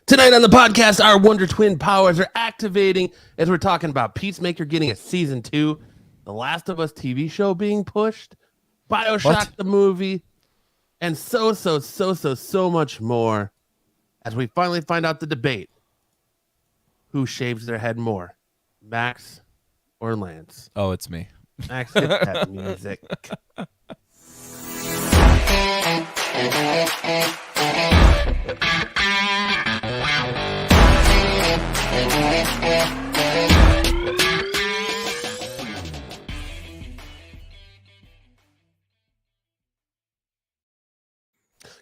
Tonight on the podcast, our Wonder Twin powers are activating as we're talking about Peacemaker getting a season 2, The Last of Us TV show being pushed, BioShock the movie, and so much more as we finally find out the debate. Who shaves their head more, Max or Lance? Oh, it's me. Max, hit that music.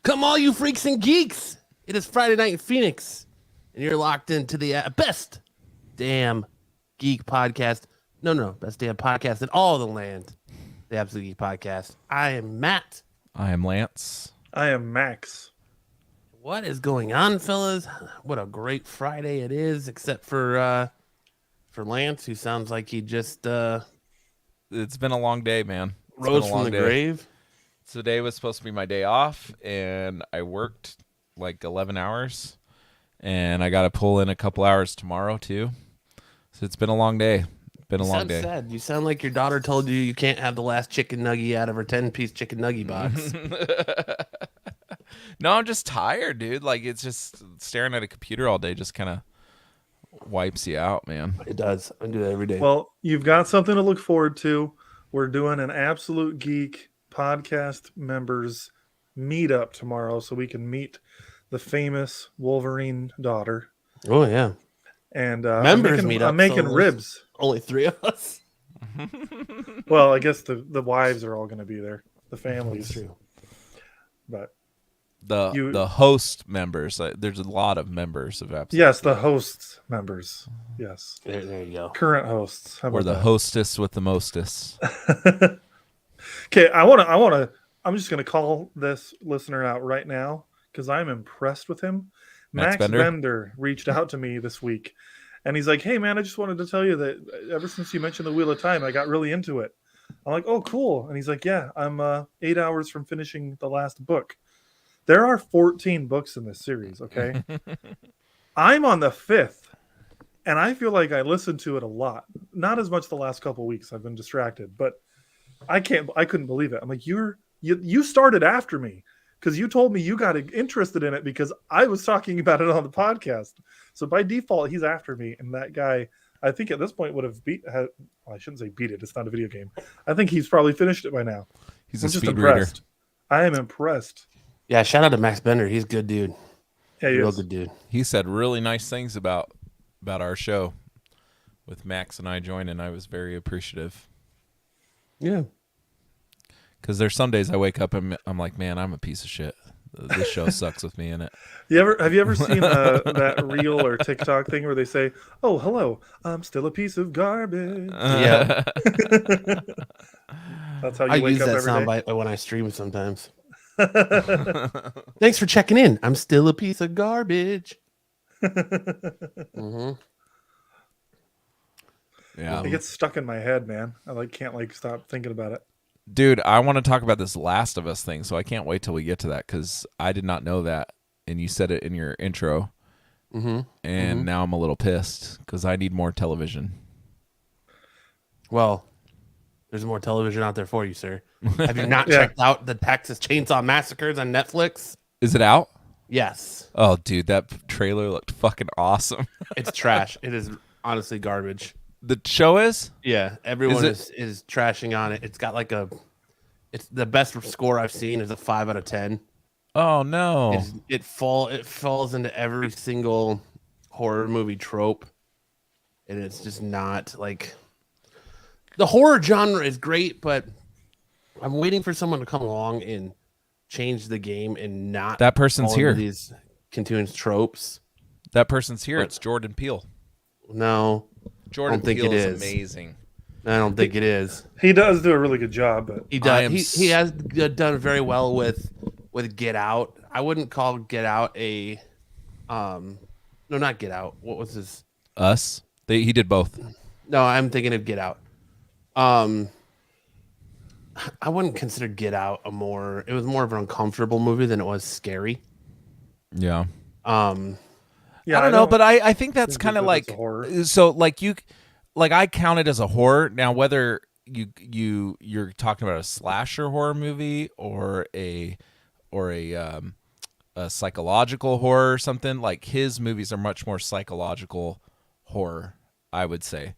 Come all you freaks and geeks. It is Friday night in Phoenix, and you're locked into the best damn geek podcast. No, best damn podcast in all the land. The Absolute Geek Podcast. I am Matt. I am Lance. I am Max. What is going on, fellas? What a great Friday it is, except for Lance, who sounds like he just It's been a long day, man. rose from the grave. Today was supposed to be my day off, and I worked like 11 hours, and I got to pull in a couple hours tomorrow too. So it's been a long day. Been a long day. Sad. You sound like your daughter told you can't have the last chicken nugget out of her 10-piece chicken nugget box. No, I'm just tired, dude. Like, it's just staring at a computer all day just kind of wipes you out, man. It does. I do that every day. Well, you've got something to look forward to. We're doing an Absolute Geek Podcast members meetup tomorrow so we can meet the famous Wolverine daughter. Oh, yeah. And Members meetup. I'm making so ribs. Only 3 of us. Well, I guess the wives are all going to be there. The families. True. But The host members. There's a lot of members of Absolute. yes, the hosts members. Yes. There you go. Current hosts. How We're about the that? hostess with the mostest. Okay, I'm just going to call this listener out right now because I'm impressed with him. Max Max Bender? Bender reached out to me this week, and he's like, "Hey, man, I just wanted to tell you that ever since you mentioned the Wheel of Time, I got really into it." I'm like, "Oh, cool." And he's like, "Yeah, I'm 8 hours from finishing the last book. There are 14 books in this series, okay? I'm on the 5th, and I feel like I listened to it a lot. Not as much the last couple weeks. I've been distracted, but I couldn't believe it. I'm like, you started after me because you told me you got interested in it because I was talking about it on the podcast. So by default, he's after me. And that guy, I think at this point would have I shouldn't say beat it. It's not a video game. I think he's probably finished it by now. He's I'm a just speed reader. impressed. I am impressed. Yeah, shout out to Max Bender. He's a good dude. Yeah, he Real is. good dude. He said really nice things about our show with Max and I joining. I was very appreciative. Yeah. Because there's some days I wake up and I'm like, man, I'm a piece of shit. This show sucks with me in it. Have you ever seen that reel or TikTok thing where they say, "Oh, hello, I'm still a piece of garbage." Yeah. That's how you I wake use up that every day. soundbite when I stream sometimes. Thanks for checking in. I'm still a piece of garbage. Mm-hmm. Yeah. It gets stuck in my head, man. I can't stop thinking about it. Dude, I want to talk about this Last of Us thing, so I can't wait till we get to that because I did not know that, and you said it in your intro, and now I'm a little pissed because I need more television. Well, there's more television out there for you, sir. Have you not checked out the Texas Chainsaw Massacres on Netflix? Is it out? Yes. Oh, dude, that trailer looked fucking awesome. It's trash. It is honestly garbage. The show is? Yeah, everyone is trashing on it. It's got it's the best score I've seen is a 5 out of 10. Oh, no. It falls into every single horror movie trope, and it's just not like the horror genre is great, but I'm waiting for someone to come along and change the game and not That person's fall here. into these continuous tropes. That person's here. It's Jordan Peele. No, Jordan I don't think Peele it is is. amazing. I don't think it is. He does do a really good job, but He does. He has done very well with Get Out. I wouldn't call Get Out a no, not Get Out. What was his? Us? He did both. No, I'm thinking of Get Out. I wouldn't consider Get Out it was more of an uncomfortable movie than it was scary. Yeah. Yeah, I don't know, but I think that's think kind of that like it's a horror. so like I count it as a horror. Now whether you're talking about a slasher horror movie or a psychological horror or something, like his movies are much more psychological horror, I would say.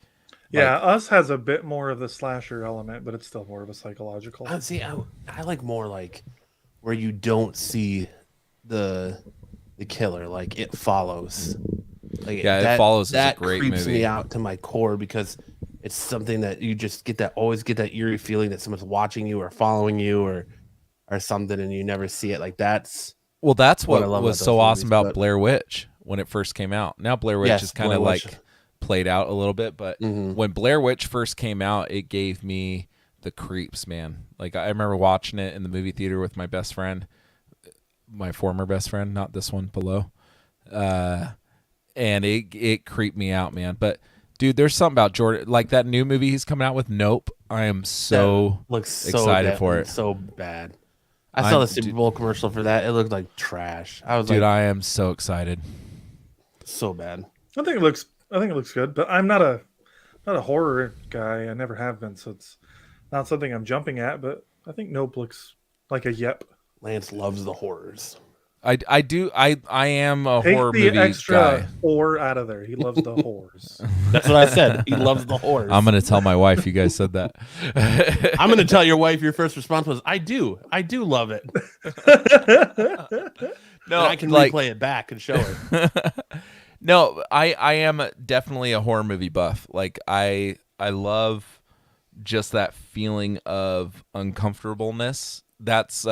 Yeah, Like, Us has a bit more of the slasher element, but it's still more of a psychological. See, I like more like where you don't see the killer, like It Follows. Like It Follows is a that great creeps movie. me out to my core because it's something that you just always get that eerie feeling that someone's watching you or following you or something, and you never see it. Like that's well, that's what what I love was about so those awesome movies, about but- Blair Witch when it first came out. Now Blair Witch Yes, is kind of Blair like Witch. played out a little bit, but Mhm. when Blair Witch first came out, it gave me the creeps, man. Like I remember watching it in the movie theater with my best friend, my former best friend, not this one below. And it creeped me out, man. But dude, there's something about Jordan, like that new movie he's coming out with, Nope. I am so looks so excited for it. so bad. I saw the Super Bowl commercial for that. It looked like trash. I was Dude, like, I am so excited. so bad. I think it looks good, but I'm not a horror guy. I never have been, so it's not something I'm jumping at. But I think Nope looks like a yep. Lance loves the horrors. I am a Take horror the movie extra guy. "or" out of there. He loves the horrors. That's what I said. He loves the horrors. I'm gonna tell my wife you guys said that. I'm gonna tell your wife your first response was, I do love it. No, And I can like, replay it back and show her. no, I am definitely a horror movie buff. Like I love just that feeling of uncomfortableness. That's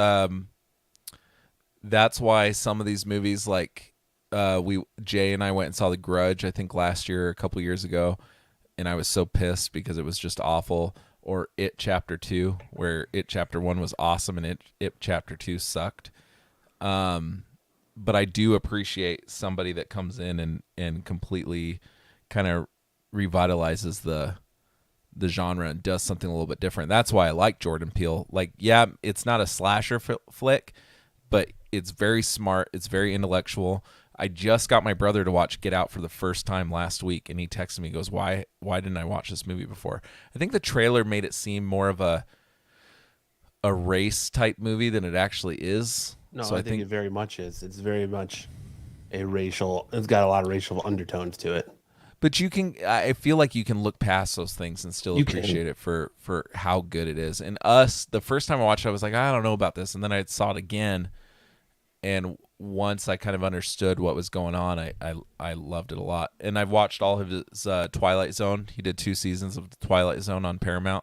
why some of these movies, like Jay and I went and saw The Grudge, I think last year, a couple years ago, and I was so pissed because it was just awful. Or It Chapter 2, where It Chapter 1 was awesome and It Chapter 2 sucked. But I do appreciate somebody that comes in and completely kind of revitalizes the genre and does something a little bit different. That's why I like Jordan Peele. Like, yeah, it's not a slasher flick, but it's very smart. It's very intellectual. I just got my brother to watch Get Out for the first time last week, and he texted me, he goes, why didn't I watch this movie before? I think the trailer made it seem more of a race type movie than it actually is. No, So I think it very much is. It's very much it's got a lot of racial undertones to it. But I feel like you can look past those things and still You can. appreciate it for how good it is. And Us, the first time I watched it, I was like, I don't know about this. And then I saw it again. And once I kind of understood what was going on, I loved it a lot. And I've watched all of his Twilight Zone. He did 2 seasons of the Twilight Zone on Paramount.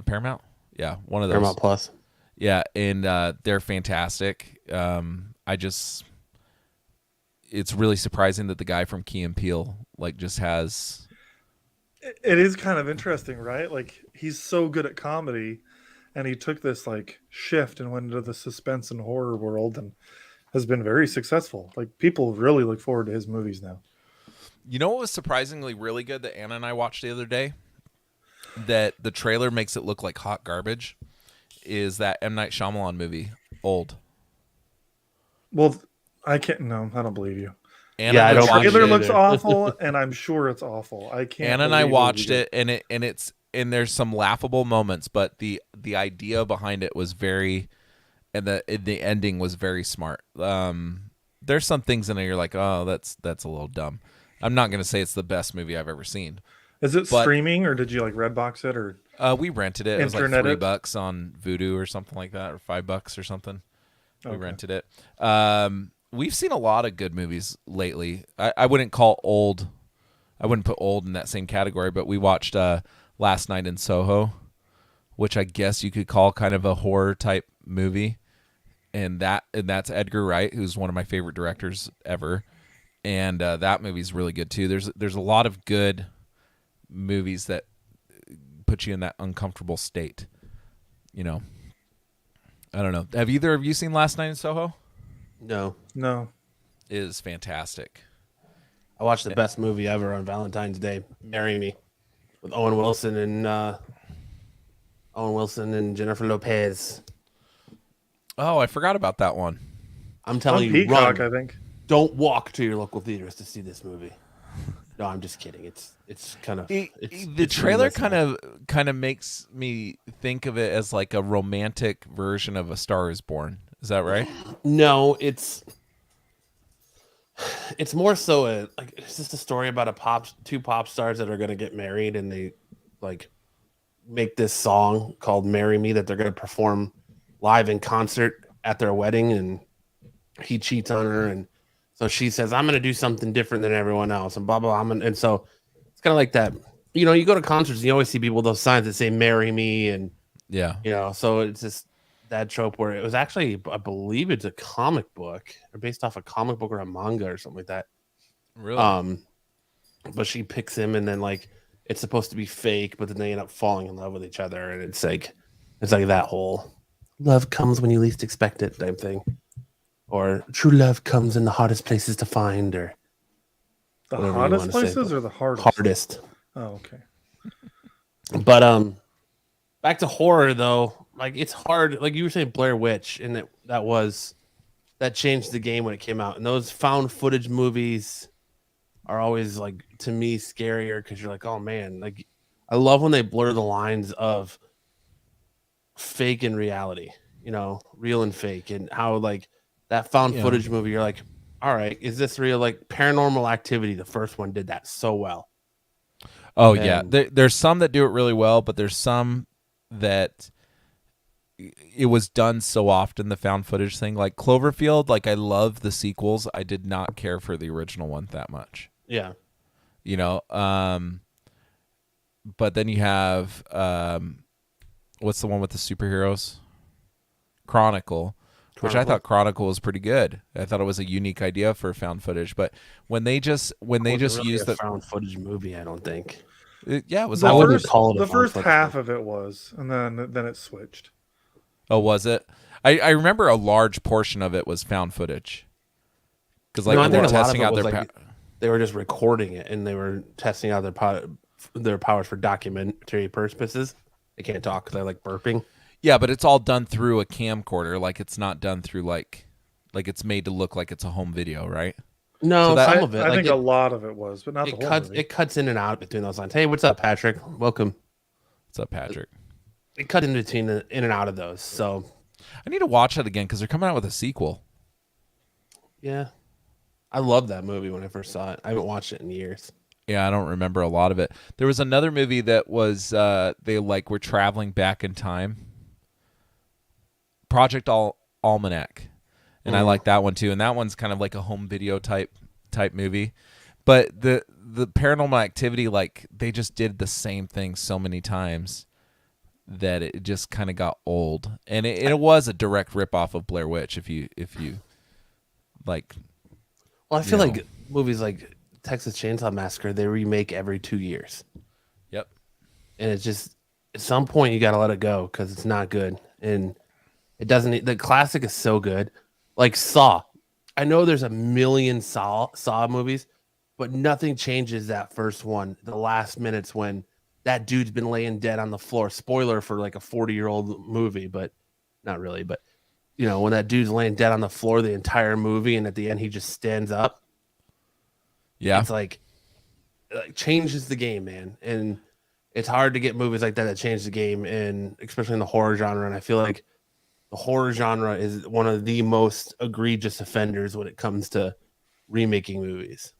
Paramount? Yeah, one of those. Paramount Plus. Yeah, and they're fantastic. It's really surprising that the guy from Key and Peele just has. It is kind of interesting, right? Like he's so good at comedy, and he took this like shift and went into the suspense and horror world, and has been very successful. Like people really look forward to his movies now. You know what was surprisingly really good that Anna and I watched the other day? That the trailer makes it look like hot garbage. Is that M. Night Shyamalan movie, Old? Well, I don't believe you. Anna I and I don't The watch watched trailer it looks either. awful, and I'm sure it's awful. I can't. Anna and I believe watched it. it, and there's some laughable moments, but the idea behind it was very, and the ending was very smart. There's some things in there you're like, oh, that's a little dumb. I'm not gonna say it's the best movie I've ever seen. Is it but- streaming, or did you like Redbox it, or? We rented it. It was like Internet it? $3 on Vudu or something like that, or $5 or something. We Okay. rented it. We've seen a lot of good movies lately. I wouldn't call Old. I wouldn't put Old in that same category, but we watched Last Night in Soho, which I guess you could call kind of a horror type movie, and that's Edgar Wright, who's one of my favorite directors ever, and that movie's really good too. There's a lot of good movies that put you in that uncomfortable state. I don't know. Have either of you seen Last Night in Soho? No. No. It is fantastic. I watched the best movie ever on Valentine's Day, Marry Me, with Owen Wilson and Jennifer Lopez. Oh, I forgot about that one. I'm On telling you, Peacock, run. I think. don't walk to your local theaters to see this movie. No, I'm just kidding. It's kind of the trailer kind of makes me think of it as like a romantic version of A Star Is Born. Is that right? No, it's more so it's just a story about two pop stars that are gonna get married, and they like make this song called "Marry Me" that they're gonna perform live in concert at their wedding, and he cheats on her, and so she says, "I'm gonna do something different than everyone else," and blah blah. And so it's kind of like that. You know, you go to concerts, and you always see people with those signs that say "Marry Me," and so it's just that trope where it was actually, I believe it's a comic book or based off a comic book or a manga or something like that. Really? But she picks him, and then like it's supposed to be fake, but then they end up falling in love with each other, and it's like that whole love comes when you least expect it type thing. Or true love comes in the hottest places to find, or the hottest places or the hardest? Hardest. Oh, okay. But back to horror though, like it's hard. Like you were saying, Blair Witch, and that changed the game when it came out. And those found footage movies are always like to me scarier because you're like, oh man, like I love when they blur the lines of fake and reality. You know, real and fake, and how like. That found footage movie, you're like, all right, is this real? Like Paranormal Activity, the first one did that so well. Oh, yeah. There's some that do it really well, but there's some that it was done so often, the found footage thing. Like Cloverfield, like I love the sequels. I did not care for the original one that much. Yeah. You know, but then you have, what's the one with the superheroes? Chronicle. Which I thought Chronicle was pretty good. I thought it was a unique idea for found footage. But when they just used the found footage movie, I don't think. It was. I wouldn't call it the first half of it was, and then it switched. Oh, was it? I remember a large portion of it was found footage. Because like when they were testing out they were just recording it, and they were testing out their powers for documentary purposes. They can't talk because they're like burping. Yeah, but it's all done through a camcorder. Like it's not done through like it's made to look like it's a home video, right? No, so some of it. I think a lot of it was, but not the whole movie. It cuts in and out between those lines. Hey, what's up, Patrick? Welcome. What's up, Patrick? It cut in between in and out of those. So I need to watch it again because they're coming out with a sequel. Yeah, I loved that movie when I first saw it. I haven't watched it in years. Yeah, I don't remember a lot of it. There was another movie that was they like were traveling back in time. Project Almanac, and I like that one too. And that one's kind of like a home video type movie. But the Paranormal Activity, like they just did the same thing so many times that it just kind of got old. And it was a direct ripoff of Blair Witch. If you like, well, I feel like movies like Texas Chainsaw Massacre, they remake every 2 years. Yep. And it's just at some point you got to let it go because it's not good. And it doesn't. The classic is so good, like Saw. I know there's a million Saw movies, but nothing changes that first one. The last minutes when that dude's been laying dead on the floor. Spoiler for like a 40-year-old movie, but not really. But you know when that dude's laying dead on the floor the entire movie, and at the end he just stands up. Yeah, it's like changes the game, man. And it's hard to get movies like that change the game, and especially in the horror genre. And I feel like the horror genre is one of the most egregious offenders when it comes to remaking movies.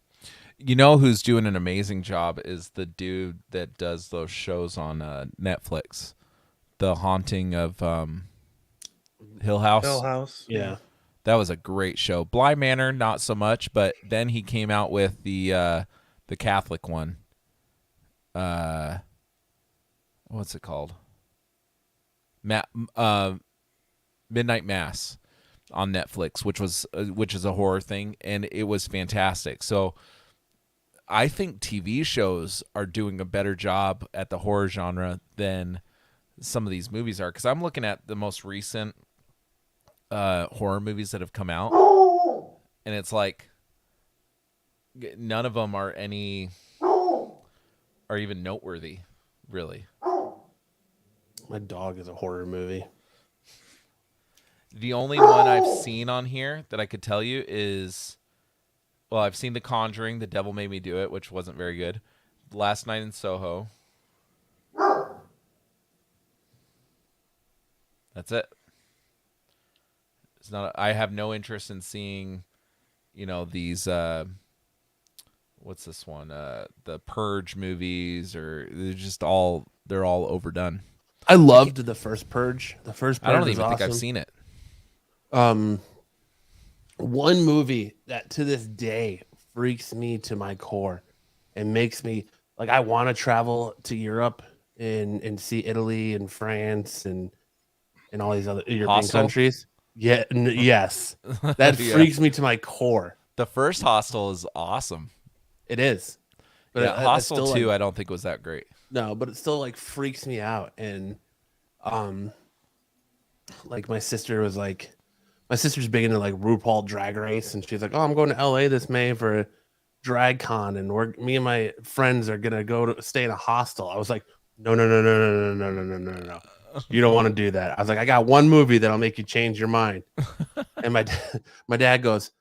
You know who's doing an amazing job is the dude that does those shows on Netflix. The Haunting of Hill House. Hill House. Yeah. That was a great show. Bly Manor, not so much, but then he came out with the Catholic one. What's it called? Midnight Mass on Netflix, which is a horror thing, and it was fantastic. So I think TV shows are doing a better job at the horror genre than some of these movies are, because I'm looking at the most recent horror movies that have come out, and it's like none of them are even noteworthy, really. My dog is a horror movie. The only one I've seen on here that I could tell you is Well, I've seen The Conjuring, The Devil Made Me Do It, which wasn't very good. Last Night in Soho. That's it. It's not. I have no interest in seeing, these. What's this one? The Purge movies, or they're all overdone. I loved the first Purge. The first Purge I don't was even think I've awesome. seen it. One movie that to this day freaks me to my core and makes me like I want to travel to Europe and see Italy and France and all these other European Hostel? countries. Yeah, yes, that Yeah. freaks me to my core. The first Hostel is awesome. It is, but Yeah, it's Hostel still, 2 like, I don't think was that great. no, but it still like freaks me out. And like my sister's big into like RuPaul Drag Race, and she's like, "Oh, I'm going to LA this May for a drag con, and me and my friends are gonna go to stay in a hostel." I was like, "No, no, no, no, no, no, no, no, no, no, no. You don't want to do that." I was like, "I got one movie that'll make you change your mind." And my dad goes,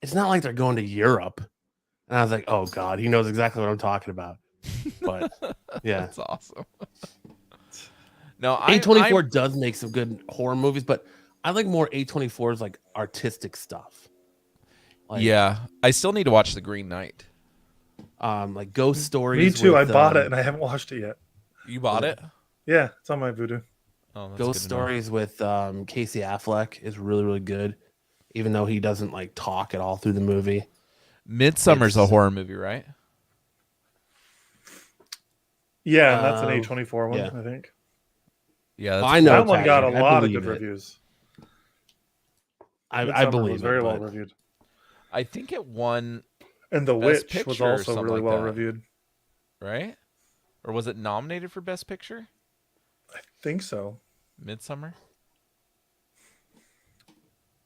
"It's not like they're going to Europe." And I was like, "Oh God, he knows exactly what I'm talking about." But yeah, That's awesome. No, A24 does make some good horror movies, but I like more A24's like artistic stuff. Like, yeah, I still need to watch The Green Knight. like Ghost Stories. Me too. with, I bought it and I haven't watched it yet. You bought it? Yeah, it's on my Voodoo. Oh, that's Ghost good to know. Stories with Casey Affleck is really, really good, even though he doesn't like talk at all through the movie. Midsummer's a It's- horror movie, right? Yeah, and that's an Um, A24 one, yeah. I think. Yeah, that's I know That one Patrick, got a I lot of believe good it. reviews. I Midsommar believe was very it, well but reviewed. I think it won, And The Best Witch was Picture or also something really like well that. reviewed. right? Or was it nominated for Best Picture? I think so. Midsummer?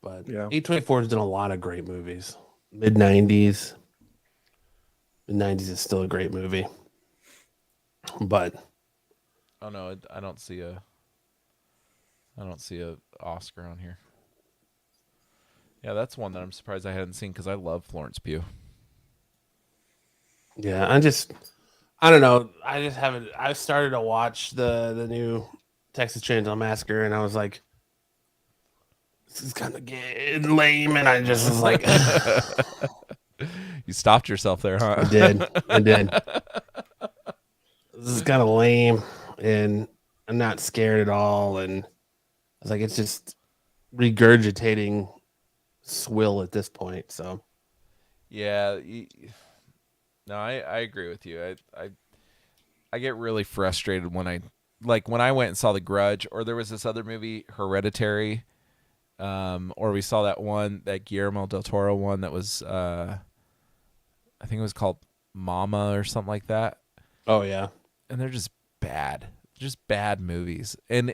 but Yeah. A24 has done a lot of great movies. Mid-90s is still a great movie, but Oh no, I don't see a Oscar on here. Yeah, that's one that I'm surprised I hadn't seen because I love Florence Pugh. yeah, I don't know. I just haven't. I started to watch the new Texas Chainsaw Massacre, and I was like, "This is kind of getting lame," and I just was like, You stopped yourself there, huh? I did. This is kind of lame, and I'm not scared at all. And I was like, it's just regurgitating swill at this point. So Yeah. No, I agree with you. I get really frustrated when I went and saw The Grudge, or there was this other movie, Hereditary, or we saw that Guillermo del Toro one that was, I think it was called Mama or something like that. oh yeah, And they're just bad movies. And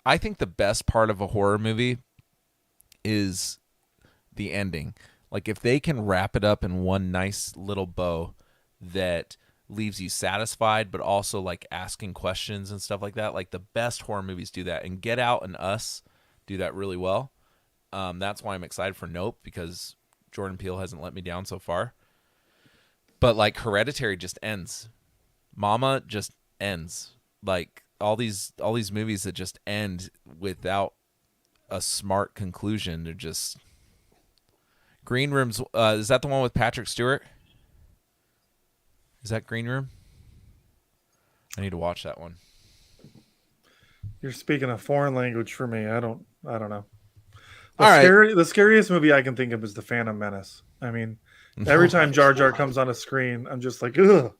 I think the best part of a horror movie is the ending. Like if they can wrap it up in one nice little bow that leaves you satisfied, but also like asking questions and stuff like that. Like the best horror movies do that, and Get Out and Us do that really well. That's why I'm excited for Nope, because Jordan Peele hasn't let me down so far. But like Hereditary just ends. Mama just ends. Like all these movies that just end without a smart conclusion. They're just Green Room's. Is that the one with Patrick Stewart? Is that Green Room? I need to watch that one. You're speaking a foreign language for me. I don't know. All right. The scariest movie I can think of is The Phantom Menace. I mean, every time Jar Jar comes on a screen, I'm just like, ugh.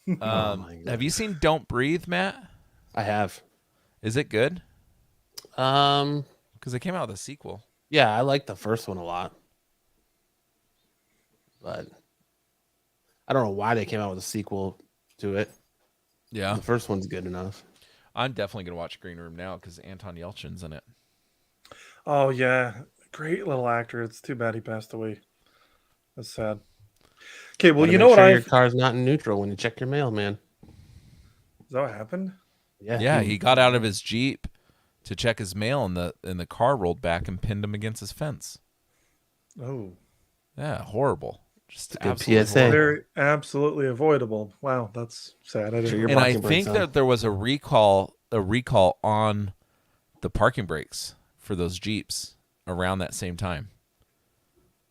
my God. Have you seen Don't Breathe, Matt? I have. Is it good? Um, Because they came out with a sequel. yeah, I like the first one a lot, but I don't know why they came out with a sequel to it. Yeah. The first one's good enough. I'm definitely going to watch Green Room now because Anton Yelchin's in it. Oh yeah, great little actor. It's too bad he passed away. That's sad. Okay, well, Gotta you make know what sure I your car's not in neutral when you check your mail, man. Is that what happened? Yeah, he got out of his Jeep to check his mail, and the car rolled back and pinned him against his fence. Oh, Yeah, horrible. Just Good absolutely PSA. horrible. very absolutely avoidable. Wow, that's sad. I Sure, didn't. your And I parking brakes think on. that there was a recall on the parking brakes for those Jeeps around that same time.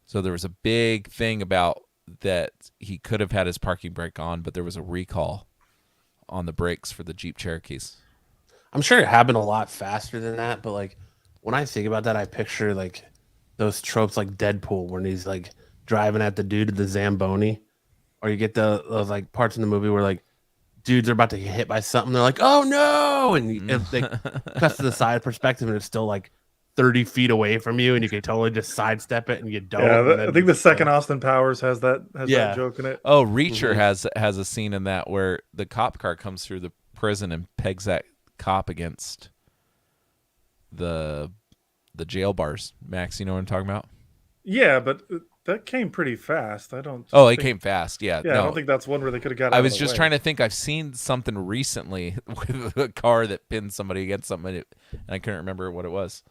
So there was a big thing about that he could have had his parking brake on, but there was a recall on the brakes for the Jeep Cherokees. I'm sure it happened a lot faster than that, but like when I think about that, I picture like those tropes like Deadpool when he's like driving at the dude of the Zamboni, or you get those like parts in the movie where like dudes are about to get hit by something, they're like, "Oh no!" and they cuts to the side perspective, and it's still like 30 feet away from you, and you can totally just sidestep it, and you don't. Yeah, and then I think the just, second Austin Powers has that Yeah. joke in it. Oh, Reacher has a scene in that where the cop car comes through the prison and pegs that cop against the jail bars. Max, you know what I'm talking about? Yeah, but that came pretty fast. I don't. Oh, it think- came fast. Yeah. Yeah, no. I don't think that's one where they could have got. I was just trying to think. I've seen something recently with a car that pinned somebody against something, and I couldn't remember what it was.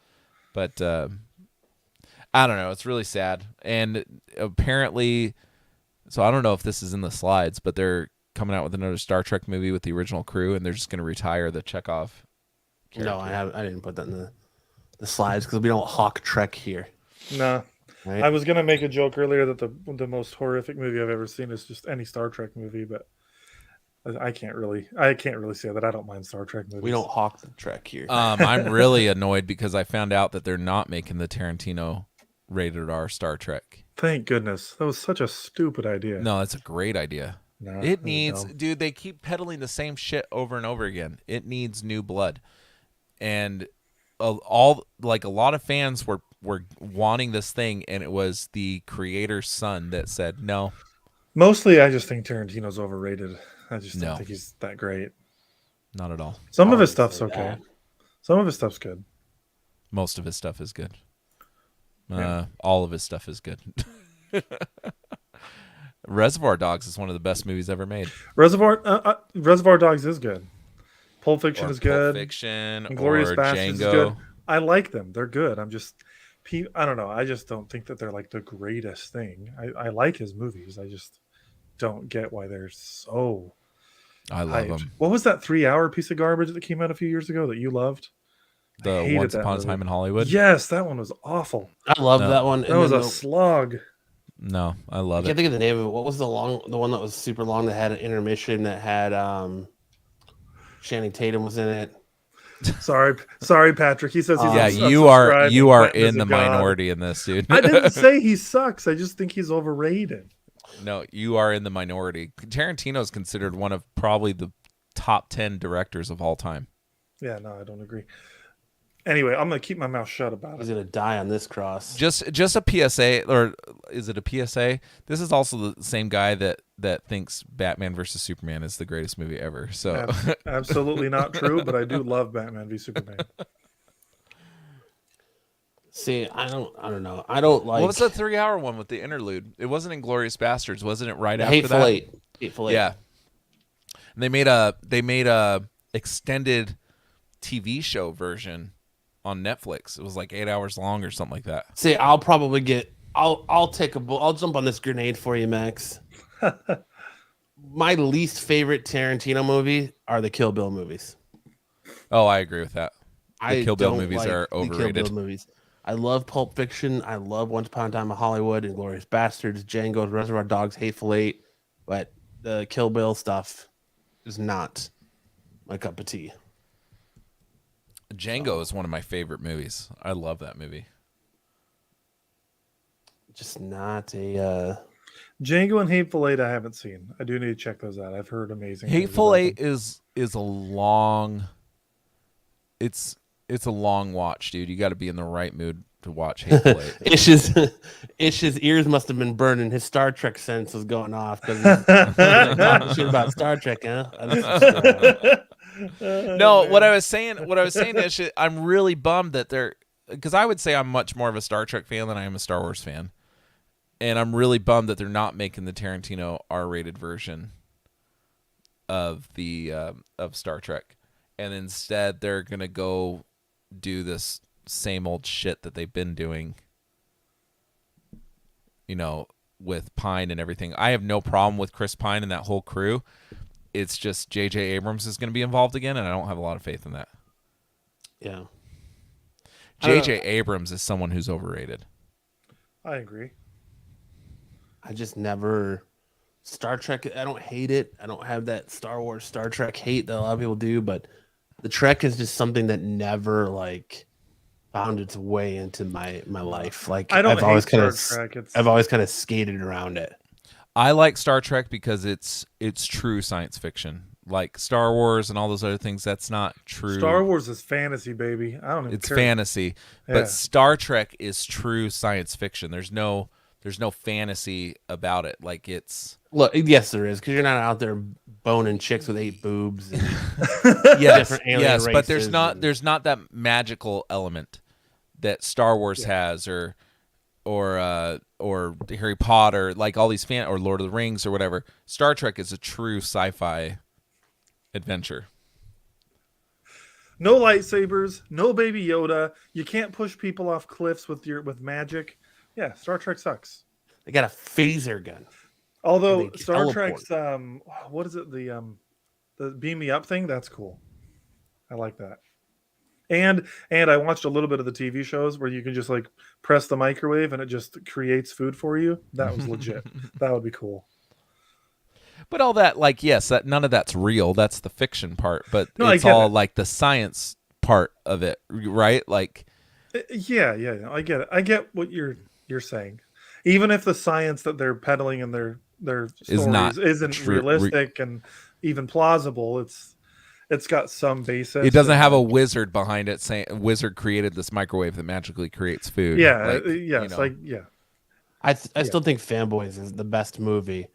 But I don't know. It's really sad. And apparently, so I don't know if this is in the slides, but they're coming out with another Star Trek movie with the original crew, and they're just going to retire the Chekhov. No, I didn't put that in the slides because we don't hawk Trek here. Nah. Right? I was gonna make a joke earlier that the most horrific movie I've ever seen is just any Star Trek movie, but I can't really say that. I don't mind Star Trek movies. We don't hawk the Trek here. I'm really annoyed because I found out that they're not making the Tarantino rated R Star Trek. Thank goodness. That was such a stupid idea. No, that's a great idea. No, It that was needs, dumb. dude, they keep peddling the same shit over and over again. It needs new blood. And a lot of fans were wanting this thing, and it was the creator's son that said no. Mostly, I just think Tarantino's overrated. I just No. don't think he's that great. Not at all. Some of I his wouldn't stuff's say okay. that. Some of his stuff's good. Most of his stuff is good. Yeah. All of his stuff is good. Reservoir Dogs is one of the best movies ever made. Reservoir Dogs is good. Pulp Fiction Or is good. Pulp Fiction, Inglourious or Bastards is Django. good. I like them. They're good. I don't know. I just don't think that they're like the greatest thing. I like his movies. I just don't get why they're so I love hyped. them. What was that 3-hour piece of garbage that came out a few years ago that you loved? I The hated Once that Upon a movie. Time in Hollywood. Yes, that one was awful. I love No. that one. That was then a slog. No, I I love can't it. think of the name of it. What was the one that was super long that had an intermission that had Channing Tatum was in it? Sorry, Patrick. He says he's Yeah, unsubscribed you and are Quentin is in the a god. minority in this, dude. I didn't say he sucks. I just think he's overrated. No, you are in the minority. Tarantino is considered one of probably the top 10 directors of all time. Yeah, no, I don't agree. Anyway, I'm gonna keep my mouth shut about He's it. gonna die on this cross. Just a PSA, or is it a PSA? This is also the same guy that thinks Batman versus Superman is the greatest movie ever. So Absolutely not true, but I do love Batman v Superman. See, I don't know. I don't like what was the 3-hour one with the interlude? It wasn't Inglourious Bastards, wasn't it? Right the after Hateful that, Eight. Hateful Eight. yeah. And they made a extended TV show version on Netflix. It was like 8 hours long or something like that. See, I'll probably get. I'll take I'll jump on this grenade for you, Max. My least favorite Tarantino movie are the Kill Bill movies. Oh, I agree with that. I Kill Bill don't movies like are the Kill overrated. Bill movies. I love Pulp Fiction. I love Once Upon a Time in Hollywood, Inglourious Bastards, Django, Reservoir Dogs, Hateful Eight, but the Kill Bill stuff is not my cup of tea. Django is one of my favorite movies. I love that movie. Just not a. Django and Hateful Eight, I haven't seen. I do need to check those out. I've heard amazing. things Hateful about Eight them. is a long. It's a long watch, dude. You got to be in the right mood to watch Hateful Eight. Ish's ears must have been burning. His Star Trek sense was going off because he's talking shit about Star Trek, huh? No, what I was saying is I'm really bummed that they're, because I would say I'm much more of a Star Trek fan than I am a Star Wars fan, and I'm really bummed that they're not making the Tarantino R-rated version of the of Star Trek, and instead they're gonna go do this same old shit that they've been doing, with Pine and everything. I have no problem with Chris Pine and that whole crew. It's just J.J. Abrams is going to be involved again, and I don't have a lot of faith in that. Yeah. J.J. Abrams is someone who's overrated. I agree. I just never... Star Trek, I don't hate it. I don't have that Star Wars, Star Trek hate that a lot of people do, but the Trek is just something that never, like, found its way into my life. Like, I've always kind of skated around it. I like Star Trek because it's true science fiction. Like Star Wars and all those other things, that's not true. Star Wars is fantasy, baby. I don't even It's care. fantasy, Yeah. but Star Trek is true science fiction. There's no fantasy about it. Like it's Look, yes, there is, because you're not out there boning chicks with 8 boobs. And yes, different alien yes, but races there's not that magical element that Star Wars has, or Harry Potter, like all these or Lord of the Rings or whatever. Star Trek is a true sci-fi adventure. No lightsabers, no Baby Yoda. You can't push people off cliffs with magic. Yeah, Star Trek sucks. They got a phaser gun. Although They Star teleport. Trek's what is it, the beam me up thing? That's cool. I like that. And I watched a little bit of the TV shows where you can just like press the microwave and it just creates food for you. That was legit. That would be cool. But all that, like, yes, that none of that's real. That's the fiction part. But No, it's I get all it. like the science part of it, right? Like, Yeah, I get it. I get what you're saying. Even if the science that they're peddling in their stories not isn't true- realistic and even plausible, it's got some basis. it doesn't and, have a like, wizard behind it saying a wizard created this microwave that magically creates food. Yeah, Like, yes, yeah. I still think Fanboys is the best movie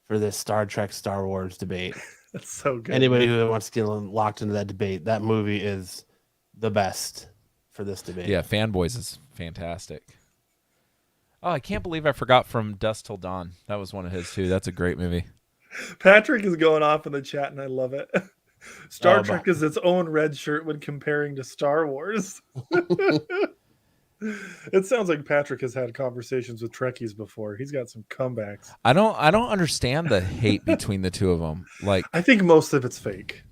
for this Star Trek, Star Wars debate. That's so good. Anybody who wants to get locked into that debate, that movie is the best for this debate. Yeah, Fanboys is fantastic. Oh, I can't believe I forgot From Dusk Till Dawn. That was one of his too. That's a great movie. Patrick is going off in the chat, and I love it. Star Oh, Trek is its own red shirt when comparing to Star Wars. It sounds like Patrick has had conversations with Trekkies before. He's got some comebacks. I don't understand the hate between the two of them. Like, I think most of it's fake.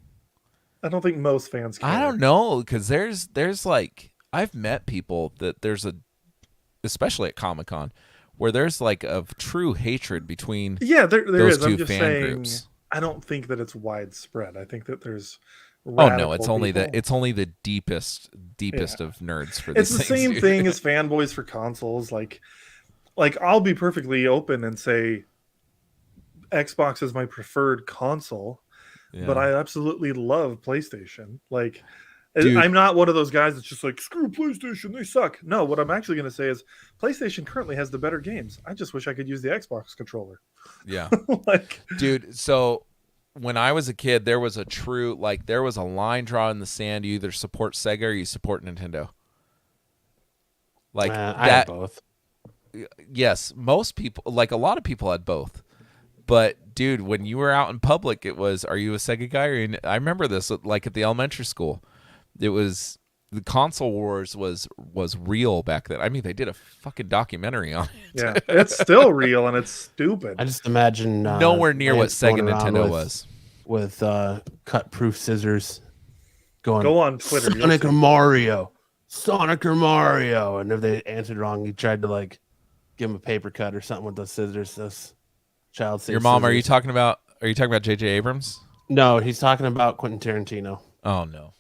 I don't think most fans care. I don't know, because there's like, I've met people that especially at Comic-Con, where there's like a true hatred between Yeah, there those is. I'm two just fan saying, groups. I don't think that it's widespread. I think that there's Oh no, it's only people. the deepest of nerds for this. It's the same thing as fanboys for consoles. Like I'll be perfectly open and say Xbox is my preferred console, but I absolutely love PlayStation. Like, Dude. I'm not one of those guys that's just like, screw PlayStation, they suck. No, what I'm actually going to say is PlayStation currently has the better games. I just wish I could use the Xbox controller. Yeah. Like, Dude, so when I was a kid, there was a line drawn in the sand. You either support Sega or you support Nintendo. Like I had both. Yes, most people, like a lot of people had both. But dude, when you were out in public, it was, are you a Sega guy? I remember this, like at the elementary school. It was, the console wars was real back then. I mean, they did a fucking documentary on it. yeah, it's still real and it's stupid. I just imagine Nowhere near what Lance going Sega around Nintendo was. with cut-proof scissors. Going, Go on Twitter. you'll Sonic see. or Mario, Sonic or Mario, and if they answered wrong, he tried to like give him a paper cut or something with those scissors. Those child safe Your mom, are you scissors. talking about J.J. Abrams? No, he's talking about Quentin Tarantino. Oh no.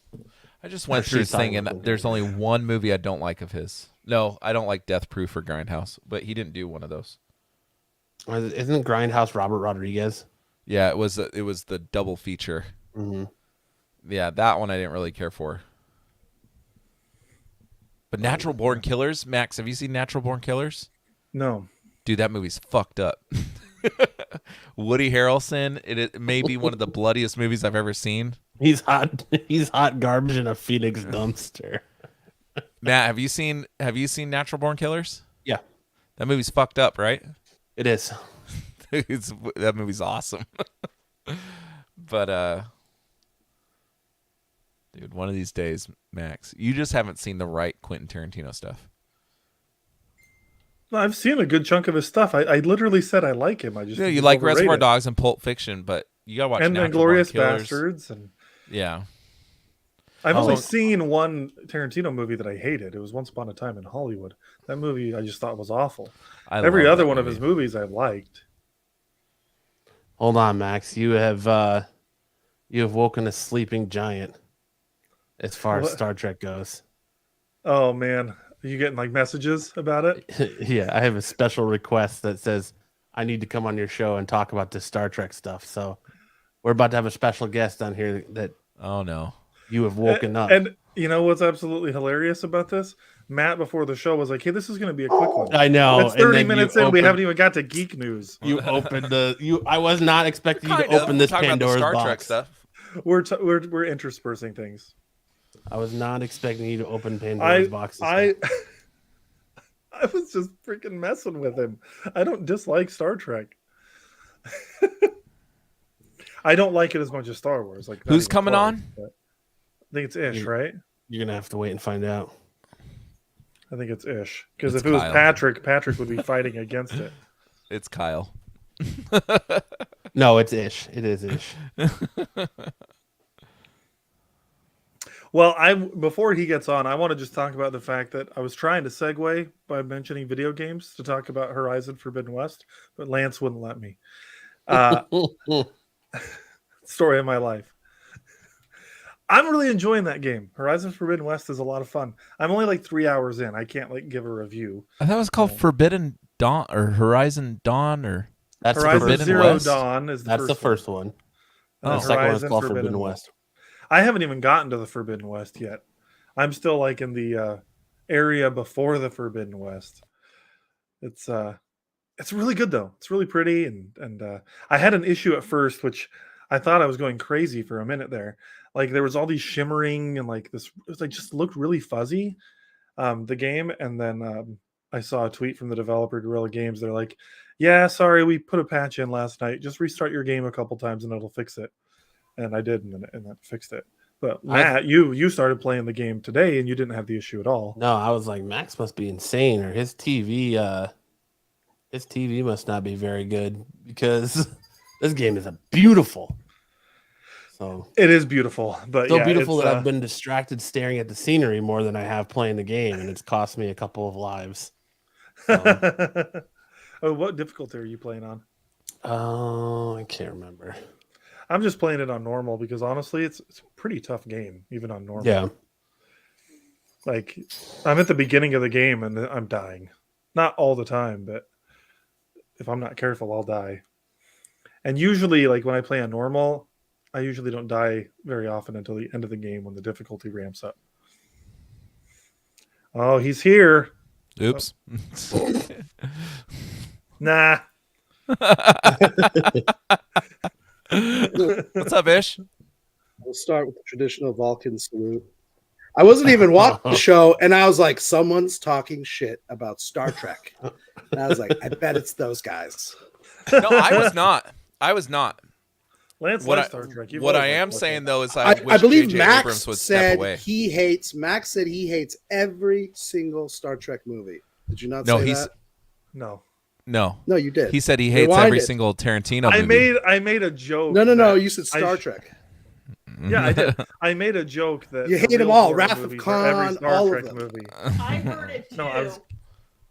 I just went Or through she's his thing, talking and about there's only one movie I don't like of his. No, I don't like Death Proof or Grindhouse, but he didn't do one of those. Isn't Grindhouse Robert Rodriguez? Yeah, it was the double feature. Mm-hmm. Yeah, that one I didn't really care for. But Natural Born Killers, Max, have you seen Natural Born Killers? No. Dude, that movie's fucked up. Woody Harrelson, it may be one of the bloodiest movies I've ever seen. He's hot. He's hot garbage in a Phoenix dumpster. Matt, have you seen Natural Born Killers? Yeah, That movie's fucked up, right? it is. That movie's awesome. But Dude, one of these days, Max, you just haven't seen the right Quentin Tarantino stuff. No, I've seen a good chunk of his stuff. I literally said I like him. I just You like Reservoir Dogs and Pulp Fiction, but you gotta watch and Natural Inglourious Born Killers. Bastards. And Yeah. I've only seen one Tarantino movie that I hated. It was Once Upon a Time in Hollywood. That movie I just thought was awful. Every other one of his movies I liked. Hold on, Max. You have woken a sleeping giant as far as Star Trek goes. Oh man. Are you getting like messages about it? Yeah, I have a special request that says I need to come on your show and talk about this Star Trek stuff. So we're about to have a special guest on here that you have woken up. And you know what's absolutely hilarious about this? Matt before the show was like, "Hey, this is going to be a quick one." I know. It's 30 minutes in. We haven't even got to Geek News. You opened I was not expecting you to open this Pandora's box. Trek stuff. We're interspersing things. I was not expecting you to open Pandora's box. I was just freaking messing with him. I don't dislike Star Trek. I don't like it as much as Star Wars. Like, who's coming on? I think it's Ish, right? You're gonna have to wait and find out. I think it's Ish because if it was Patrick would be fighting against it. It's Kyle. No, it's Ish. It is Ish. Well, before he gets on, I want to just talk about the fact that I was trying to segue by mentioning video games to talk about Horizon Forbidden West, but Lance wouldn't let me. Story of my life. I'm really enjoying that game. Horizon Forbidden West is a lot of fun. I'm only like 3 hours in. I can't give a review. I thought it was called Forbidden Dawn or Horizon Dawn or that's Horizon Forbidden Zero West. Dawn is that's the first one. The second one is called Forbidden West. I haven't even gotten to the Forbidden West yet. I'm still like in the area before the Forbidden West. It's really good though. It's really pretty and I had an issue at first, which I thought I was going crazy for a minute there. Like there was all these shimmering and like this, it was like just looked really fuzzy, the game. And then I saw a tweet from the developer Guerrilla Games. They're like, "Yeah, sorry, we put a patch in last night. Just restart your game a couple times and it'll fix it." And I did, and that fixed it. But Matt, you started playing the game today, and you didn't have the issue at all. No, I was like, Max must be insane, or his TV must not be very good because this game is beautiful. So it is beautiful, but so beautiful that I've been distracted staring at the scenery more than I have playing the game, and it's cost me a couple of lives. So. Oh, what difficulty are you playing on? Oh, I can't remember. I'm just playing it on normal because honestly, it's a pretty tough game, even on normal. Yeah. Like, I'm at the beginning of the game and I'm dying. Not all the time, but if I'm not careful, I'll die. And usually, like, when I play on normal, I usually don't die very often until the end of the game when the difficulty ramps up. Oh, he's here. Oops. Oh. Nah. What's up, Ish? We'll start with the traditional Vulcan salute. I wasn't even watching the show, and I was like, someone's talking shit about Star Trek. And I was like, I bet it's those guys. No, I was not. Lance likes Star Trek. What I am saying, though, is I believe J.J. Max Abrams would said step away. Max said he hates every single Star Trek movie. Did you not say that? No. No, you did. He said he hates every single Tarantino movie. I made a joke. No. You said Star Trek. Yeah, I did. I made a joke that you hate them all. Wrath of Khan, all of them. Movie. I heard it too. No,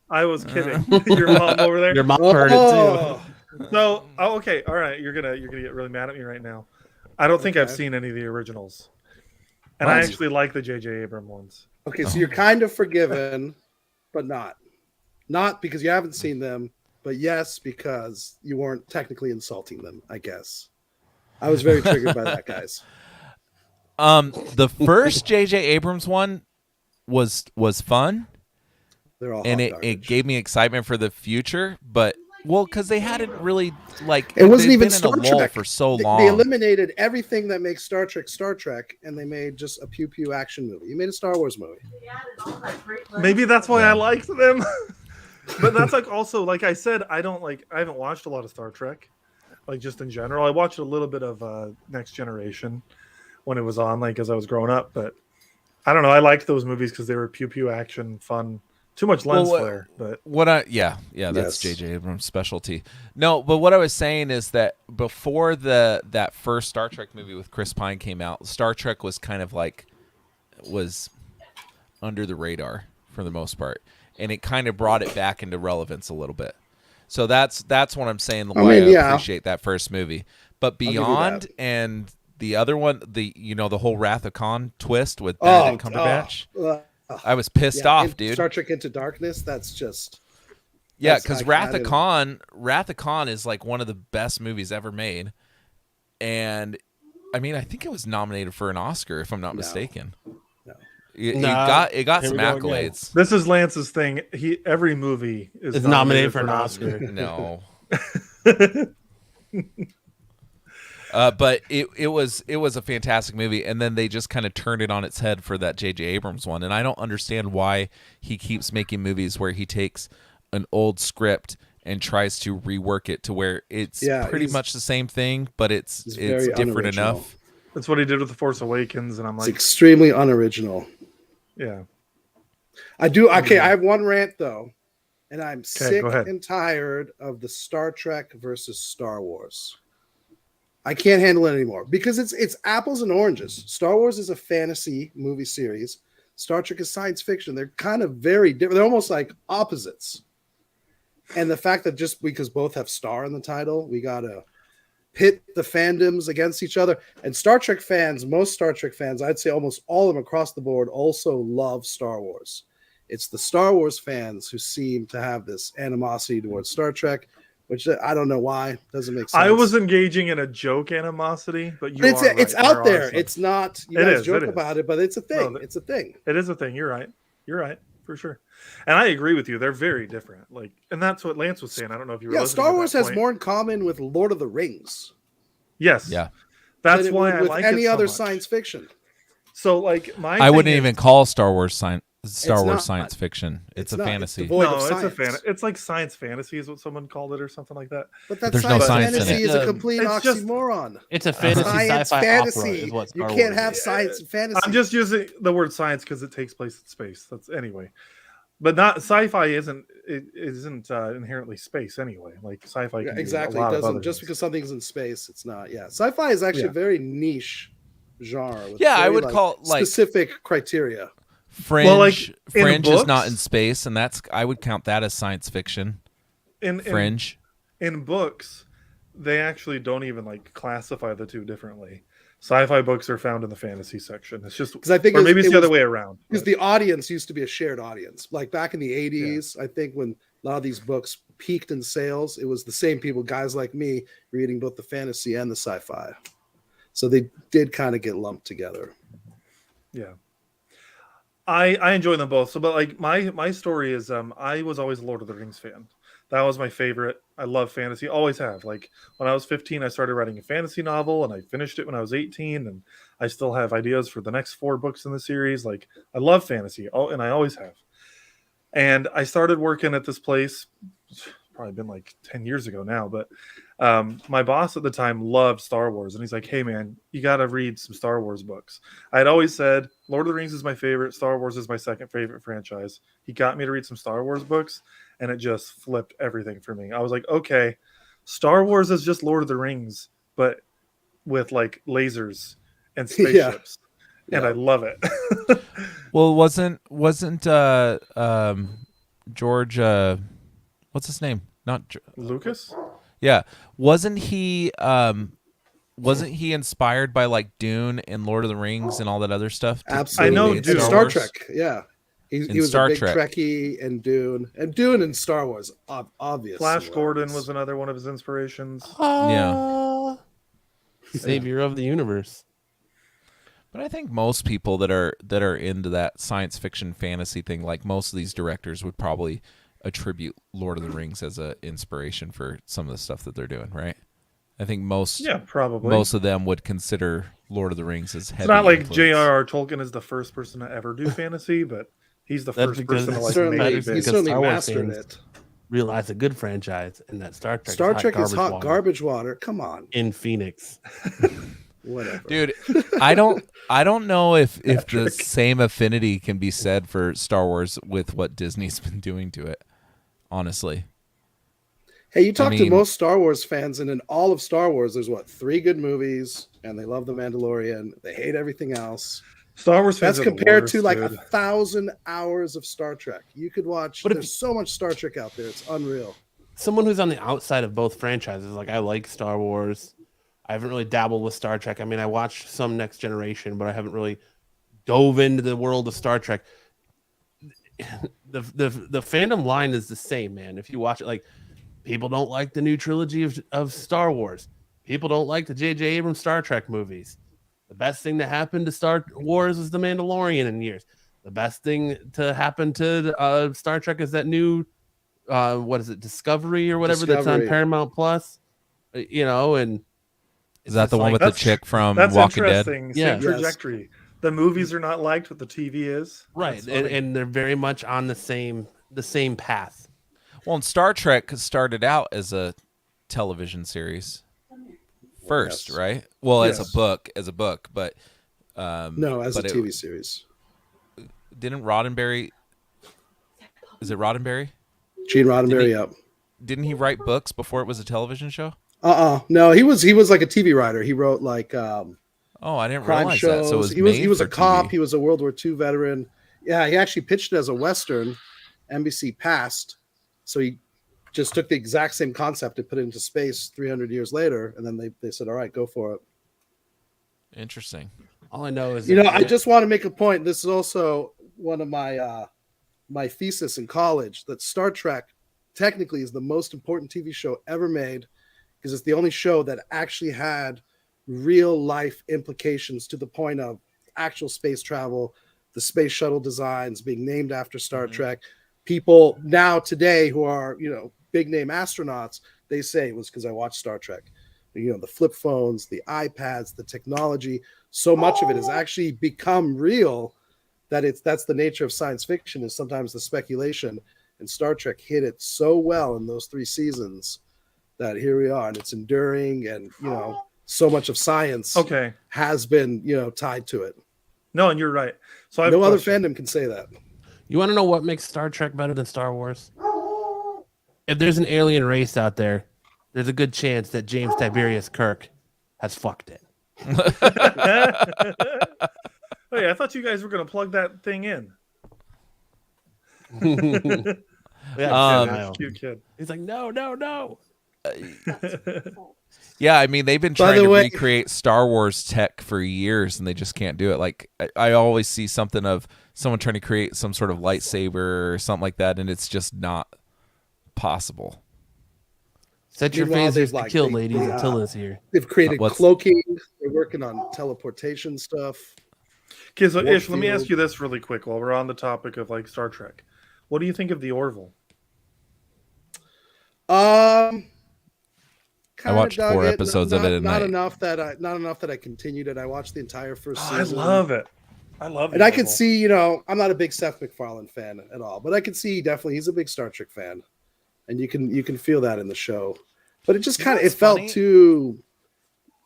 I was kidding. Your mom over there. Your mom heard it too. So, okay, all right. You're gonna get really mad at me right now. I don't think I've seen any of the originals, and I actually like the J.J. Abrams ones. Okay, so you're kind of forgiven, but not because you haven't seen them. But yes, because you weren't technically insulting them, I guess. I was very triggered by that, guys. The first J.J. Abrams one was fun. They're all and it gave me excitement for the future, but because they hadn't really it wasn't even Star Trek for so long. They eliminated everything that makes Star Trek, and they made just a pew pew action movie. You made a Star Wars movie. Maybe that's why I liked them. But that's like also, like I said, I haven't watched a lot of Star Trek, like just in general. I watched a little bit of Next Generation when it was on, like as I was growing up. But I don't know. I liked those movies because they were pew pew action, fun. Too much lens flare, but that's Yes. J.J. Abrams' specialty. No, but what I was saying is that before that first Star Trek movie with Chris Pine came out, Star Trek was kind of like was under the radar for the most part, and it kind of brought it back into relevance a little bit. So that's what I'm saying. Why I appreciate that first movie, but Beyond and the other one, the whole Wrath of Khan twist with Benedict Cumberbatch. I was pissed off, dude. Star Trek Into Darkness, that's just... Yeah, because Wrath of Khan is like one of the best movies ever made. And, I mean, I think it was nominated for an Oscar, if I'm not mistaken. No. It got some accolades. This is Lance's thing. Every movie is nominated for an Oscar. No. But it was a fantastic movie, and then they just kind of turned it on its head for that J.J. Abrams one, and I don't understand why he keeps making movies where he takes an old script and tries to rework it to where it's pretty much the same thing, but it's different enough. That's what he did with The Force Awakens, and I'm like, it's extremely unoriginal. Yeah, I do. Okay, I have one rant though, and I'm sick go ahead. and tired of the Star Trek versus Star Wars. I can't handle it anymore because it's apples and oranges. Star Wars is a fantasy movie series. Star Trek is science fiction. They're kind of very different. They're almost like opposites. And the fact that just because both have star in the title, we got to pit the fandoms against each other. And Star Trek fans, most Star Trek fans, I'd say almost all of them across the board also love Star Wars. It's the Star Wars fans who seem to have this animosity towards Star Trek, which I don't know why. Doesn't make sense. I was engaging in a joke animosity, but it's out there. It's not. You guys joke about it, but it's a thing. No, it's a thing. It is a thing. You're right for sure. And I agree with you. They're very different. Like, and that's what Lance was saying. I don't know if you were listening. Star Wars has more in common with Lord of the Rings. Yes. Yeah. That's why I like any it so other much. Science fiction. So like I wouldn't even call Star Wars science fiction. It's a fantasy. It's like science fantasy is what someone called it or something like that. But that there's no science in fantasy it. is a complete oxymoron. It's a fantasy science sci-fi fantasy. opera is what You Star can't Wars have is. science and fantasy. I'm just using the word science because it takes place in space. That's anyway. But not sci-fi isn't inherently space anyway. Like sci-fi can exactly. Be a lot It of doesn't other just things. because something's in space, it's not. Yeah. Sci-fi is actually a very niche genre. With I very, would call like specific criteria. Fringe. Well, like, Fringe in is not books- in space, and I would count that as science fiction. Fringe. In books, they actually don't even like classify the two differently. Sci-fi books are found in the fantasy section. It's just Because I think or maybe it's the other way around. Because the audience used to be a shared audience. Like back in the 80s, I think when a lot of these books peaked in sales, it was the same people, guys like me, reading both the fantasy and the sci-fi. So they did kind of get lumped together. Yeah. I enjoy them both. So, but like my story is, I was always a Lord of the Rings fan. That was my favorite. I love fantasy. Always have. Like when I was 15, I started writing a fantasy novel, and I finished it when I was 18. And I still have ideas for the next 4 books in the series. Like I love fantasy. And I always have. And I started working at this place. It's probably been like 10 years ago now, but my boss at the time loved Star Wars, and he's like, hey man, you got to read some Star Wars books. I had always said Lord of the Rings is my favorite, Star Wars is my second favorite franchise. He got me to read some Star Wars books, and it just flipped everything for me. I was like, okay, Star Wars is just Lord of the Rings, but with like lasers and spaceships. And I love it. Well, wasn't George what's his name? Not Lucas? Yeah. Wasn't he inspired by like Dune and Lord of the Rings and all that other stuff? Absolutely. I know and Dune. Star Trek. Yeah. He was Star a big Trek. Trekkie and Dune. And Dune and Star Wars, obviously. Flash Gordon was another one of his inspirations. Yeah. Savior of the universe. But I think most people that are into that science fiction fantasy thing, like most of these directors would probably attribute Lord of the Rings as an inspiration for some of the stuff that they're doing, right? I think most of them would consider Lord of the Rings as heavy. It's not like influence. J.R.R. Tolkien is the first person to ever do fantasy, but he's the That's first because person to like Certainly, make he it big. certainly Star Wars mastered fans it. Realize a good franchise, and that Star Trek. Star Trek is hot water garbage water. Come on. in Phoenix. Whatever. Dude, I don't know if the same affinity can be said for Star Wars with what Disney's been doing to it. Honestly. Hey, you talk to most Star Wars fans, and in all of Star Wars, there's 3 good movies, and they love The Mandalorian. They hate everything else. Star Wars fans that's compared to like 1,000 hours of Star Trek. You could watch. But there's so much Star Trek out there; it's unreal. Someone who's on the outside of both franchises, like I like Star Wars. I haven't really dabbled with Star Trek. I mean, I watched some Next Generation, but I haven't really dove into the world of Star Trek. The fandom line is the same, man. If you watch it, like. People don't like the new trilogy of Star Wars. People don't like the J.J. Abrams Star Trek movies. The best thing that happened to Star Wars is The Mandalorian in years. The best thing to happen to Star Trek is that new, what is it, Discovery or whatever that's on Paramount Plus. You know, and is that the one with the chick from Walking Dead? Same trajectory. Yes. The movies are not liked, but the TV is. Right, and they're very much on the same path. Well, and Star Trek started out as a television series first, right? Well, as a book, but no, as a TV series. Didn't Roddenberry? Is it Roddenberry? Gene Roddenberry, yeah. Didn't he write books before it was a television show? No, he was like a TV writer. He wrote like I didn't crime realize shows. that. So he was a cop. TV. He was a World War II veteran. Yeah, he actually pitched it as a Western. NBC passed. So he just took the exact same concept and put it into space 300 years later, and then they said, all right, go for it. Interesting. All I know is... I just want to make a point. This is also one of my my thesis in college, that Star Trek technically is the most important TV show ever made, because it's the only show that actually had real life implications to the point of actual space travel, the space shuttle designs being named after Star Trek. People now today who are, big name astronauts, they say it was because I watched Star Trek. The flip phones, the iPads, the technology, so much of it has actually become real that that's the nature of science fiction, is sometimes the speculation. And Star Trek hit it so well in those 3 seasons that here we are, and it's enduring, and so much of science has been tied to it. No, and you're right. So no other fandom can say that. You want to know what makes Star Trek better than Star Wars? If there's an alien race out there, there's a good chance that James Tiberius Kirk has fucked it. Hey, I thought you guys were going to plug that thing in. Cute kid. He's like, no. Yeah, I mean, they've been trying to recreate Star Wars tech for years, and they just can't do it. Like, I always see something of someone trying to create some sort of lightsaber or something like that, and it's just not possible. Set your phasers to kill, ladies. Attila's here. They've created cloaking. They're working on teleportation stuff. Okay, so Ish, let me ask you this really quick while we're on the topic of like Star Trek. What do you think of the Orville? I watched 4 episodes of it at night. Not enough that I continued it. I watched the entire first season. I love it. And I could see, I'm not a big Seth MacFarlane fan at all, but I could see definitely he's a big Star Trek fan, and you can feel that in the show. But it just kind of felt too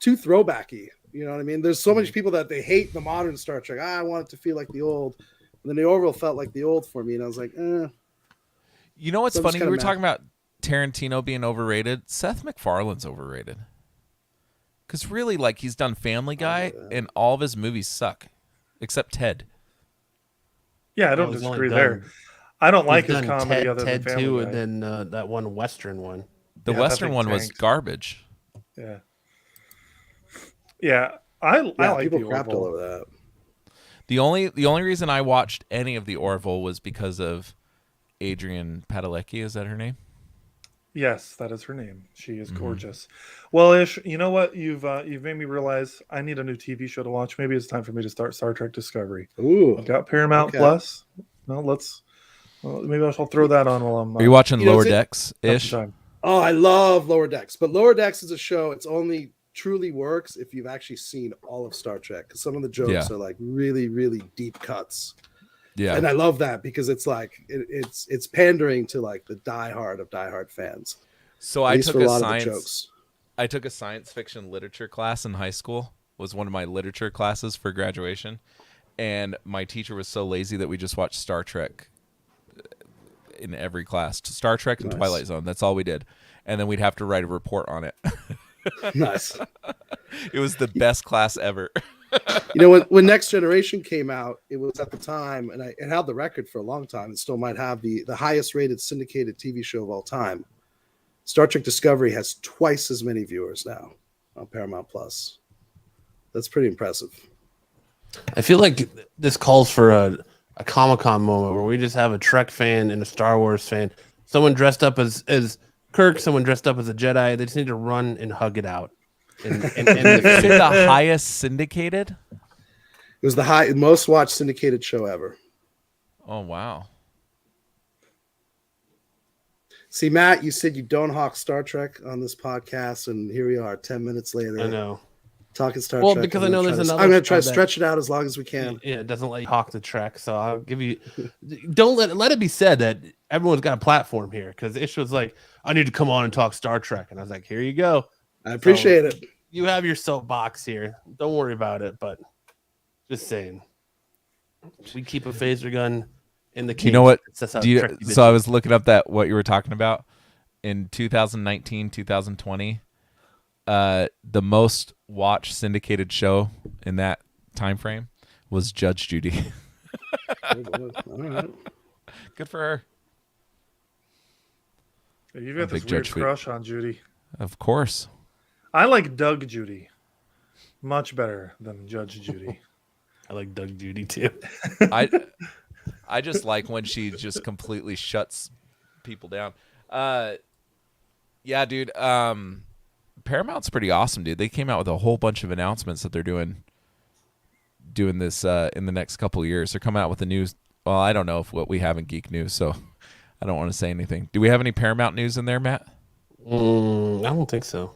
throwbacky. You know what I mean? There's so many people that they hate the modern Star Trek. I want it to feel like the old. And then the Orville felt like the old for me, and I was like, eh. You know what's funny? We were talking about Tarantino being overrated. Seth MacFarlane's overrated. Because really, like, he's done Family Guy, and all of his movies suck, except Ted. Yeah, I don't disagree there. I don't like his comedy other than Ted Family 2, Guy. and then that one Western one. The Western one was garbage. Yeah. Yeah, I like people the crapped Orville. all over that. The only reason I watched any of the Orville was because of Adrienne Padalecki. Is that her name? Yes, that is her name. She is gorgeous. Well, Ish, you know what? You've made me realize I need a new TV show to watch. Maybe it's time for me to start Star Trek Discovery. Ooh, I've got Paramount Plus. Well, maybe I'll throw that on while I'm. Are you watching Lower Decks, Ish? Oh, I love Lower Decks, but Lower Decks is a show. It's only truly works if you've actually seen all of Star Trek, because some of the jokes are like really, really deep cuts. Yeah, and I love that because it's like it's pandering to like the diehard of diehard fans. So I took a science fiction literature class in high school, was one of my literature classes for graduation, and my teacher was so lazy that we just watched Star Trek in every class. Star Trek and Nice. Twilight Zone. That's all we did. And then we'd have to write a report on it. Nice. It was the best class ever. You know, when Next Generation came out, it was at the time, and it held the record for a long time. It still might have the highest rated syndicated TV show of all time. Star Trek Discovery has twice as many viewers now on Paramount Plus. That's pretty impressive. I feel like this calls for a Comic-Con moment where we just have a Trek fan and a Star Wars fan. Someone dressed up as Kirk, someone dressed up as a Jedi. They just need to run and hug it out. And Is it the highest syndicated? It was the most watched syndicated show ever. Oh, wow. See, Matt, you said you don't hawk Star Trek on this podcast, and here we are 10 minutes later. I know. Talking Star Well, Trek. because I know there's another. I'm going to try to show that- stretch it out as long as we can. Yeah, it doesn't let you hawk the Trek. So I'll give you. Don't let it be said that everyone's got a platform here, because Ish was like, I need to come on and talk Star Trek, and I was like, here you go. I appreciate it. You have your soapbox here. Don't worry about it. But just saying, we keep a phaser gun in the case. You know what? That's how Do you, Trek you so I was looking up what you were talking about in 2019, 2020. The most watched syndicated show in that time frame was Judge Judy. All right. Good for her. You've A got this big weird Judge Judy. crush on Judy. Of course. I like Doug Judy much better than Judge Judy. I like Doug Judy too. I just like when she just completely shuts people down. Yeah, dude. Paramount's pretty awesome, dude. They came out with a whole bunch of announcements that they're doing this in the next couple of years. They're coming out with the news. Well, I don't know if what we have in Geek News, so I don't want to say anything. Do we have any Paramount news in there, Matt? I don't think so.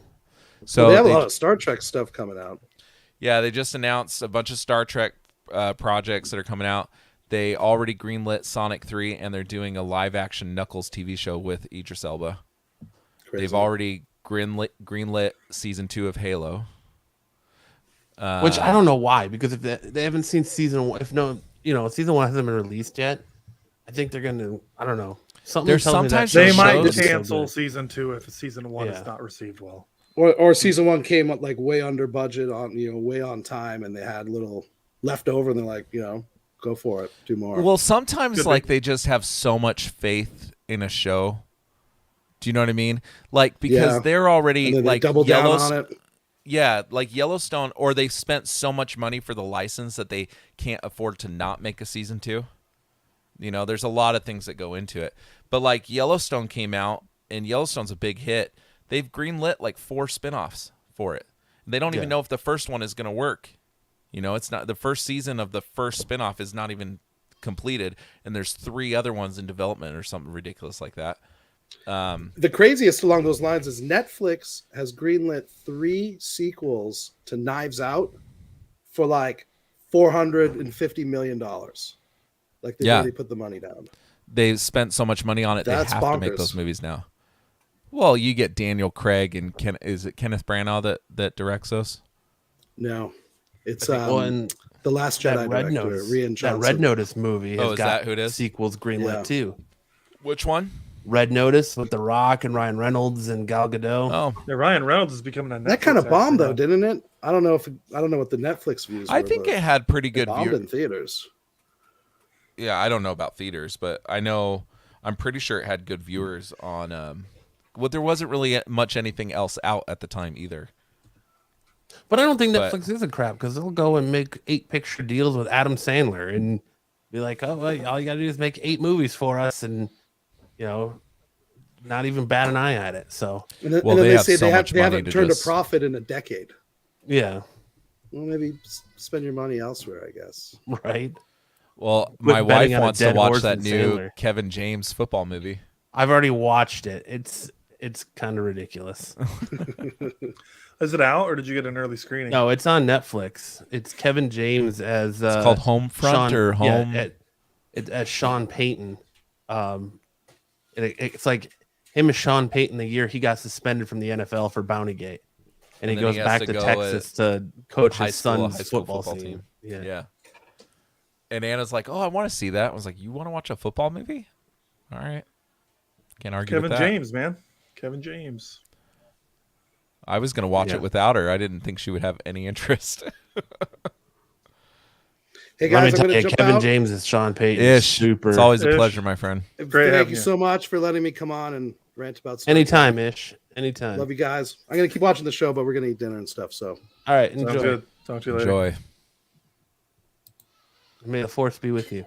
So they have a lot of Star Trek stuff coming out. Yeah, they just announced a bunch of Star Trek projects that are coming out. They already greenlit Sonic 3, and they're doing a live-action Knuckles TV show with Idris Elba. Crazy. They've already greenlit season 2 of Halo. Which I don't know why, because if they haven't seen season one, season one hasn't been released yet, I think they're gonna. I don't know. Something There's tells me that sometimes They Those might shows- cancel season 2 if season 1 Yeah. is not received well. Or season 1 came up like way under budget way on time, and they had little left over, and they're like, go for it, do more. Well, sometimes Could be. like they just have so much faith in a show. Do you know what I mean? Like because Yeah. they're already and then they like double down on it. Yeah, like Yellowstone, or they spent so much money for the license that they can't afford to not make a season 2. There's a lot of things that go into it. But like Yellowstone came out, and Yellowstone's a big hit. They've greenlit like 4 spinoffs for it. They don't even know if the first one is going to work. It's not the first season of the first spinoff is not even completed, and there's 3 other ones in development or something ridiculous like that. The craziest along those lines is Netflix has greenlit 3 sequels to Knives Out for like $450 million. Like they really put the money down. They've spent so much money on it, That's they have to make bonkers. those movies now. Well, you get Daniel Craig and is it Kenneth Branagh that directs those? No, it's and the Last that Jedi Red director, Notice, Rian that Johnson. Red Notice movie has Oh, is got that who it is? sequels greenlit Yeah. too. Which one? Red Notice with The Rock and Ryan Reynolds and Gal Gadot. Oh, Yeah, Ryan Reynolds is becoming a Netflix That kind of bombed actor though, now. didn't it? I don't know what the Netflix views. I were, think but it had pretty it good bombed views. in theaters. Yeah, I don't know about theaters, but I'm pretty sure it had good viewers on. Well, there wasn't really much anything else out at the time either. But I don't think But- Netflix is a crap, because they'll go and make 8-picture deals with Adam Sandler and be like, oh, well, all you got to do is make 8 movies for us, and not even bat an eye at it. So And then, Well, and then they they have say so they much money haven't to turned just- a profit in a decade. yeah, Well, maybe spend your money elsewhere, I guess. right. Well, Quit my wife betting on a wants to dead watch horse that and new Sandler. Kevin James football movie. I've already watched it. It's kind of ridiculous. Is it out, or did you get an early screening? No, it's on Netflix. It's Kevin James as It's called Homefront or Home. Yeah, as Sean Payton. It's like him and Sean Payton the year he got suspended from the NFL for Bountygate. and he then goes has back to to go Texas to coach high his school son's football football team. team. Yeah. And Anna's like, "Oh, I want to see that." I was like, "You want to watch a football movie? All right, can't argue Kevin with that." James, man. Kevin James. I was gonna watch Yeah. it without her. I didn't think she would have any interest. Hey Let me guys, I'm tell going to you, jump Kevin out. James is Sean Payton. Ish. Super. It's always a Ish. pleasure, my friend. Great Thank having you you. so much for letting me come on and rant about stuff. Anytime, Ish. Anytime. Love you guys. I'm going to keep watching the show, but we're going to eat dinner and stuff. So All right, Sounds enjoy. good. Talk to you later. Enjoy. May the force be with you.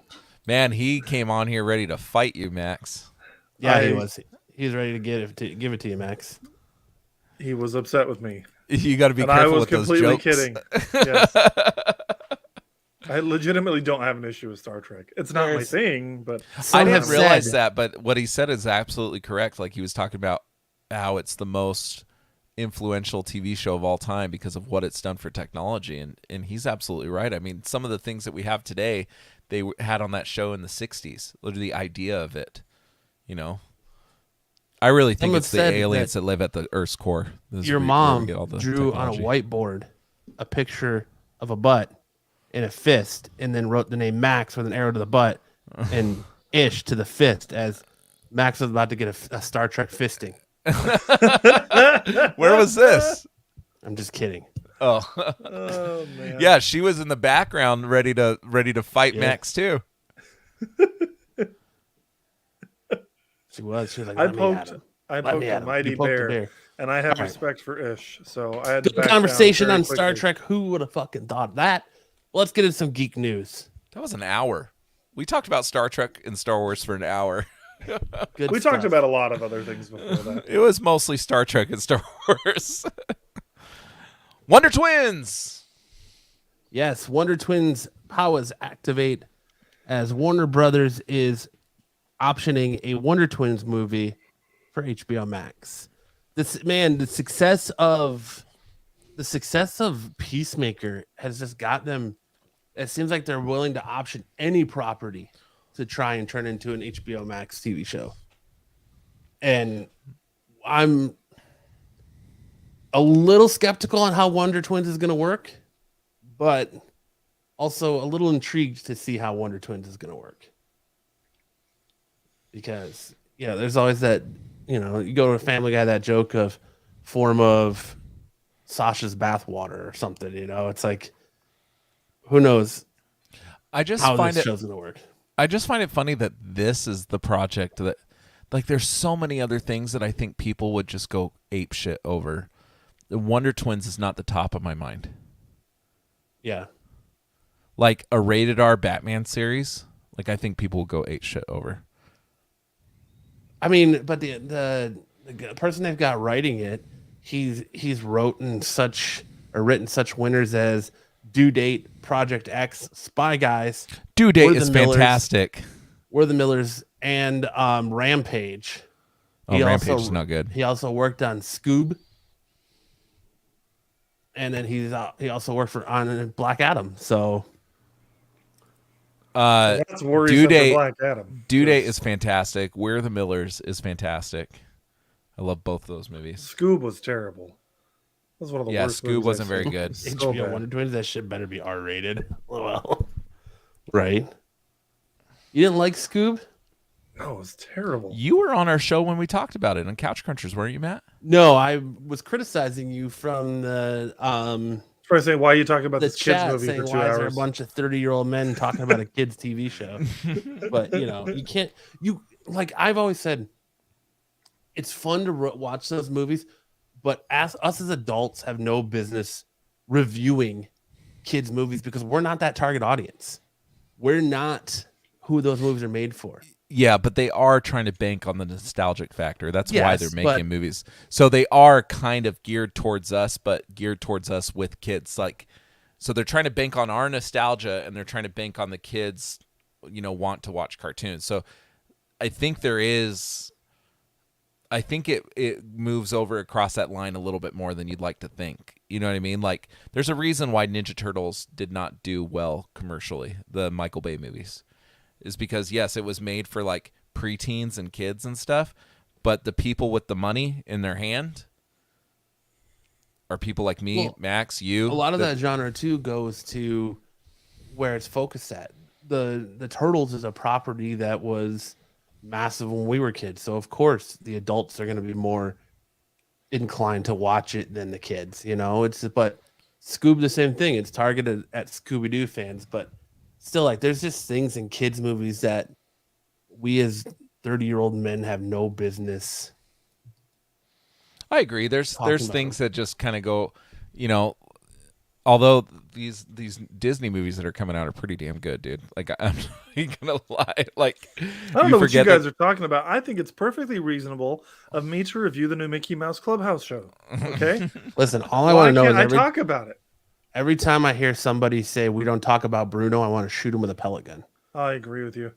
Man, he came on here ready to fight you, Max. Yeah, he I- was. He was ready to give it to you, Max. He was upset with me. You got to be And I careful was with those completely jokes. kidding. Yes. I legitimately don't have an issue with Star Trek. It's not my There's- thing, but I Some didn't have realize said- that, but what he said is absolutely correct. Like he was talking about how it's the most influential TV show of all time because of what it's done for technology, and he's absolutely right. I mean, some of the things that we have today, they had on that show in the '60s. Literally, the idea of it, you know. I really think Someone it's the said aliens that that live at the Earth's core. This is Your where we mom get all the drew on a technology. whiteboard a picture of a butt and a fist, and then wrote the name Max with an arrow to the butt and Ish to the fist, as Max was about to get a Star Trek fisting. Where was this? I'm just kidding. Oh, oh man. yeah, she was in the background, ready to fight Yeah. Max too. She was. She was like, I "Let me at poked him. I Let poked me a at him." mighty You poked the bear, and I have All right. respect for Ish, so I had to Good back down conversation very on Star quickly. Trek. Who would have fucking thought of that? Let's get into some geek news. That was an hour. We talked about Star Trek and Star Wars for an hour. Good We stuff. talked about a lot of other things before that. It was mostly Star Trek and Star Wars. Wonder Twins. Yes, Wonder Twins powers activate as Warner Brothers is optioning a Wonder Twins movie for HBO Max. The success of Peacemaker has just got them. It seems like they're willing to option any property to try and turn into an HBO Max TV show. And I'm a little skeptical on how Wonder Twins is going to work, but also a little intrigued to see how Wonder Twins is going to work. Because, there's always that, you go to a Family Guy, that joke of form of Sasha's bathwater or something, it's like, who knows I just how find this it. show's going to work. I just find it funny that this is the project that, like, there's so many other things that I think people would just go ape shit over. The Wonder Twins is not the top of my mind. Yeah. Like a rated R Batman series, like I think people will go ape shit over. I mean, but the person they've got writing it, he's written such winners as Due Date, Project X, Spy Guys, Due Date We're is the Millers. fantastic. We're the Millers, and Rampage. Oh, Rampage is not good. He also worked on Scoob, and then he also worked on Black Adam. So That's worrisome Due for Date. Black Adam. Due Date is fantastic. We're the Millers is fantastic. I love both of those movies. Scoob was terrible. That was one of the Yeah, worst. Scoob movies wasn't I've very seen. good. So HBO bad. Wonder Twins, that shit better be R-rated. Well, right? You didn't like Scoob? No, it was terrible. You were on our show when we talked about it on Couch Crunchers, weren't you, Matt? No, I was criticizing you from the Trying to say why are you talking about the this kids chat movie saying for 2 why is there a hours? bunch of 30-year-old men talking about a kids TV show? But you can't. I've always said, it's fun to watch those movies, but us as adults have no business reviewing kids movies because we're not that target audience. We're not who those movies are made for. Yeah, but they are trying to bank on the nostalgic factor. That's why Yes, they're but- making movies. So they are kind of geared towards us, but geared towards us with kids. So they're trying to bank on our nostalgia, and they're trying to bank on the kids, want to watch cartoons. So I think it moves over across that line a little bit more than you'd like to think. You know what I mean? Like, there's a reason why Ninja Turtles did not do well commercially, the Michael Bay movies. Is because, yes, it was made for like preteens and kids and stuff, but the people with the money in their hand are people like me, Well, Max, you. A lot of that genre too goes to where it's focused at. The Turtles is a property that was massive when we were kids, so of course the adults are going to be more inclined to watch it than the kids. But Scoob, the same thing. It's targeted at Scooby-Doo fans, but still, like, there's just things in kids movies that we as 30-year-old men have no business. I agree. There's Talking things about. that just kind of go, although these Disney movies that are coming out are pretty damn good, dude. Like, I'm not gonna lie. Like, I don't know what you forget guys that- are talking about. I think it's perfectly reasonable of me to review the new Mickey Mouse Clubhouse show. Okay, Listen, all I why want to know can't is I talk about it? every time I hear somebody say we don't talk about Bruno, I want to shoot him with a pellet gun. I agree with you.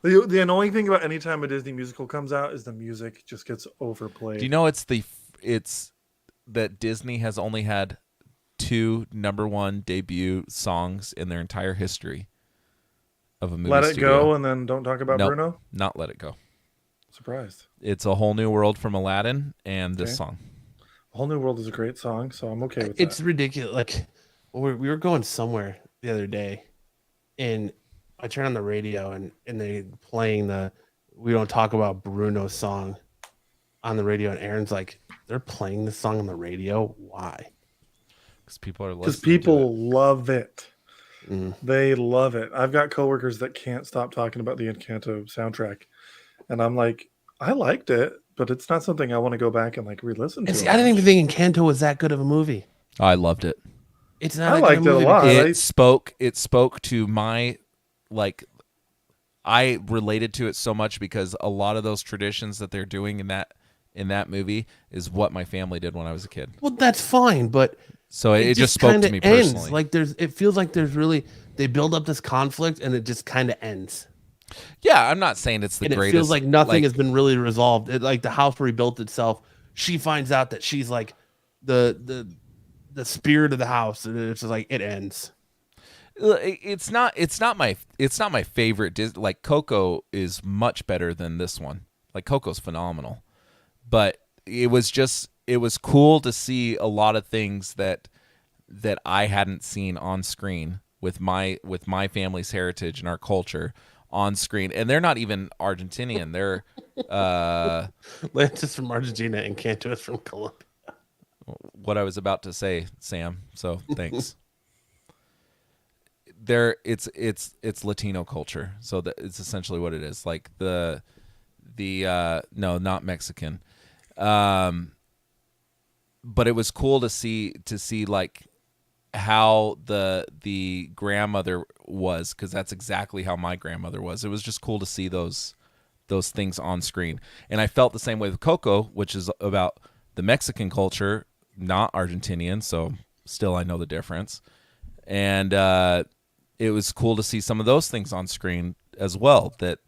The annoying thing about any time a Disney musical comes out is the music just gets overplayed. Do you know it's that Disney has only had 2 #1 debut songs in their entire history of a movie Let It studio. Go and then don't talk about Nope, Bruno? not Let It Go. Surprised. It's A Whole New World from Aladdin and this Okay. song. A Whole New World is a great song, so I'm okay with It's that. ridiculous. Like, we were going somewhere the other day, and I turned on the radio, and they playing the "We Don't Talk About Bruno" song on the radio, and Aaron's like, "They're playing this song on the radio? Why?" Because people are listening Because to people it. love it. Mm. They love it. I've got coworkers that can't stop talking about the Encanto soundtrack. And I'm like, I liked it, but it's not something I want to go back and like re-listen to. And see, I didn't even think Encanto was that good of a movie. I loved it. It's not. I a liked good it a movie lot. because- It spoke to my, like, I related to it so much because a lot of those traditions that they're doing in that movie is what my family did when I was a kid. Well, that's fine, but So it just spoke to kinda me ends. personally. Like it feels like they build up this conflict and it just kind of ends. Yeah, I'm not saying it's the And it greatest. feels like nothing has been really resolved. Like the house rebuilt itself. She finds out that she's like the spirit of the house, and it's just like it ends. It's not my favorite. Like Coco is much better than this one. Like Coco's phenomenal, but it was cool to see a lot of things that I hadn't seen on screen with my family's heritage and our culture on screen. And they're not even Argentinian. They're Lance is from Argentina and Canto is from Colombia. what I was about to say, Sam. So thanks. It's Latino culture. So it's essentially what it is. Like no, not Mexican. But it was cool to see like how the grandmother was, because that's exactly how my grandmother was. It was just cool to see those things on screen. And I felt the same way with Coco, which is about the Mexican culture, not Argentinian, so still I know the difference. And it was cool to see some of those things on screen as well, that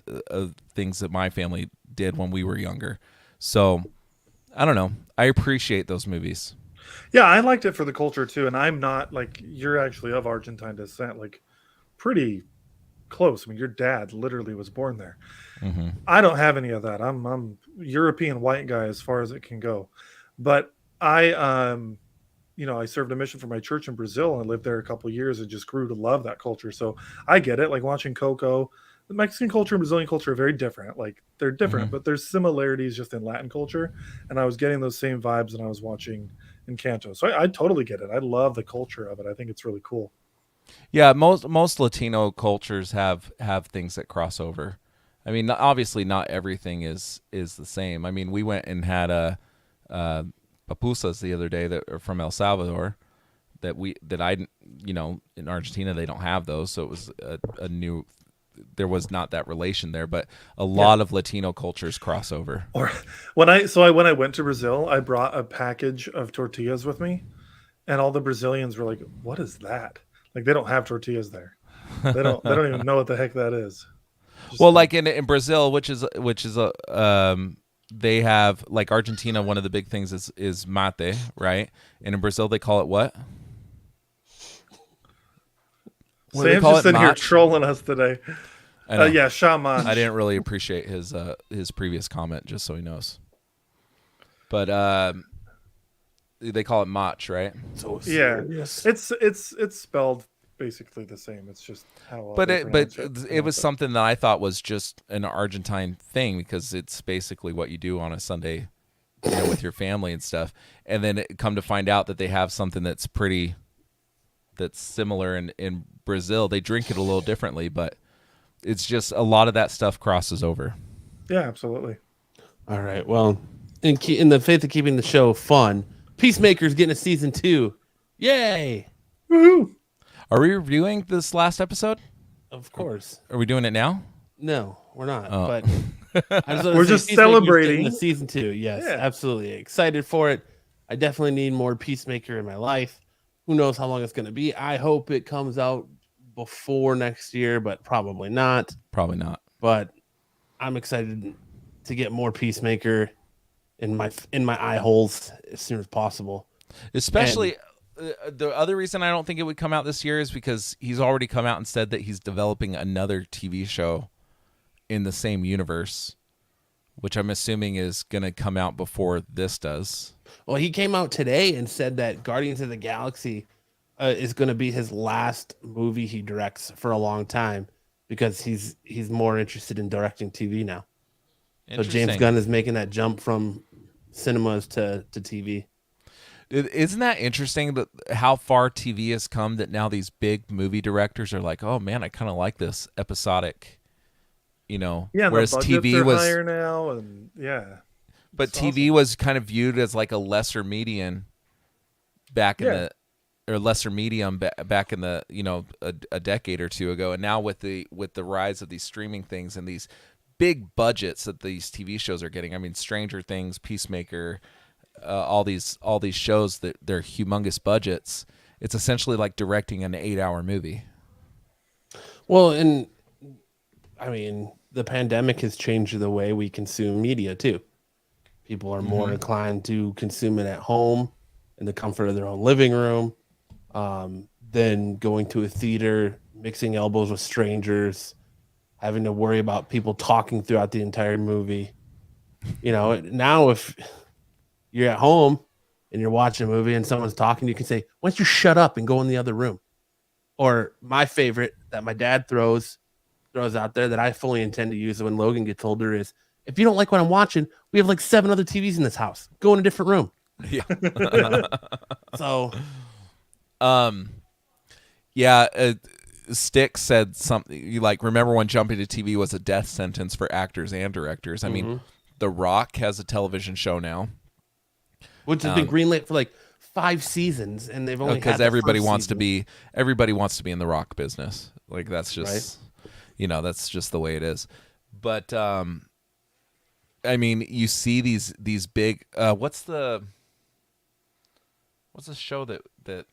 things that my family did when we were younger. So I don't know. I appreciate those movies. Yeah, I liked it for the culture too. And I'm not like, you're actually of Argentine descent, like pretty close. I mean, your dad literally was born there. Mm-hmm. I don't have any of that. I'm European white guy as far as it can go. But I served a mission for my church in Brazil and lived there a couple of years and just grew to love that culture. So I get it. Like watching Coco, the Mexican culture and Brazilian culture are very different. Like they're different, but there's similarities just in Latin culture. And I was getting those same vibes when I was watching Encanto. So I totally get it. I love the culture of it. I think it's really cool. Yeah, most Latino cultures have things that cross over. I mean, obviously not everything is the same. I mean, we went and had pupusas the other day that are from El Salvador in Argentina they don't have those, so it was a new. There was not that relation there, but a lot of Latino cultures cross over. Or when I went to Brazil, I brought a package of tortillas with me, and all the Brazilians were like, "What is that?" Like they don't have tortillas there. They don't even know what the heck that is. Well, like in Brazil, which is they have, like Argentina, one of the big things is mate, right? And in Brazil they call it what? What do they Sam's call just it? sitting here Mach? trolling us today. I know. Yeah, shaman. I didn't really appreciate his previous comment, just so he knows. But they call it Mach, right? So Yeah, serious. it's spelled basically the same. It's just how But they it but pronounce it was something that I thought was just an Argentine thing because it's basically what you do on a Sunday, with your family and stuff. And then come to find out that they have something that's similar in Brazil. They drink it a little differently, but it's just a lot of that stuff crosses over. Yeah, absolutely. All right. Well, in the faith of keeping the show fun, Peacemaker's getting a season 2. Yay! Woohoo! Are we reviewing this last episode? Of course. Are we doing it now? No, we're not. Oh. But We're just celebrating the season 2. Yes, Yeah. absolutely excited for it. I definitely need more Peacemaker in my life. Who knows how long it's going to be? I hope it comes out before next year, but probably not. Probably not. But I'm excited to get more Peacemaker in my eye holes as soon as possible. Especially the other reason I don't think it would come out this year is because he's already come out and said that he's developing another TV show in the same universe, which I'm assuming is going to come out before this does. Well, he came out today and said that Guardians of the Galaxy is going to be his last movie he directs for a long time because he's more interested in directing TV now. So James Gunn is making that jump from cinemas to TV. Isn't that interesting that how far TV has come that now these big movie directors are like, oh man, I kind of like this episodic, Yeah, whereas the budgets TV are was higher now, and yeah. But It's TV was kind of viewed as like a lesser medium back in the, or lesser medium back in the, a decade or two ago. And now with the rise of these streaming things and these big budgets that these TV shows are getting, I mean, Stranger Things, Peacemaker, all these shows that they're humongous budgets. It's essentially like directing an 8-hour movie. Well, and I mean, the pandemic has changed the way we consume media too. People are more inclined to consume it at home in the comfort of their own living room than going to a theater, mixing elbows with strangers, having to worry about people talking throughout the entire movie. Now if you're at home and you're watching a movie and someone's talking, you can say, why don't you shut up and go in the other room? Or my favorite that my dad throws out there that I fully intend to use when Logan gets older is, if you don't like what I'm watching, we have like 7 other TVs in this house. Go in a different room. Yeah. So, Stick said something like, remember when jumping to TV was a death sentence for actors and directors. I mean, The Rock has a television show now, which has been greenlit for like 5 seasons, and they've only because had everybody the first wants season. to be in the rock business. Like that's just, that's just the way it is. But I mean, you see these big. What's the show that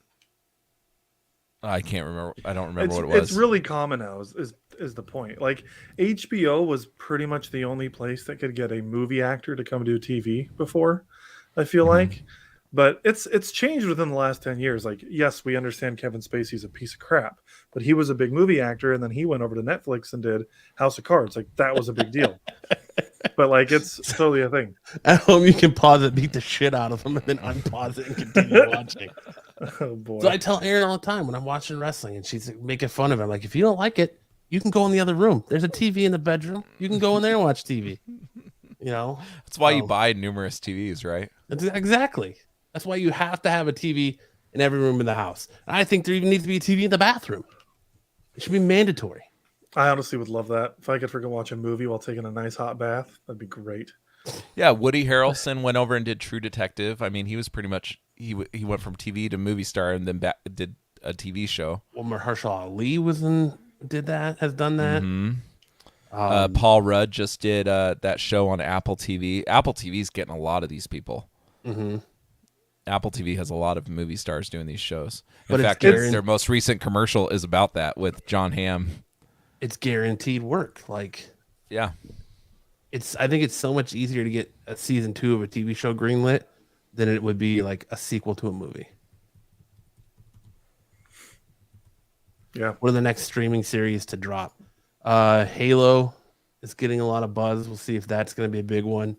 I can't remember. I don't remember what it was. It's really common now. Is the point? Like HBO was pretty much the only place that could get a movie actor to come do TV before. I feel like, but it's changed within the last 10 years. Like, yes, we understand Kevin Spacey's a piece of crap, but he was a big movie actor, and then he went over to Netflix and did House of Cards. Like that was a big deal. But like, it's totally a thing. At home, you can pause it, beat the shit out of them, and then unpause it and continue watching. Oh boy! So I tell Erin all the time when I'm watching wrestling, and she's making fun of it. I'm like, if you don't like it, you can go in the other room. There's a TV in the bedroom. You can go in there and watch TV. That's why you buy numerous TVs, right? Exactly. That's why you have to have a TV in every room in the house. And I think there even needs to be a TV in the bathroom. It should be mandatory. I honestly would love that. If I could freaking watch a movie while taking a nice hot bath, that'd be great. Yeah, Woody Harrelson went over and did True Detective. I mean, he was pretty much he went from TV to movie star and then did a TV show. Well, Mahershala Ali has done that. Mm-hmm. Paul Rudd just did that show on Apple TV. Apple TV's getting a lot of these people. Mm-hmm. Apple TV has a lot of movie stars doing these shows. In But fact, their most recent commercial is about that with John Hamm. It's guaranteed work. Like, yeah, I think it's so much easier to get a season 2 of a TV show greenlit than it would be like a sequel to a movie. Yeah. What are the next streaming series to drop? Halo is getting a lot of buzz. We'll see if that's going to be a big one.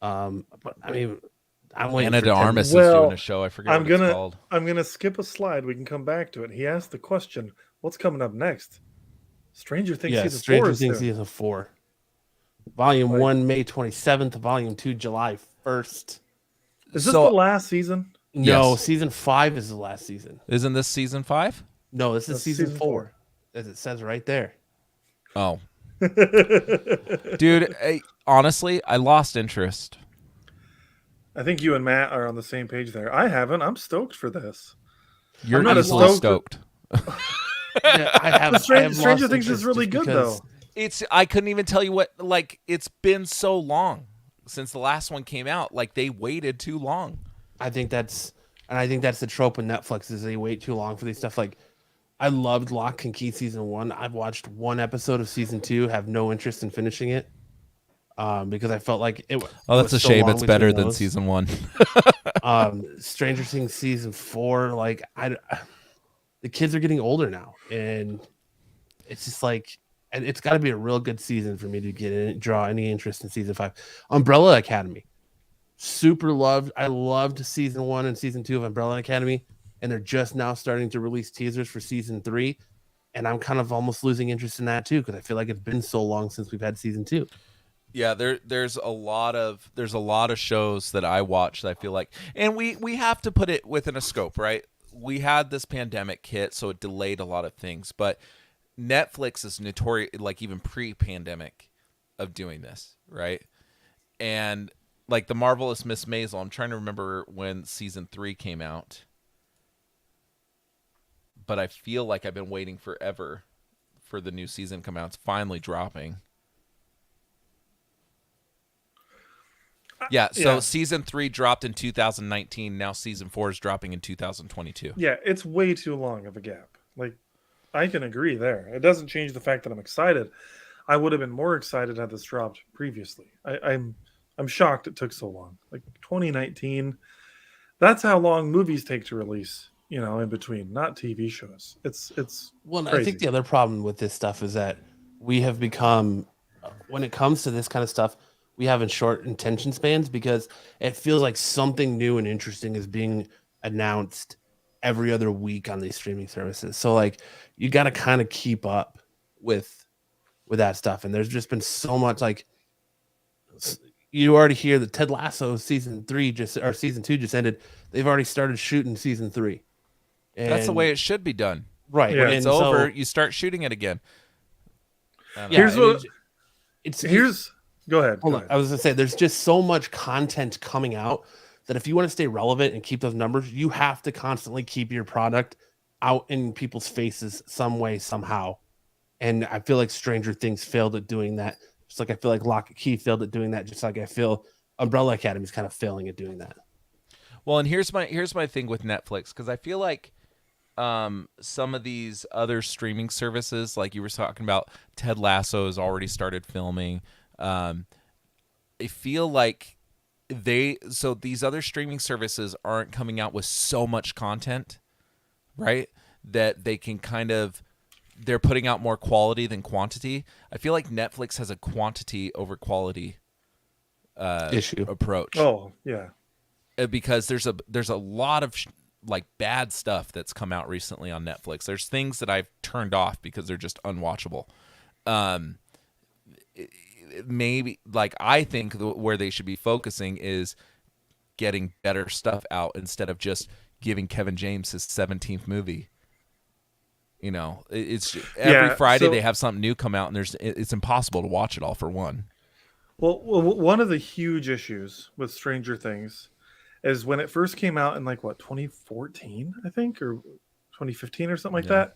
But I mean, I'm waiting Anna for de 10 Armas is Well, doing a show. I forget I'm what it's gonna called. I'm gonna skip a slide. We can come back to it. He asked the question, "What's coming up next?" Stranger Things Yeah, season 4 Stranger is Things soon. season 4. Volume Like- 1, May 27th. Volume 2, July 1st. Is this So- the last season? No, Yes. season 5 is the last season. Isn't this season 5? No, this is That's season season 4, as it says right there. Oh, dude. Honestly, I lost interest. I think you and Matt are on the same page there. I haven't. I'm stoked for this. You're not easily stoked. Yeah, I have. But I have Stranger lost Things is interest really just good, because- though. I couldn't even tell you what. Like, it's been so long since the last one came out. Like, they waited too long. I think that's the trope with Netflix is they wait too long for these stuff. Like, I loved Lock and Key season 1. I've watched one episode of season 2. Have no interest in finishing it, because I felt like it. Oh, that's a was so shame. long It's better between than those. season 1. Stranger Things season 4. Like, the kids are getting older now, and it's just like, and it's got to be a real good season for me to draw any interest in season 5. Umbrella Academy, super loved. I loved season 1 and season 2 of Umbrella Academy, and they're just now starting to release teasers for season 3, and I'm kind of almost losing interest in that too because I feel like it's been so long since we've had season 2. Yeah, there's a lot of shows that I watch that I feel like, and we have to put it within a scope, right? We had this pandemic hit, so it delayed a lot of things, but Netflix is notorious, like even pre-pandemic, of doing this, right? And like The Marvelous Miss Maisel, I'm trying to remember when season 3 came out, but I feel like I've been waiting forever for the new season to come out. It's finally dropping. Yeah, so Yeah. season 3 dropped in 2019. Now season 4 is dropping in 2022. Yeah, it's way too long of a gap. Like, I can agree there. It doesn't change the fact that I'm excited. I would have been more excited had this dropped previously. I'm shocked it took so long. Like 2019, that's how long movies take to release. In between, not TV shows. It's Well, I crazy. think the other problem with this stuff is that we have become, when it comes to this kind of stuff, we have in short attention spans because it feels like something new and interesting is being announced every other week on these streaming services. So like you got to kind of keep up with that stuff. And there's just been so much, like, you already hear that Ted Lasso season 2 just ended. They've already started shooting season 3. That's the And- way it should be done. right. Yeah. When it's And so- over, you start shooting it again. I don't know. Yeah, Here's I mean, what- it's Go ahead. hold go on. ahead. I was gonna say there's just so much content coming out that if you want to stay relevant and keep those numbers, you have to constantly keep your product out in people's faces some way, somehow. And I feel like Stranger Things failed at doing that. Just like I feel like Lock and Key failed at doing that. Just like I feel Umbrella Academy is kind of failing at doing that. Well, and here's my thing with Netflix, because I feel like some of these other streaming services, like you were talking about, Ted Lasso has already started filming. I feel like these other streaming services aren't coming out with so much content, right? That they can they're putting out more quality than quantity. I feel like Netflix has a quantity over quality Issue. approach. Oh yeah. Because there's a lot of like bad stuff that's come out recently on Netflix. There's things that I've turned off because they're just unwatchable. Maybe like I think where they should be focusing is getting better stuff out instead of just giving Kevin James his 17th movie. It's every Yeah, Friday so- they have something new come out, and it's impossible to watch it all for one. Well, one of the huge issues with Stranger Things is when it first came out in 2014, I think, or 2015 or something like that.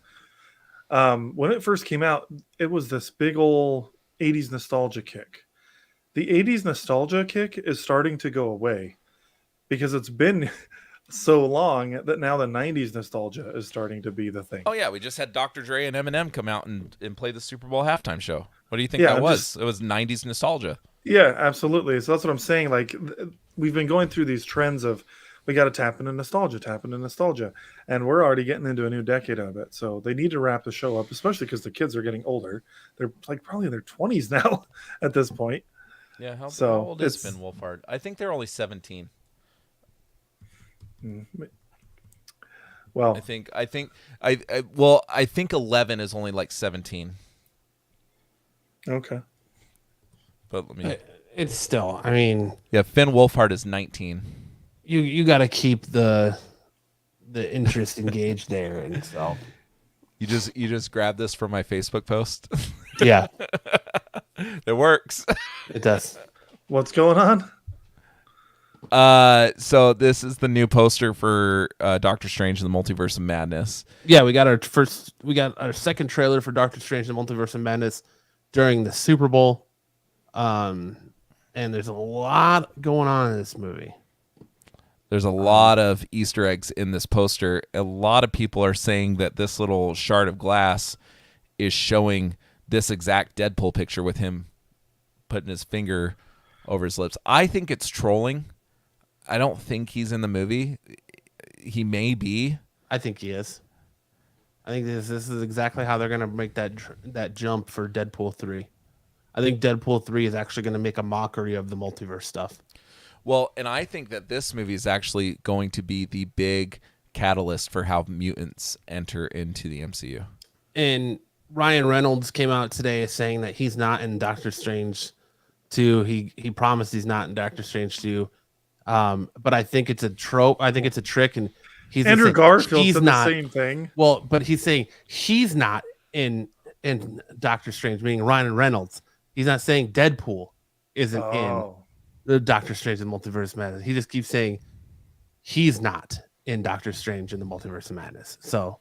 When it first came out, it was this big old 80s nostalgia kick. The 80s nostalgia kick is starting to go away because it's been so long that now the 90s nostalgia is starting to be the thing. Oh yeah, we just had Dr. Dre and Eminem come out and play the Super Bowl halftime show. What do you think Yeah, that I'm was? It was 90s nostalgia. Yeah, absolutely. So that's what I'm saying. Like, we've been going through these trends of we got to tap into nostalgia, and we're already getting into a new decade of it. So they need to wrap the show up, especially because the kids are getting older. They're like probably in their 20s now at this point. Yeah, how So, old is it's- Finn Wolfhard? I think they're only 17. Well, I think 11 is only like 17. okay. But let me. It's still. I mean, Yeah, Finn Wolfhard is 19. you got to keep the interest engaged there, and so You just grabbed this from my Facebook post. yeah, It works. it does. What's going on? So this is the new poster for Doctor Strange and the Multiverse of Madness. Yeah, we got our second trailer for Doctor Strange and the Multiverse of Madness during the Super Bowl. And there's a lot going on in this movie. There's a lot of Easter eggs in this poster. A lot of people are saying that this little shard of glass is showing this exact Deadpool picture with him putting his finger over his lips. I think it's trolling. I don't think he's in the movie. He may be. I think he is. I think this is exactly how they're going to make that jump for Deadpool 3. I think Deadpool 3 is actually going to make a mockery of the multiverse stuff. Well, and I think that this movie is actually going to be the big catalyst for how mutants enter into the MCU. And Ryan Reynolds came out today saying that he's not in Doctor Strange 2. He promised he's not in Doctor Strange 2. But I think it's a trope. I think it's a trick. And he's Andrew Garfield said not, the same thing. Well, but he's saying he's not in Doctor Strange, meaning Ryan Reynolds. He's not saying Deadpool isn't in the Doctor Strange and Multiverse of Madness. He just keeps saying he's not in Doctor Strange and the Multiverse of Madness. So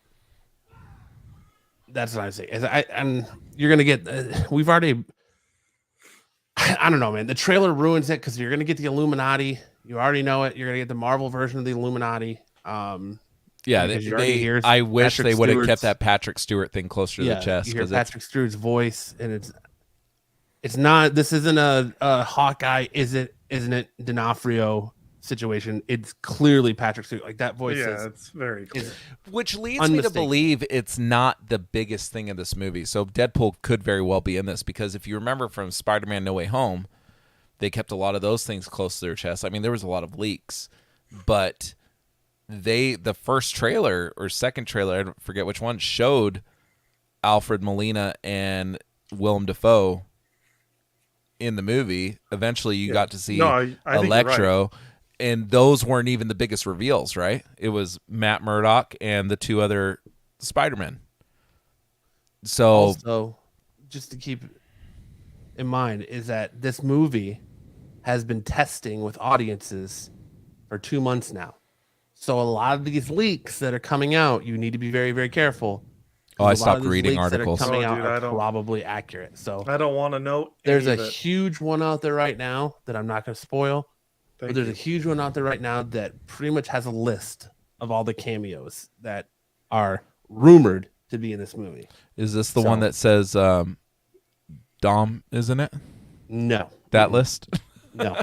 that's what I'm saying. And you're gonna get. We've already. I don't know, man. The trailer ruins it because you're gonna get the Illuminati. You already know it. You're gonna get the Marvel version of the Illuminati. Yeah, I wish Patrick they would have Stewart's- kept that Patrick Stewart thing closer to the chest. You hear Patrick Stewart's voice, and it's not. This isn't a Hawkeye. Isn't it D'Onofrio situation? It's clearly Patrick Stewart. Like that voice. Yeah, it's very clear. Which leads me to believe it's not the biggest thing in this movie. So Deadpool could very well be in this because if you remember from Spider-Man No Way Home, they kept a lot of those things close to their chest. I mean, there was a lot of leaks, but the first trailer or second trailer, I don't forget which one, showed Alfred Molina and Willem Dafoe in the movie. Eventually you got to see I Electro, right. and those weren't even the biggest reveals, right? It was Matt Murdock and the two other Spider-Men. So also, just to keep in mind is that this movie has been testing with audiences for 2 months now. So a lot of these leaks that are coming out, you need to be very, very careful. I stopped reading articles. That are coming out are probably accurate. So I don't want to know. There's a huge one out there right now that I'm not going to spoil. But there's a huge one out there right now that pretty much has a list of all the cameos that are rumored to be in this movie. Is this the one that says Dom, isn't it? No. That list? No.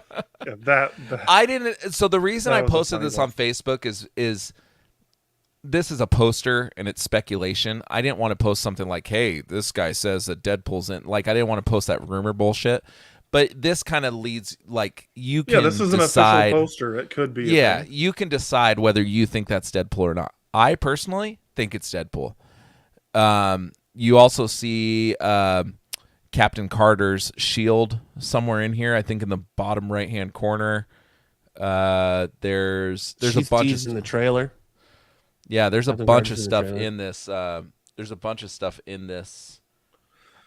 Yeah, that I didn't. So the reason I posted this on Facebook is this is a poster and it's speculation. I didn't want to post something like, hey, this guy says that Deadpool's in. Like, I didn't want to post that rumor bullshit. But this kind of leads, like, you can this is decide, an official poster. It could be. Yeah, you can decide whether you think that's Deadpool or not. I personally think it's Deadpool. You also see Captain Carter's shield somewhere in here. I think in the bottom right-hand corner. There's a bunch of in the trailer. Yeah, there's a bunch of stuff in this. There's a bunch of stuff in this.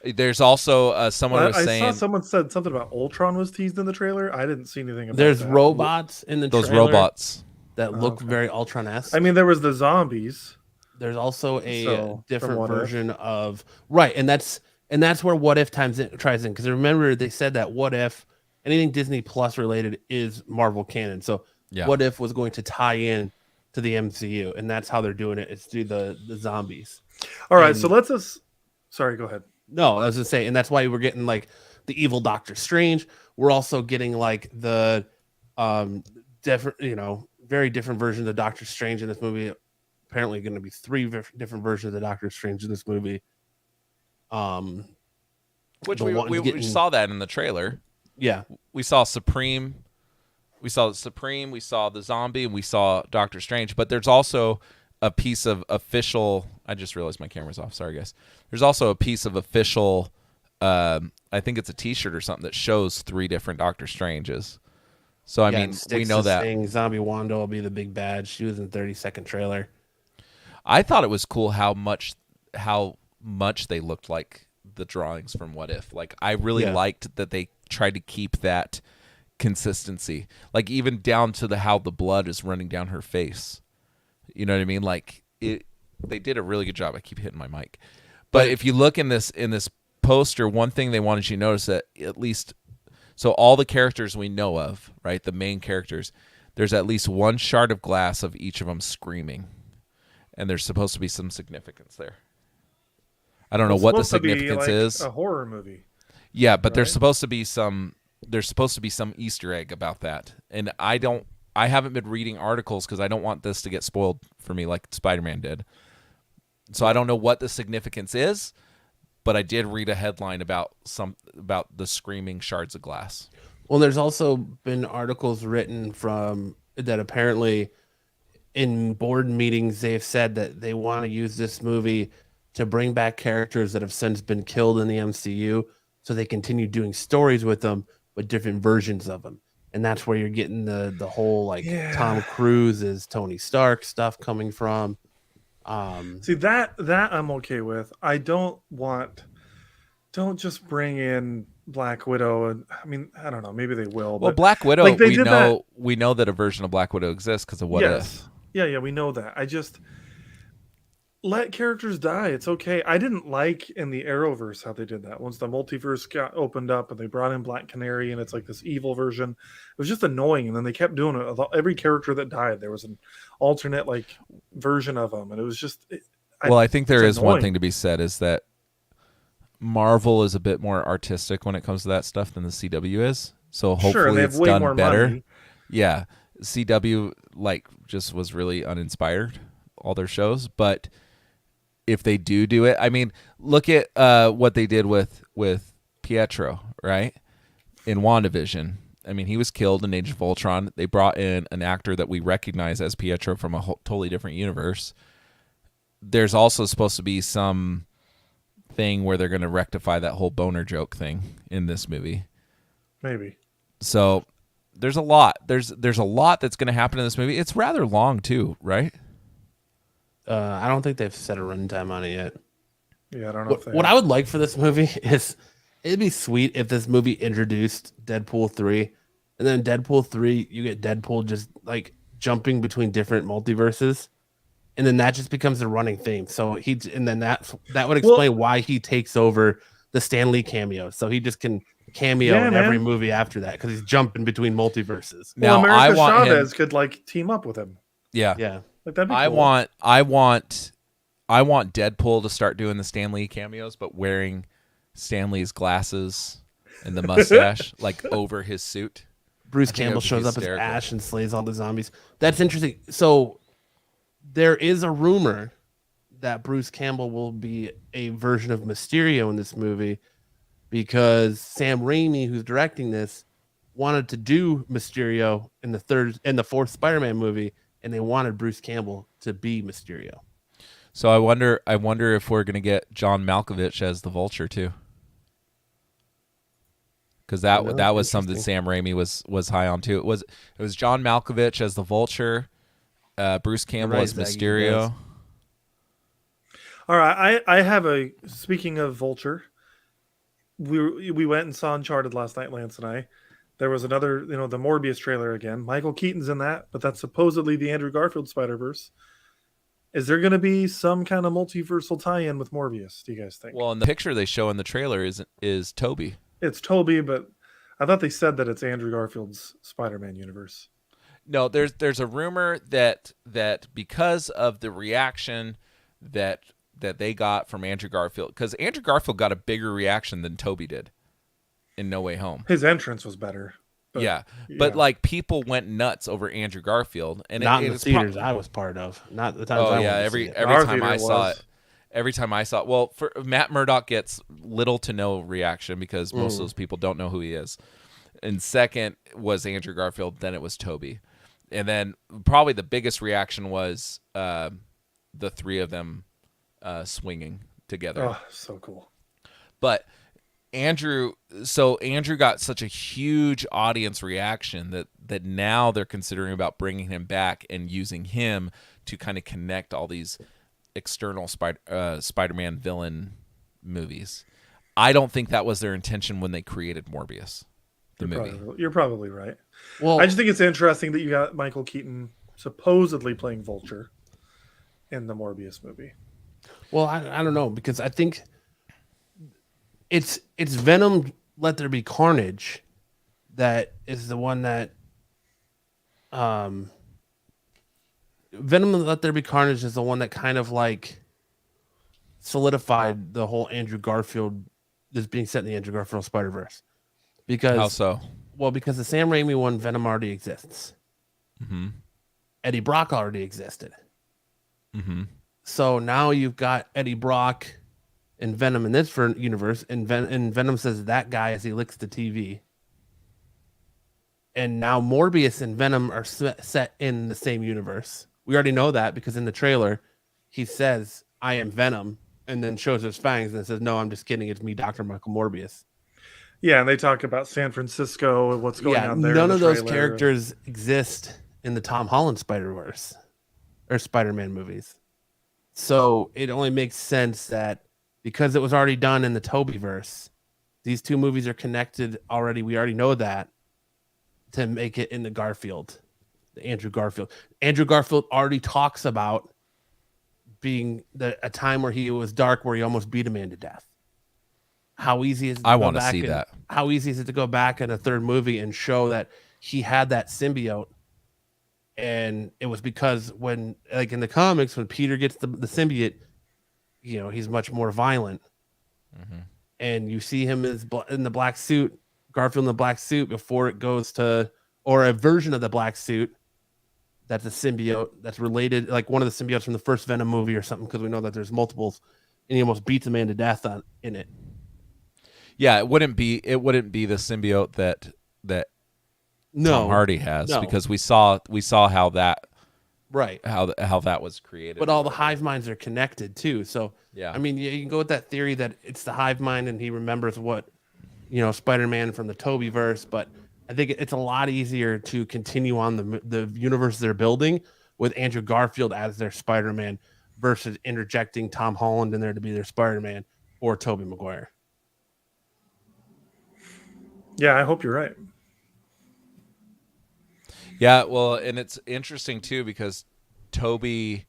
There's also someone was saying. I saw someone said something about Ultron was teased in the trailer. I didn't see anything about There's that. robots in the those trailer robots that look very Ultron-esque. I mean, there was the zombies. There's also a different version of and that's where What If tries in, because remember they said that What If anything Disney Plus related is Marvel canon. So What If was going to tie in to the MCU, and that's how they're doing it. It's through the zombies. All right, so let's just. Sorry, go ahead. No, I was just saying, and that's why we're getting like the evil Doctor Strange. We're also getting like the different, very different versions of Doctor Strange in this movie. Apparently, going to be 3 different versions of Doctor Strange in this movie. Which we saw that in the trailer. Yeah, we saw Supreme. We saw the Supreme, we saw the Zombie, and we saw Doctor Strange. But there's also a piece of official. I just realized my camera's off. Sorry, guys. There's also a piece of official. I think it's a T-shirt or something that shows 3 different Doctor Stranges. So I mean, we know that Zombie Wanda will be the big bad. She was in the 30-second trailer. I thought it was cool how much they looked like the drawings from What If. Like I really liked that they tried to keep that consistency, like even down to how the blood is running down her face. You know what I mean? Like they did a really good job. I keep hitting my mic, but if you look in this poster, one thing they wanted you to notice that at least, so all the characters we know of, right, the main characters, there's at least one shard of glass of each of them screaming, and there's supposed to be some significance there. I don't know what the significance is. A horror movie. Yeah, but there's supposed to be some Easter egg about that. And I haven't been reading articles because I don't want this to get spoiled for me like Spider-Man did. So I don't know what the significance is, but I did read a headline about the screaming shards of glass. Well, there's also been articles written from that apparently in board meetings they've said that they want to use this movie to bring back characters that have since been killed in the MCU, so they continue doing stories with them, but different versions of them. And that's where you're getting the whole Tom Cruise is Tony Stark stuff coming from. See that I'm okay with. I don't just bring in Black Widow, and I mean I don't know, maybe they will. Well, but Black Widow, we know that a version of Black Widow exists because of What If. Yeah, we know that. I just let characters die. It's okay. I didn't like in the Arrowverse how they did that. Once the multiverse got opened up and they brought in Black Canary and it's like this evil version, it was just annoying. And then they kept doing it. Every character that died, there was an alternate version of them, and it was just. I think there is one thing to be said is that Marvel is a bit more artistic when it comes to that stuff than the CW is. So hopefully it's done better. Money. Yeah, CW just was really uninspired, all their shows, but if they do it, I mean, look at what they did with Pietro, right? In WandaVision. I mean, he was killed in Age of Ultron. They brought in an actor that we recognize as Pietro from a totally different universe. There's also supposed to be some thing where they're going to rectify that whole boner joke thing in this movie. Maybe. So there's a lot. There's a lot that's going to happen in this movie. It's rather long too, right? I don't think they've set a runtime on it yet. Yeah, I don't know. What I would like for this movie is it'd be sweet if this movie introduced Deadpool 3, and then Deadpool 3, you get Deadpool just jumping between different multiverses, and then that just becomes a running theme. So that would explain why he takes over the Stan Lee cameo. So he just can cameo in every movie after that because he's jumping between multiverses. Well, America Chavez could team up with him. Yeah. That'd be I cool. want Deadpool to start doing the Stan Lee cameos, but wearing Stan Lee's glasses and the mustache over his suit. Bruce Campbell shows up as Ash and slays all the zombies. That's interesting. So there is a rumor that Bruce Campbell will be a version of Mysterio in this movie because Sam Raimi, who's directing this, wanted to do Mysterio in the fourth Spider-Man movie, and they wanted Bruce Campbell to be Mysterio. So I wonder if we're going to get John Malkovich as the Vulture too, because that was something Sam Raimi was high on too. It was John Malkovich as the Vulture, Bruce Campbell as Mysterio. All right, I have speaking of Vulture, we went and saw Uncharted last night, Lance and I. There was another, the Morbius trailer again. Michael Keaton's in that, but that's supposedly the Andrew Garfield Spider-Verse. Is there going to be some kind of multiversal tie-in with Morbius, do you guys think? Well, in the picture they show in the trailer is Toby. It's Toby, but I thought they said that it's Andrew Garfield's Spider-Man universe. No, there's a rumor that because of the reaction that they got from Andrew Garfield, because Andrew Garfield got a bigger reaction than Toby did in No Way Home. His entrance was better. But people went nuts over Andrew Garfield, and not in the theaters I was part of. Not the times. Every time I saw it. Every time I saw it, well, for Matt Murdock gets little to no reaction because most of those people don't know who he is. and second was Andrew Garfield. Then it was Tobey, and then probably the biggest reaction was the three of them swinging together. Oh, so cool. But Andrew got such a huge audience reaction that now they're considering about bringing him back and using him to kind of connect all these external Spider-Man villain movies. I don't think that was their intention when they created Morbius, the movie. You're probably right. Well, I just think it's interesting that you got Michael Keaton supposedly playing Vulture in the Morbius movie. Well, I don't know, because I think it's Venom Let There Be Carnage that is the one that Venom Let There Be Carnage is the one that kind of like solidified the whole Andrew Garfield, this being set in the Andrew Garfield Spider-Verse. Because How so? Well, because the Sam Raimi one, Venom already exists. Mm-hmm. Eddie Brock already existed. Mm-hmm. So now you've got Eddie Brock and Venom in this universe, and Venom says that guy as he licks the TV. And now Morbius and Venom are set in the same universe. We already know that because in the trailer, he says, "I am Venom," and then shows his fangs and says, "No, I'm just kidding. It's me, Dr. Michael Morbius." Yeah, and they talk about San Francisco and what's going on there. None of those characters exist in the Tom Holland Spider-Verse or Spider-Man movies. So it only makes sense that because it was already done in the Tobeyverse, these two movies are connected already. We already know that, to make it in the Garfield, the Andrew Garfield. Andrew Garfield already talks about being a time where he was dark, where he almost beat a man to death. How easy is it? I want to see that. How easy is it to go back in a third movie and show that he had that symbiote? And it was because when, like in the comics, when Peter gets the symbiote, you know, he's much more violent. Mm-hmm. And you see him in the black suit, Garfield in the black suit, before it goes to, or a version of the black suit that's a symbiote that's related, like one of the symbiotes from the first Venom movie or something, because we know that there's multiples, and he almost beats a man to death in it. Yeah, it wouldn't be the symbiote that Tom Hardy has, because we saw how that how that was created. But all the hive minds are connected too. So yeah, I mean, you can go with that theory that it's the hive mind and he remembers what, you know, Spider-Man from the Tobeyverse. But I think it's a lot easier to continue on the universe they're building with Andrew Garfield as their Spider-Man versus interjecting Tom Holland in there to be their Spider-Man or Tobey Maguire. Yeah, I hope you're right. Yeah, well, and it's interesting too because Tobey,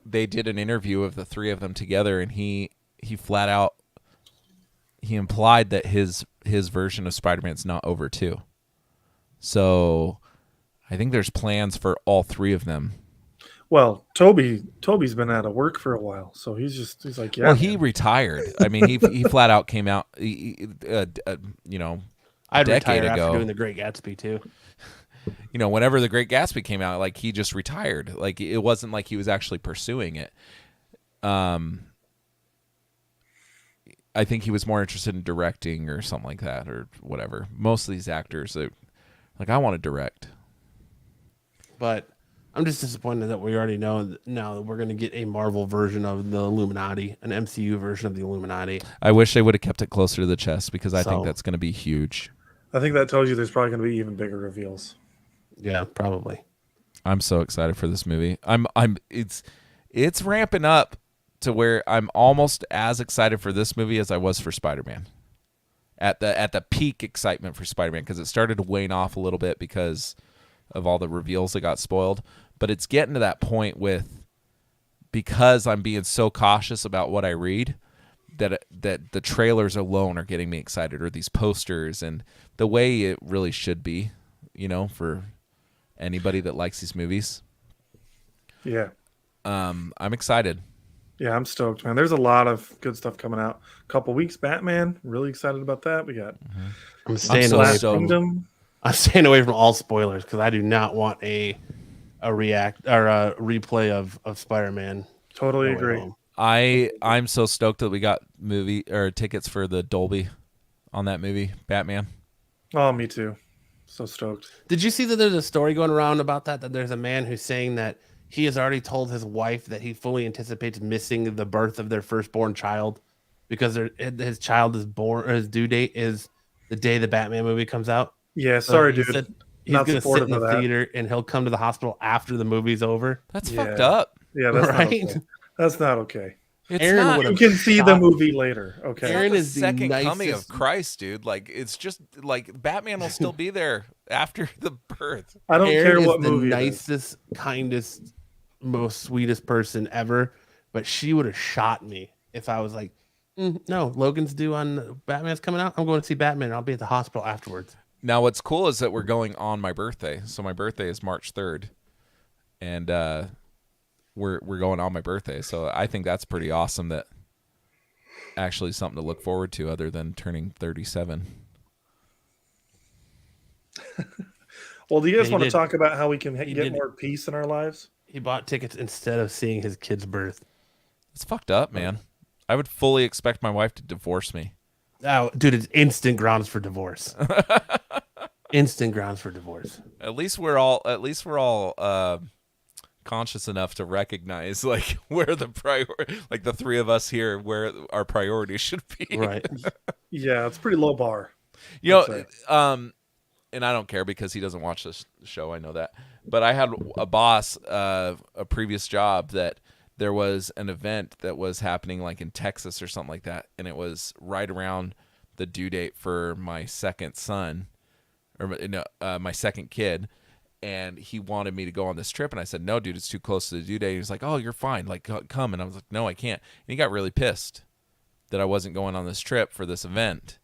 they did an interview of the three of them together, and he flat out implied that his version of Spider-Man's not over too. So I think there's plans for all three of them. Well, Toby's been out of work for a while, so he's like, yeah. Well, he retired. I mean, he flat out came out, you know, I'd a decade retire ago after doing The Great Gatsby too. You know, whenever The Great Gatsby came out, like he just retired. Like it wasn't like he was actually pursuing it. I think he was more interested in directing or something like that or whatever. Most of these actors, like, I want to direct. But I'm just disappointed that we already know now that we're going to get a Marvel version of the Illuminati, an MCU version of the Illuminati. I wish they would have kept it closer to the chest because I think that's going to be huge. I think that tells you there's probably going to be even bigger reveals. Yeah, probably. I'm so excited for this movie. It's ramping up to where I'm almost as excited for this movie as I was for Spider-Man. At the peak excitement for Spider-Man, because it started to wane off a little bit because of all the reveals that got spoiled. But it's getting to that point because I'm being so cautious about what I read, that the trailers alone are getting me excited, or these posters, and the way it really should be, you know, for anybody that likes these movies. Yeah. I'm excited. Yeah, I'm stoked, man. There's a lot of good stuff coming out. Couple weeks, Batman. Really excited about that. We got. I'm staying away from all spoilers because I do not want a replay of Spider-Man. Totally agree. I'm so stoked that we got tickets for the Dolby on that movie, Batman. Oh, me too. So stoked. Did you see that there's a story going around about that there's a man who's saying that he has already told his wife that he fully anticipates missing the birth of their firstborn child because his child is born, or his due date is the day the Batman movie comes out. Yeah, So sorry, he dude. said he's Not going to sit supportive in of the that. theater and he'll come to the hospital after the movie's over. That's Yeah. fucked up. Yeah, that's not Right? okay. That's not okay. It's Aaron not. would You have can see the shot movie later. Okay. It's not Aaron the is the second coming of nicest- Christ, dude. Like, it's just like Batman will still be there after the birth. I don't Aaron care is what the movie it is. nicest, kindest, most sweetest person ever, but she would have shot me if I was like, no, Logan's due on Batman's coming out. I'm going to see Batman. I'll be at the hospital afterwards. Now, what's cool is that we're going on my birthday. So my birthday is March 3rd, and we're going on my birthday. So I think that's pretty awesome. That actually something to look forward to, other than turning 37. Well, do you guys He want to did. talk about how we can He get did. more peace in our lives? He bought tickets instead of seeing his kid's birth. It's fucked up, man. I would fully expect my wife to divorce me. Oh, dude, it's instant grounds for divorce. Instant grounds for divorce. At least we're all conscious enough to recognize like where the like the three of us here, where our priorities should be. Right. Yeah, it's a pretty low bar. You know, I'd say. and I don't care because he doesn't watch this show. I know that. But I had a boss, a previous job, that there was an event that was happening like in Texas or something like that, and it was right around the due date for my second son, or no, my second kid. And he wanted me to go on this trip, and I said, "No, dude, it's too close to the due date." He was like, "Oh, you're fine. Like, come." And I was like, "No, I can't." And he got really pissed that I wasn't going on this trip for this event.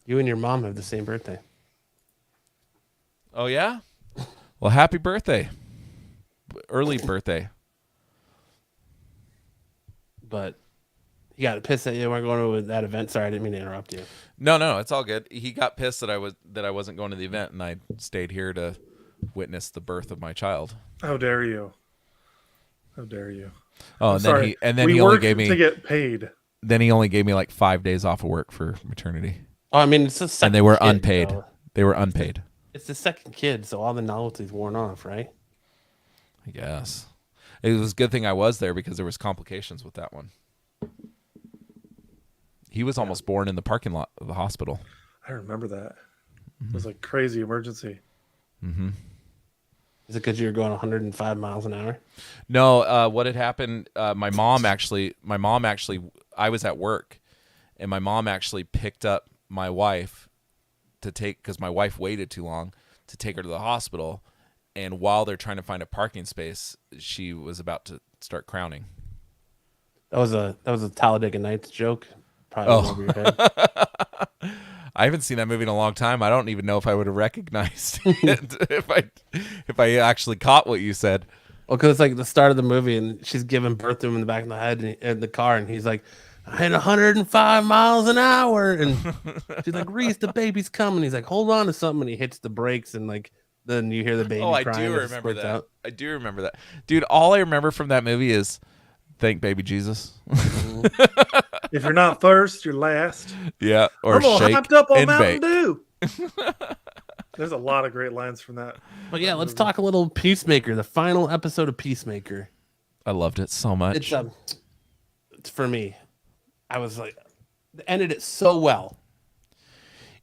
You and your mom have the same birthday. Oh yeah? Well, happy birthday. Early birthday. But he got pissed that you weren't going to that event. Sorry, I didn't mean to interrupt you. No, it's all good. He got pissed that I wasn't going to the event, and I stayed here to witness the birth of my child. How dare you? How dare you? Oh, I'm and sorry. then we he only work gave me to get paid. then he only gave me like 5 days off of work for maternity, Oh, I mean, it's the second and they were kid, unpaid. though. They were unpaid. It's the second kid, so all the novelty's worn off, right? I guess it was a good thing I was there because there was complications with that one. He was almost born in the parking lot of the hospital. I remember that. It was like crazy emergency. Mm-hmm. Is it because you were going 105 miles an hour? No, what had happened? My mom actually. I was at work, and my mom actually picked up my wife to take, because my wife waited too long to take her to the hospital. And while they're trying to find a parking space, she was about to start crowning. That was a Talladega Nights joke. Probably went over your head. I haven't seen that movie in a long time. I don't even know if I would have recognized it if I actually caught what you said. Well, because it's like the start of the movie, and she's giving birth to him in the back of the head in the car, and he's like, "I hit 105 miles an hour," and she's like, "Reese, the baby's coming." He's like, "Hold on to something," and he hits the brakes, and like then you hear the baby. Oh, I crying do as it remember squirts that. out. I do remember that, dude. All I remember from that movie is, "Thank baby Jesus." If you're not first, you're last. Yeah, or I'm all shake hyped up on and Mountain bake. Dew. There's a lot of great lines from that. But yeah, let's talk a little Peacemaker, the final episode of Peacemaker. I loved it so much. It's for me. I was like, ended it so well.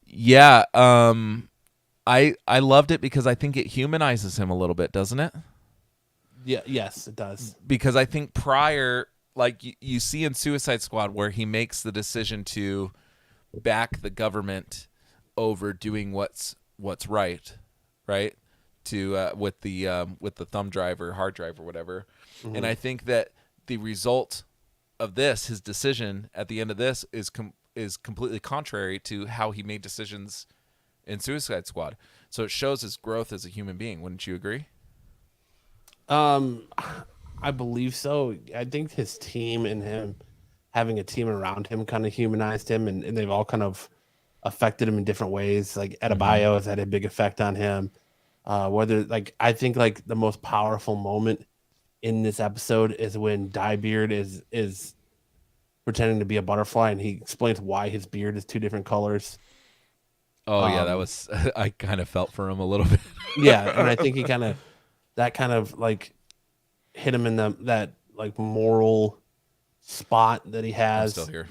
Yeah, I loved it because I think it humanizes him a little bit, doesn't it? Yeah, yes, it does. Because I think prior, like you see in Suicide Squad, where he makes the decision to back the government over doing what's right, to with the thumb drive or hard drive or whatever. Mm-hmm. And I think that the result of this, his decision at the end of this, is completely contrary to how he made decisions in Suicide Squad. So it shows his growth as a human being. Wouldn't you agree? I believe so. I think his team and him having a team around him kind of humanized him, and they've all kind of affected him in different ways. Like Adebayo has had a big effect on him. I think like the most powerful moment in this episode is when Diebeard is pretending to be a butterfly, and he explains why his beard is two different colors. Oh yeah, that was I kind of felt for him a little bit. Yeah, and I think he kind of like hit him in that like moral spot that he I'm has. still here.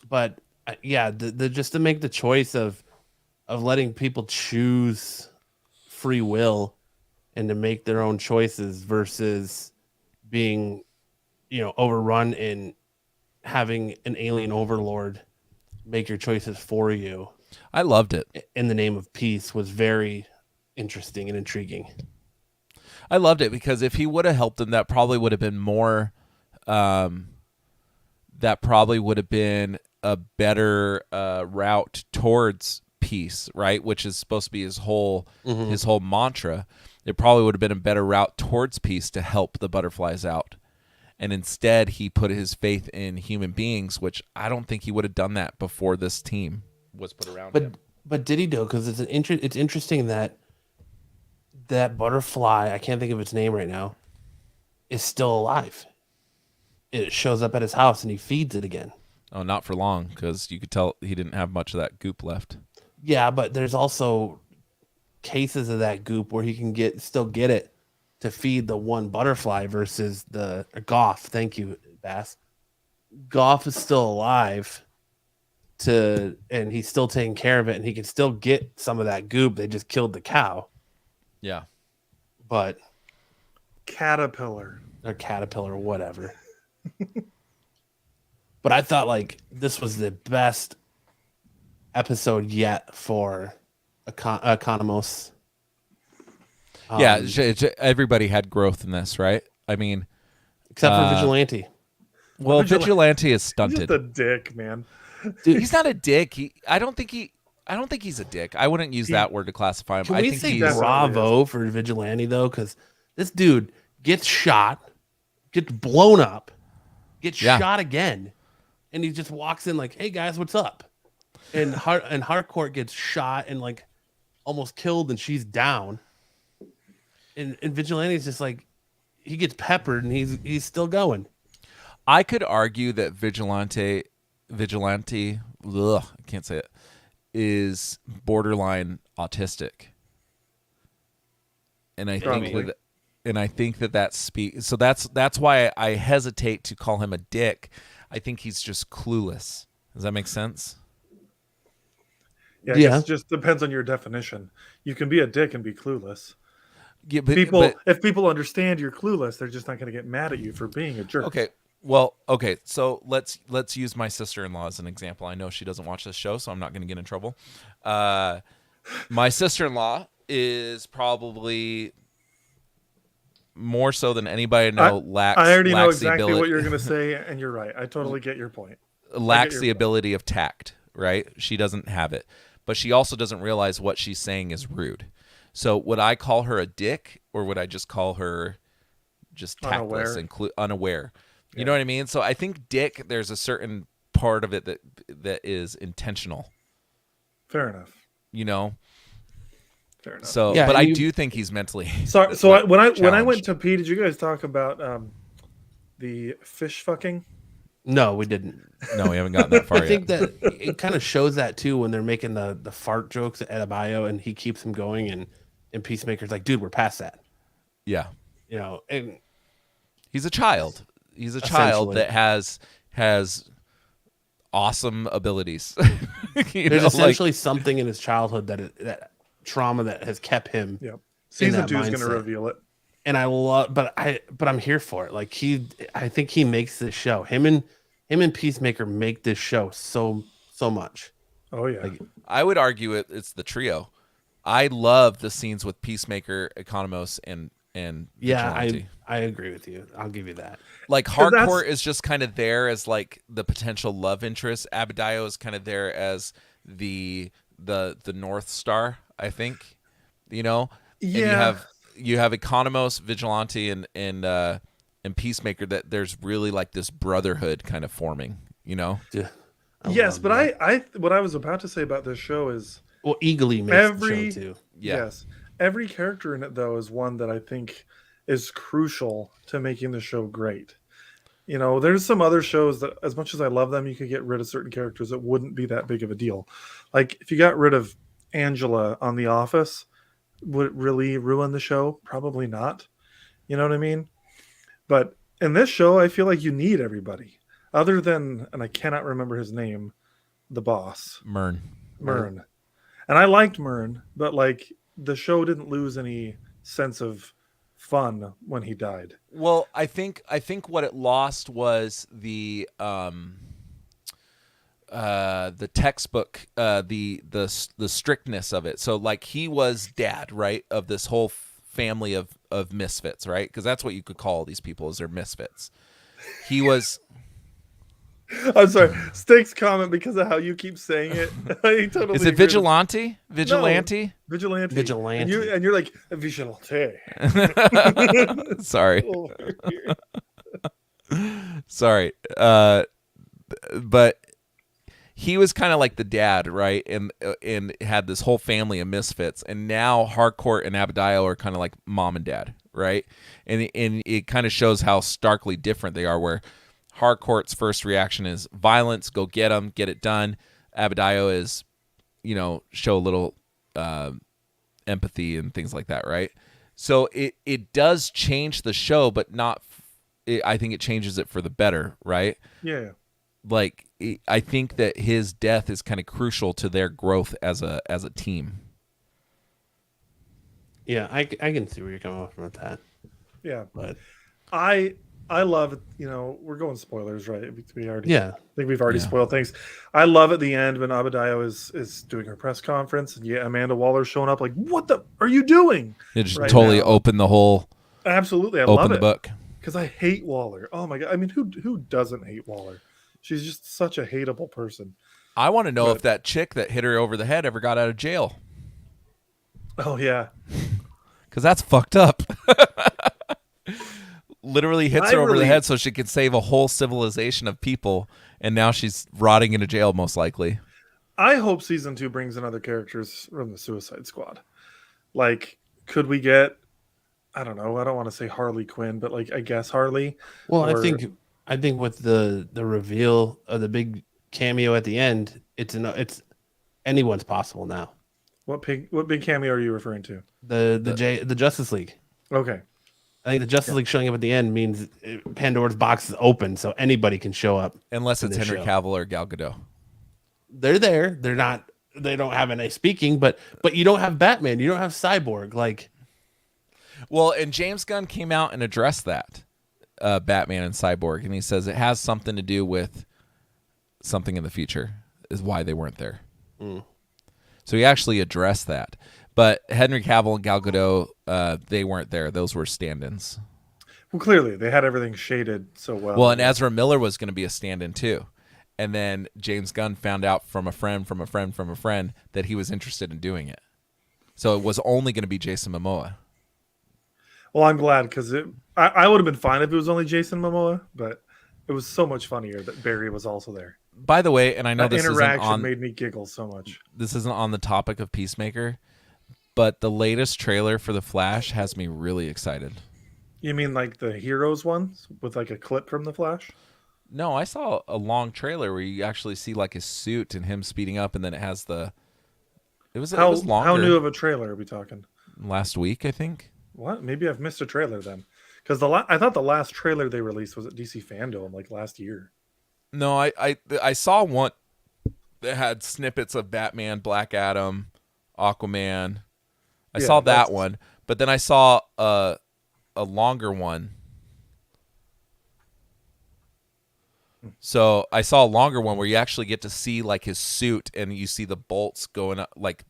But yeah, the just to make the choice of letting people choose free will and to make their own choices versus being, overrun and having an alien overlord make your choices for you I loved it. in the name of peace was very interesting and intriguing. I loved it because if he would have helped him, that probably would have been more. That probably would have been a better route towards peace, right? Which is supposed to be his whole mantra. It probably would have been a better route towards peace to help the butterflies out. And instead, he put his faith in human beings, which I don't think he would have done that before this team was put around him. But did he do? Because it's interesting that butterfly, I can't think of its name right now, is still alive. It shows up at his house and he feeds it again. Oh, not for long, because you could tell he didn't have much of that goop left. Yeah, but there's also cases of that goop where he can still get it to feed the one butterfly versus the Goff. Thank you, Bass. Goff is still alive and he's still taking care of it, and he can still get some of that goop. They just killed the cow. Yeah. But Caterpillar or whatever. But I thought like this was the best episode yet for Economos. Yeah, everybody had growth in this, right? I mean, except for Vigilante. Well, Vigilante is stunted. He's just a dick, man. Dude, he's not a dick. I don't think he's a dick. I wouldn't use that word to classify him. Can I we think say he's bravo for Vigilante though? Because this dude gets shot, gets blown up, gets shot again, and he just walks in like, "Hey guys, what's up?" And Harcourt gets shot and like almost killed, and she's down. And Vigilante's just like, he gets peppered and he's still going. I could argue that Vigilante, I can't say it, is borderline autistic. And I think that speaks. So that's why I hesitate to call him a dick. I think he's just clueless. Does that make sense? Yeah, I guess it just depends on your definition. You can be a dick and be clueless. Yeah, if people understand you're clueless, they're just not going to get mad at you for being a jerk. Okay. Well, okay. So let's use my sister-in-law as an example. I know she doesn't watch this show, so I'm not going to get in trouble. My sister-in-law is probably more so than anybody I know lacks. I already know the exactly ability, what you're going to say, and you're right. I totally get your point. Lacks the ability of tact, right? She doesn't have it, but she also doesn't realize what she's saying is rude. So would I call her a dick, or would I just call her just tactless and unaware? You know what I mean? So I think dick, there's a certain part of it that is intentional. Fair enough. Fair enough. So, but I do think he's mentally. Sorry. So when I went to P, did you guys talk about the fish fucking? No, we didn't. No, we haven't gotten that far yet. I think that it kind of shows that too when they're making the fart jokes at Adebayo, and he keeps him going, and Peacemaker's like, dude, we're past that. Yeah. And he's a child. He's a child that has awesome abilities. There's essentially something in his childhood that trauma that has kept him. Yep. Season 2 is going to reveal it. And I love, but I'm here for it. Like I think he makes this show. Him and Peacemaker make this show so much. Oh yeah. Like, I would argue it's the trio. I love the scenes with Peacemaker, Economos, and Vigilante. I agree with you. I'll give you that. Like Harcourt is just kind of there as like the potential love interest. Adebayo is kind of there as the North Star, I think. Yeah. And you have Economos, Vigilante, and Peacemaker. That there's really like this brotherhood kind of forming. Yeah. Yes, but I what I was about to say about this show is Eagly makes the show too. Yeah. Yes. Every character in it though is one that I think is crucial to making the show great. You know, there's some other shows that, as much as I love them, you could get rid of certain characters that wouldn't be that big of a deal. Like if you got rid of Angela on The Office, would it really ruin the show? Probably not. You know what I mean? But in this show, I feel like you need everybody, other than, and I cannot remember his name, the boss, Mern. Mern. And I liked Mern, but like the show didn't lose any sense of fun when he died. Well, I think what it lost was the textbook, the strictness of it. So like he was dad, right, of this whole family of misfits, right? Because that's what you could call these people, is they're misfits. He was. I'm sorry, Stakes comment because of how you keep saying it. I totally Is it agree. vigilante? Vigilante? No, vigilante. Vigilante. And you're like vigilante. Sorry. Over here. Sorry. But he was kind of like the dad, right? And had this whole family of misfits. And now Harcourt and Abadiah are kind of like mom and dad, right? And it kind of shows how starkly different they are, where Harcourt's first reaction is violence, go get him, get it done. Abadiah is, show a little empathy and things like that, right? So it does change the show, but not. I think it changes it for the better, right? Yeah. Like I think that his death is kind of crucial to their growth as a team. Yeah, I can see where you're coming from with that. Yeah. But I love it. We're going spoilers, right? We already, yeah, I think we've already spoiled things. I love at the end when Abadiah is doing her press conference and Amanda Waller's showing up like, what the are you doing? It just right totally now? opened the whole. Absolutely, I open love the it book because I hate Waller. Oh my god! I mean, who doesn't hate Waller? She's just such a hateable person. I want to know if that chick that hit her over the head ever got out of jail. Oh yeah, because that's fucked up. Literally hits her over the head so she could save a whole civilization of people, and now she's rotting in a jail most likely. I hope season 2 brings in other characters from the Suicide Squad. Like, could we get? I don't know. I don't want to say Harley Quinn, but like I guess Harley. Well, I think with the reveal of the big cameo at the end, it's anyone's possible now. What big cameo are you referring to? The Justice League. Okay. I think the Justice League showing up at the end means Pandora's box is open, so anybody can show up. Unless it's Henry Cavill or Gal Gadot. They're there. They're not. They don't have any speaking, but you don't have Batman. You don't have Cyborg. Like, well, and James Gunn came out and addressed that Batman and Cyborg, and he says it has something to do with something in the future is why they weren't there. So he actually addressed that. But Henry Cavill and Gal Gadot, they weren't there. Those were stand-ins. Well, clearly they had everything shaded so well. Well, and Ezra Miller was going to be a stand-in too. And then James Gunn found out from a friend that he was interested in doing it. So it was only going to be Jason Momoa. Well, I'm glad because I would have been fine if it was only Jason Momoa, but it was so much funnier that Barry was also there. By the way, and I know that this interaction made me giggle so much. This isn't on the topic of Peacemaker, but the latest trailer for The Flash has me really excited. You mean like the Heroes ones with like a clip from The Flash? No, I saw a long trailer where you actually see like his suit and him speeding up, and then it has the. It was longer. How new of a trailer are we talking? Last week, I think. What? Maybe I've missed a trailer then, because I thought the last trailer they released was at DC Fandom like last year. No, I saw one that had snippets of Batman, Black Adam, Aquaman. I saw that one, but then I saw a longer one. So I saw a longer one where you actually get to see like his suit and you see the bolts going up, like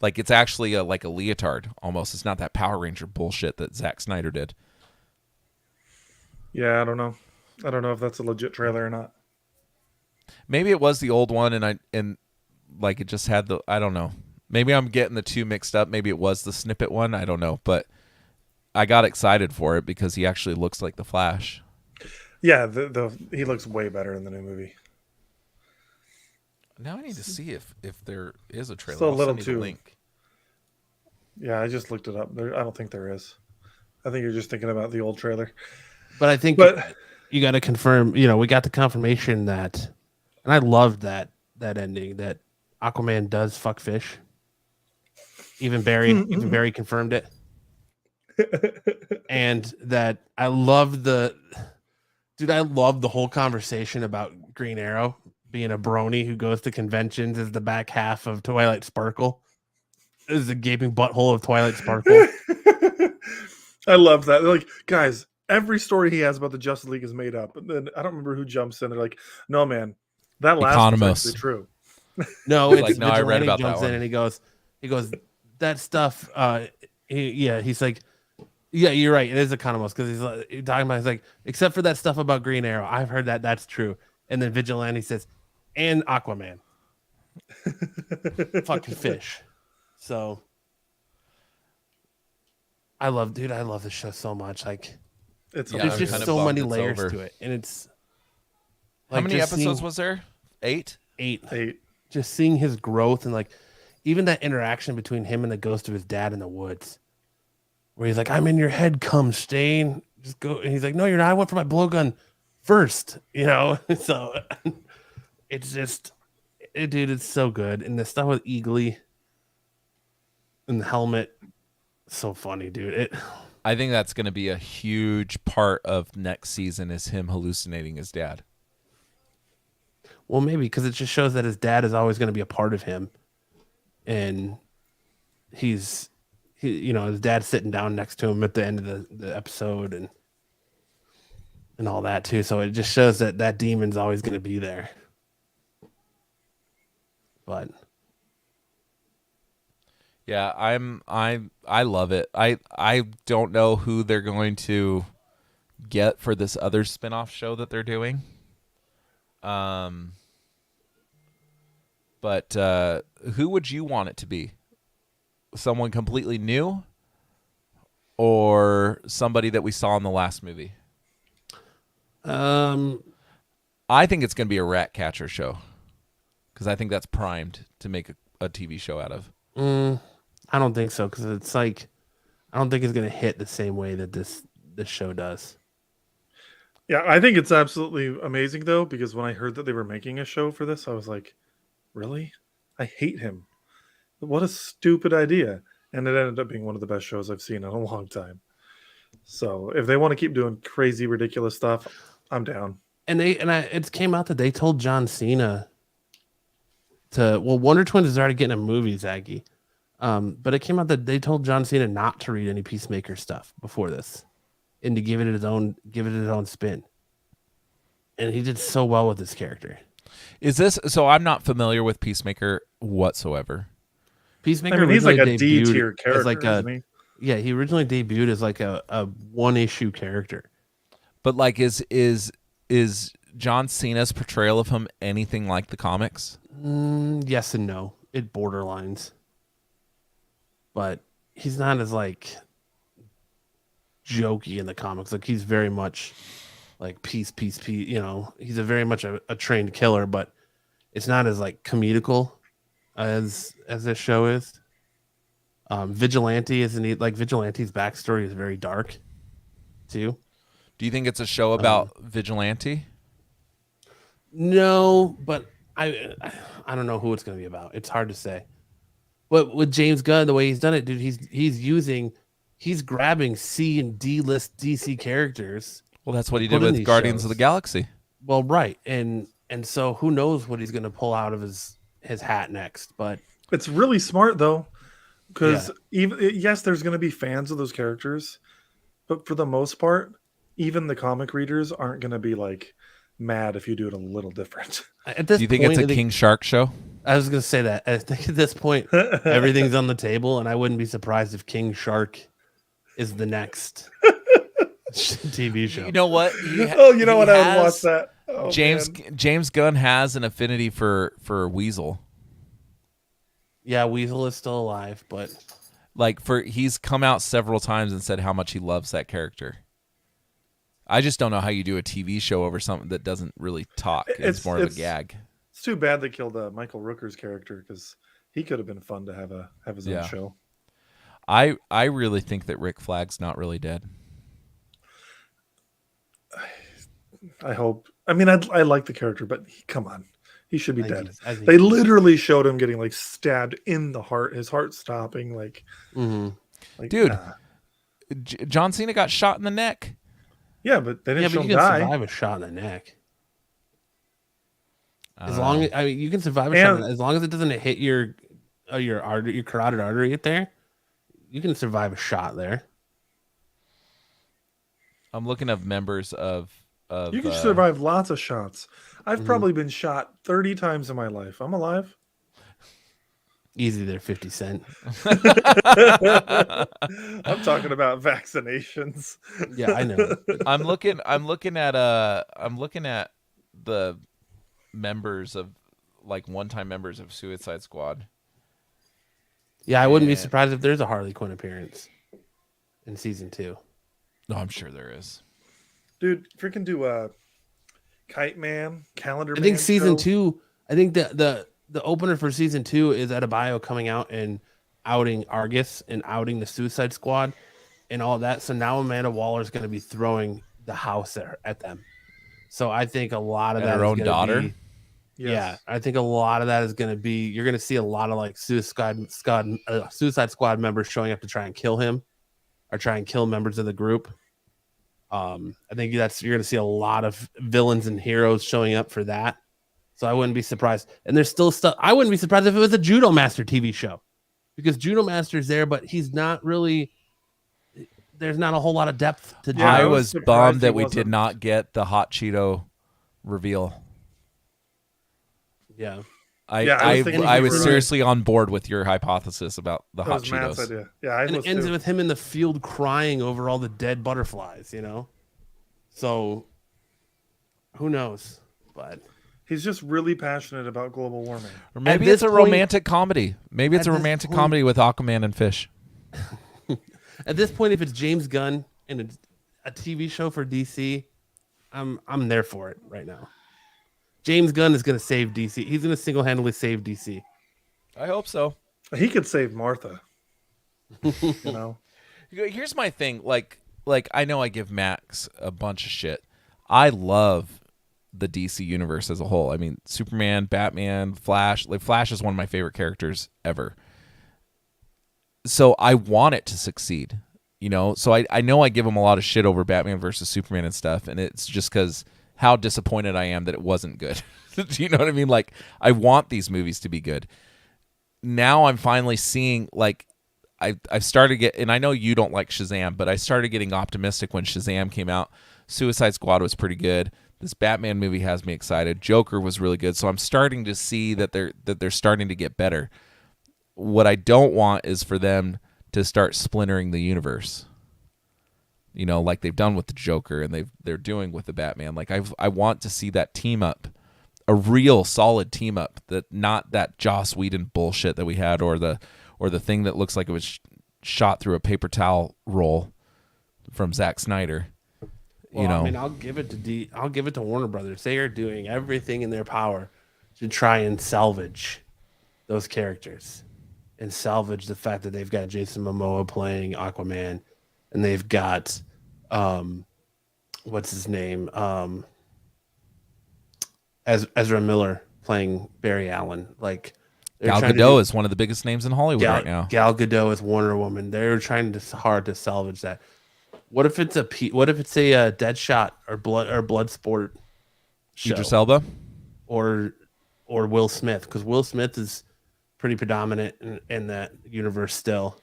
it's actually like a leotard almost. It's not that Power Ranger bullshit that Zack Snyder did. Yeah, I don't know if that's a legit trailer or not. Maybe it was the old one, and like it just had the. I don't know. Maybe I'm getting the two mixed up. Maybe it was the snippet one. I don't know, but I got excited for it because he actually looks like the Flash. Yeah, he looks way better in the new movie. Now I need to see if there is a trailer. Still a little I'll send you the link. Yeah, I just looked it up. I don't think there is. I think you're just thinking about the old trailer. But I think you got to confirm. You know, we got the confirmation that, and I loved that ending that Aquaman does fuck fish. Even Barry confirmed it, and that I love the whole conversation about Green Arrow being a brony who goes to conventions as the back half of Twilight Sparkle. Is the gaping butthole of Twilight Sparkle. I love that. They're like, guys, every story he has about the Justice League is made up. And then I don't remember who jumps in. They're like, no, man, that last one's actually true. No, it's like, no, I read about jumps that one. in and he goes, that stuff. He's like, yeah, you're right. It is Economos because he's talking about. He's like, except for that stuff about Green Arrow, I've heard that's true. And then Vigilante says, and Aquaman, fucking fish. So I love this show so much. Like, it's there's just so many layers to it, and it's how many episodes was there? 8. 8. Just seeing his growth and like even that interaction between him and the ghost of his dad in the woods, where he's like, "I'm in your head, come Stain, just go." And he's like, "No, you're not. I went for my blowgun first, you know." So it's just, dude, it's so good. And the stuff with Eagly and the helmet, so funny, dude. I think that's going to be a huge part of next season is him hallucinating his dad. Well, maybe because it just shows that his dad is always going to be a part of him, and his dad's sitting down next to him at the end of the episode and all that too. So it just shows that demon's always going to be there. But yeah, I love it. I don't know who they're going to get for this other spin-off show that they're doing. But who would you want it to be? Someone completely new or somebody that we saw in the last movie? I think it's going to be a rat catcher show because I think that's primed to make a TV show out of. I don't think so because it's like I don't think it's going to hit the same way that this show does. Yeah, I think it's absolutely amazing though because when I heard that they were making a show for this, I was like, really? I hate him. What a stupid idea. And it ended up being one of the best shows I've seen in a long time. So if they want to keep doing crazy, ridiculous stuff, I'm down. And it came out that they told John Cena Wonder Twins is already getting a movie, Zaggy. But it came out that they told John Cena not to read any Peacemaker stuff before this and to give it his own spin. And he did so well with this character. Is this so? I'm not familiar with Peacemaker whatsoever. Peacemaker, he's like a D tier character, isn't he? Yeah, he originally debuted as like a one-issue character. But like, is John Cena's portrayal of him anything like the comics? Yes and no. It borderlines. But he's not as like jokey in the comics. Like he's very much like peace. You know, he's a very much a trained killer, but it's not as like comedical as this show is. Vigilante isn't like Vigilante's backstory is very dark too. Do you think it's a show about Vigilante? No, but I don't know who it's going to be about. It's hard to say. But with James Gunn, the way he's done it, dude, he's grabbing C and D list DC characters. Well, that's what he did with Guardians of the Galaxy. Well, right, and so who knows what he's going to pull out of his hat next? But it's really smart though, because yes, there's going to be fans of those characters, but for the most part, even the comic readers aren't going to be like mad if you do it a little different. At this do you think it's a King Shark show? I was going to say that. I think at this point, everything's on the table, and I wouldn't be surprised if King Shark is the next TV show. You know what? I would watch that. Oh, James Gunn has an affinity for Weasel. Yeah, Weasel is still alive, but he's come out several times and said how much he loves that character. I just don't know how you do a TV show over something that doesn't really talk. It's more of a gag. It's too bad they killed Michael Rooker's character because he could have been fun to have his own show. I really think that Rick Flag's not really dead. I hope. I mean, I like the character, but come on, he should be dead. I think They literally showed him getting like stabbed in the heart, his heart stopping. Like, Dude, nah. John Cena got shot in the neck. Yeah, but they didn't show but him you can die. survive a shot in the neck. As long as you can survive a shot, as long as it doesn't hit your artery, your carotid artery there, you can survive a shot there. I'm looking at members of You can survive lots of shots. I've probably been shot 30 times in my life. I'm alive. Easy there, 50 Cent. I'm talking about vaccinations. Yeah, I know. I'm looking at the members of like one-time members of Suicide Squad. Yeah, I wouldn't be surprised if there's a Harley Quinn appearance in season 2. No, I'm sure there is. Dude, freaking do Kite Man, Calendar Man. I think season show. 2, I think the opener for season 2 is Adebayo coming out and outing Argus and outing the Suicide Squad and all that. So now Amanda Waller is going to be throwing the house at them. So I think a lot of And that her is own gonna daughter? be- Yes. Yeah, I think a lot of that is going to be, you're going to see a lot of like Suicide Squad members showing up to try and kill him or try and kill members of the group. I think you're going to see a lot of villains and heroes showing up for that. So I wouldn't be surprised. And there's still stuff. I wouldn't be surprised if it was a Judo Master TV show, because Judo Master's there, but he's not really. There's not a whole lot of depth to. Yeah, I I was was bummed surprised that he we did wasn't. not get the Hot Cheeto reveal. Yeah. I was thinking I you was were right. seriously on board with your hypothesis about the That Hot was Matt's Cheetos. idea. Yeah, I And was it ends too. with him in the field crying over all the dead butterflies, So who knows? But He's just really passionate about global warming. Or maybe At it's a this point- romantic comedy. Maybe it's a at this romantic point- comedy with Aquaman and fish. at this point, if it's James Gunn and a TV show for DC, I'm there for it right now. James Gunn is going to save DC. He's going to single-handedly save DC. I hope so. He could save Martha. Here's my thing. Like I know I give Max a bunch of shit. I love the DC universe as a whole. I mean, Superman, Batman, Flash. Like Flash is one of my favorite characters ever. So I want it to succeed. So I know I give him a lot of shit over Batman versus Superman and stuff, and it's just because how disappointed I am that it wasn't good. Do you know what I mean? Like, I want these movies to be good. Now I'm finally seeing, like, I've started to get, and I know you don't like Shazam, but I started getting optimistic when Shazam came out. Suicide Squad was pretty good. This Batman movie has me excited. Joker was really good. So I'm starting to see that they're starting to get better. What I don't want is for them to start splintering the universe. Like they've done with the Joker and they're doing with the Batman. Like I want to see that team up, a real solid team up, that not that Joss Whedon bullshit that we had, or the thing that looks like it was shot through a paper towel roll from Zack Snyder. Well, I mean, I'll give it to Warner Brothers. They are doing everything in their power to try and salvage those characters and salvage the fact that they've got Jason Momoa playing Aquaman, and they've got what's his name? Ezra Miller playing Barry Allen. Like, Gal Gadot is one of the biggest names in Hollywood right now. Gal Gadot is Wonder Woman. They're trying hard to salvage that. What if it's a Deadshot or Bloodsport show? Idris Elba? or Will Smith, because Will Smith is pretty predominant in that universe still.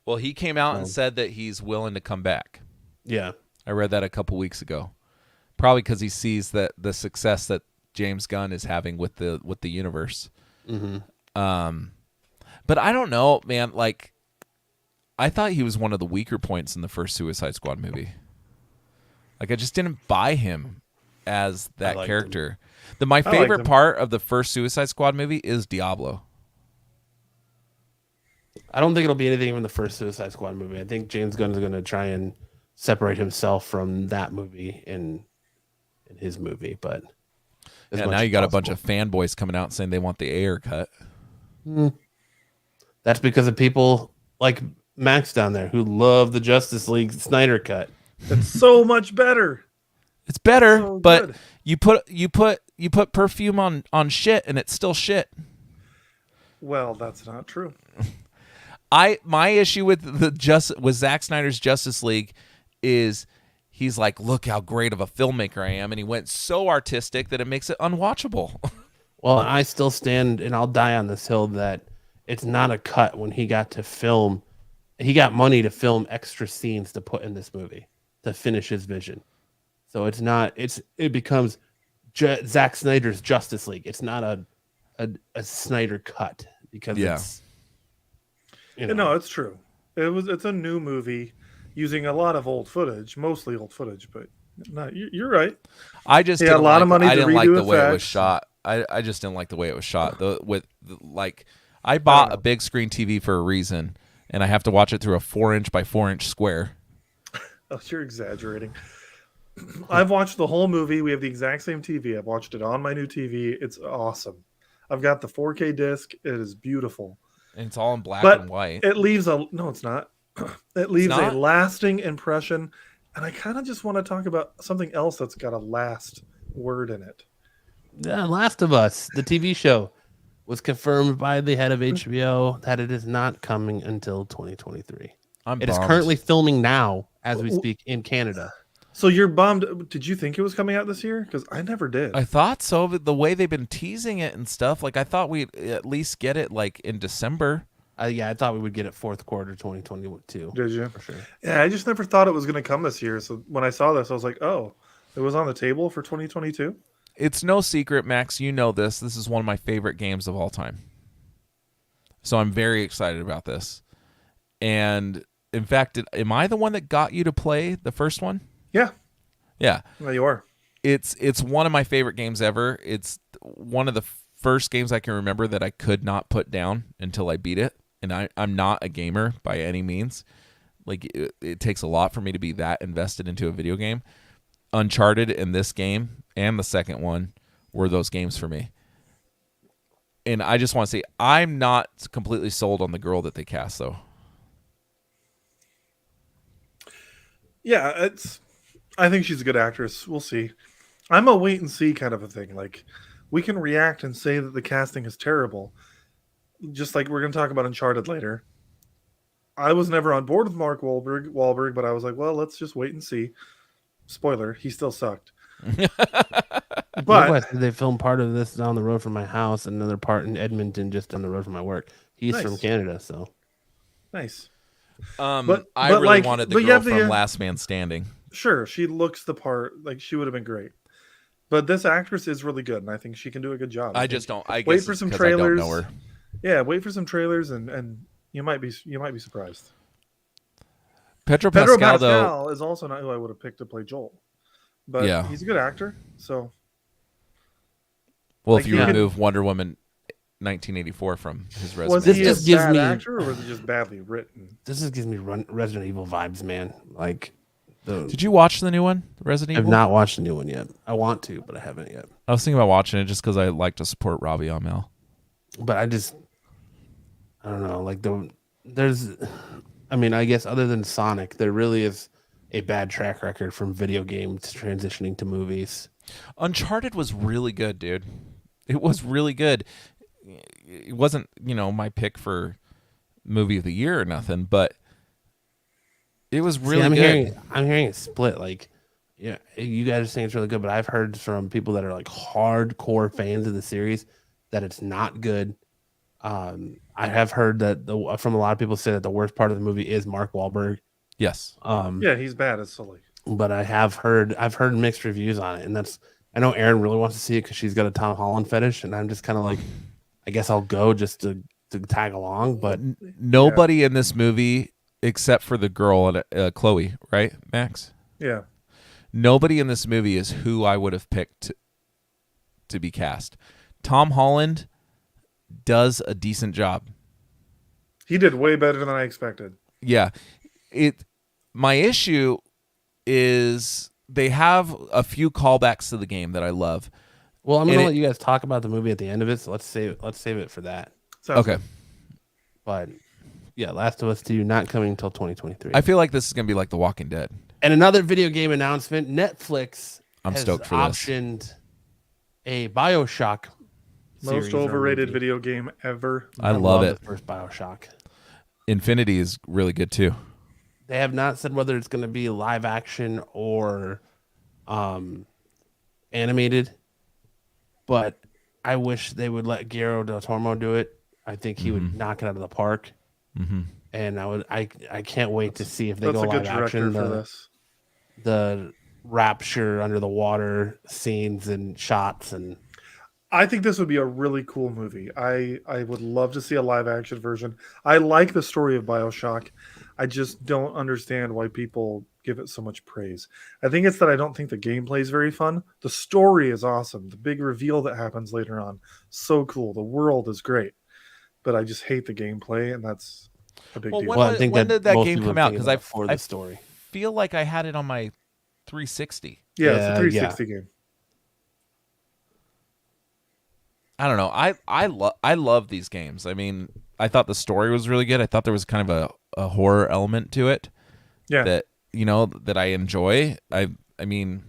Well, he came out and said that he's willing to come back. Yeah. I read that a couple weeks ago. Probably because he sees that the success that James Gunn is having with the universe. Mm-hmm. But I don't know, man. Like, I thought he was one of the weaker points in the first Suicide Squad movie. Like, I just didn't buy him as that character. My favorite part of the first Suicide Squad movie is Diablo. I don't think it'll be anything from the first Suicide Squad movie. I think James Gunn is going to try and separate himself from that movie in his movie. But now you got a bunch of fanboys coming out saying they want the Ayer cut. That's because of people like Max down there who love the Justice League Snyder cut. It's so much better. It's better, So but good. you put perfume on shit and it's still shit. Well, that's not true. My issue with with Zack Snyder's Justice League is he's like, look how great of a filmmaker I am, and he went so artistic that it makes it unwatchable. Well, I still stand, and I'll die on this hill, that it's not a cut when he got to film. He got money to film extra scenes to put in this movie to finish his vision. So it's not. It becomes Zack Snyder's Justice League. It's not a Snyder cut because it's. No, it's true. It's a new movie using a lot of old footage, mostly old footage, but no, you're right. I just had a lot of money I to didn't like redo the way it was effects. shot. I just didn't like the way it was shot. I bought a big screen TV for a reason, and I have to watch it through a 4-inch by 4-inch square. Oh, you're exaggerating. I've watched the whole movie. We have the exact same TV. I've watched it on my new TV. It's awesome. I've got the 4K disc. It is beautiful. And it's all in black But and white. it leaves no, it's not. It leaves not? a lasting impression, and I kind of just want to talk about something else that's got a last word in it. Yeah, Last of Us, the TV show, was confirmed by the head of HBO that it is not coming until 2023. It is currently filming now as we speak in Canada. So you're bummed. Did you think it was coming out this year? Because I never did. I thought so, but the way they've been teasing it and stuff, like I thought we'd at least get it like in December. Yeah, I thought we would get it fourth quarter 2022. Did you? For sure. Yeah, I just never thought it was going to come this year. So when I saw this, I was like, oh, it was on the table for 2022? It's no secret, Max, you know this. This is one of my favorite games of all time. So I'm very excited about this. And in fact, am I the one that got you to play the first one? Yeah. Yeah. Well, you are. It's one of my favorite games ever. It's one of the first games I can remember that I could not put down until I beat it. And I'm not a gamer by any means. Like it takes a lot for me to be that invested into a video game. Uncharted and this game and the second one were those games for me. And I just want to say I'm not completely sold on the girl that they cast though. Yeah, I think she's a good actress. We'll see. I'm a wait and see kind of a thing. Like, we can react and say that the casting is terrible. Just like we're going to talk about Uncharted later. I was never on board with Mark Wahlberg, but I was like, well, let's just wait and see. Spoiler, he still sucked. But they filmed part of this down the road from my house, and another part in Edmonton just down the road from my work. He's Nice. from Canada, so nice. I but really like- wanted the but you girl have the, from Last Man Standing. Sure, she looks the part. Like, she would have been great. But this actress is really good, and I think she can do a good job. I just don't. I Wait guess for it's some 'cause I don't trailers. know her. Yeah, wait for some trailers, and you might be surprised. Pedro Pedro Pascal, though. Pascal is also not who I would have picked to play Joel, but Yeah. he's a good actor. So Well, like, if you he could- remove Wonder Woman 1984 from his resume, was This he just a gives bad me- actor, or was it just badly written? this just gives me Resident Evil vibes, man. Like, did you watch the new one, Resident I've Evil? not watched the new one yet. I want to, but I haven't yet. I was thinking about watching it just because I like to support Robbie Amell. But I don't know. Like I guess other than Sonic, there really is a bad track record from video games transitioning to movies. Uncharted was really good, dude. It was really good. It wasn't, my pick for movie of the year or nothing, but it was really good. I'm hearing it split. Like, yeah, you guys are saying it's really good, but I've heard from people that are like hardcore fans of the series that it's not good. I have heard that from a lot of people say that the worst part of the movie is Mark Wahlberg. Yes. Yeah, he's bad. It's silly. But I've heard mixed reviews on it, and I know Erin really wants to see it because she's got a Tom Holland fetish, and I'm just kind of like, I guess I'll go just to tag along. But Nobody in this movie except for the girl, Chloe, right, Max? Yeah. Nobody in this movie is who I would have picked to be cast. Tom Holland does a decent job. He did way better than I expected. Yeah. My issue is they have a few callbacks to the game that I love. well, I'm gonna let you guys talk about the movie at the end of it. So let's save it for that. Sounds Okay. good. But yeah, Last of Us 2 not coming until 2023. I feel like this is going to be like The Walking Dead. And another video game announcement: Netflix I'm has stoked for this. optioned a BioShock series Most or overrated movie. video game ever. I love it. The first BioShock. Infinity is really good too. They have not said whether it's going to be live action or animated, but I wish they would let Guillermo del Toro do it. I think he would knock it out of the park. Mm-hmm. And I can't wait to see if they go That's a live good director action. for this. The rapture under the water scenes and shots, and I think this would be a really cool movie. I would love to see a live action version. I like the story of BioShock. I just don't understand why people give it so much praise. I think it's that I don't think the gameplay is very fun. The story is awesome. The big reveal that happens later on, so cool. The world is great, but I just hate the gameplay, and that's a big deal. When did that game come out? Because the story. Feel like I had it on my 360. Yeah, it's a 360 game. I don't know. I love these games. I mean, I thought the story was really good. I thought there was kind of a horror element to it. Yeah. That that I enjoy. I mean,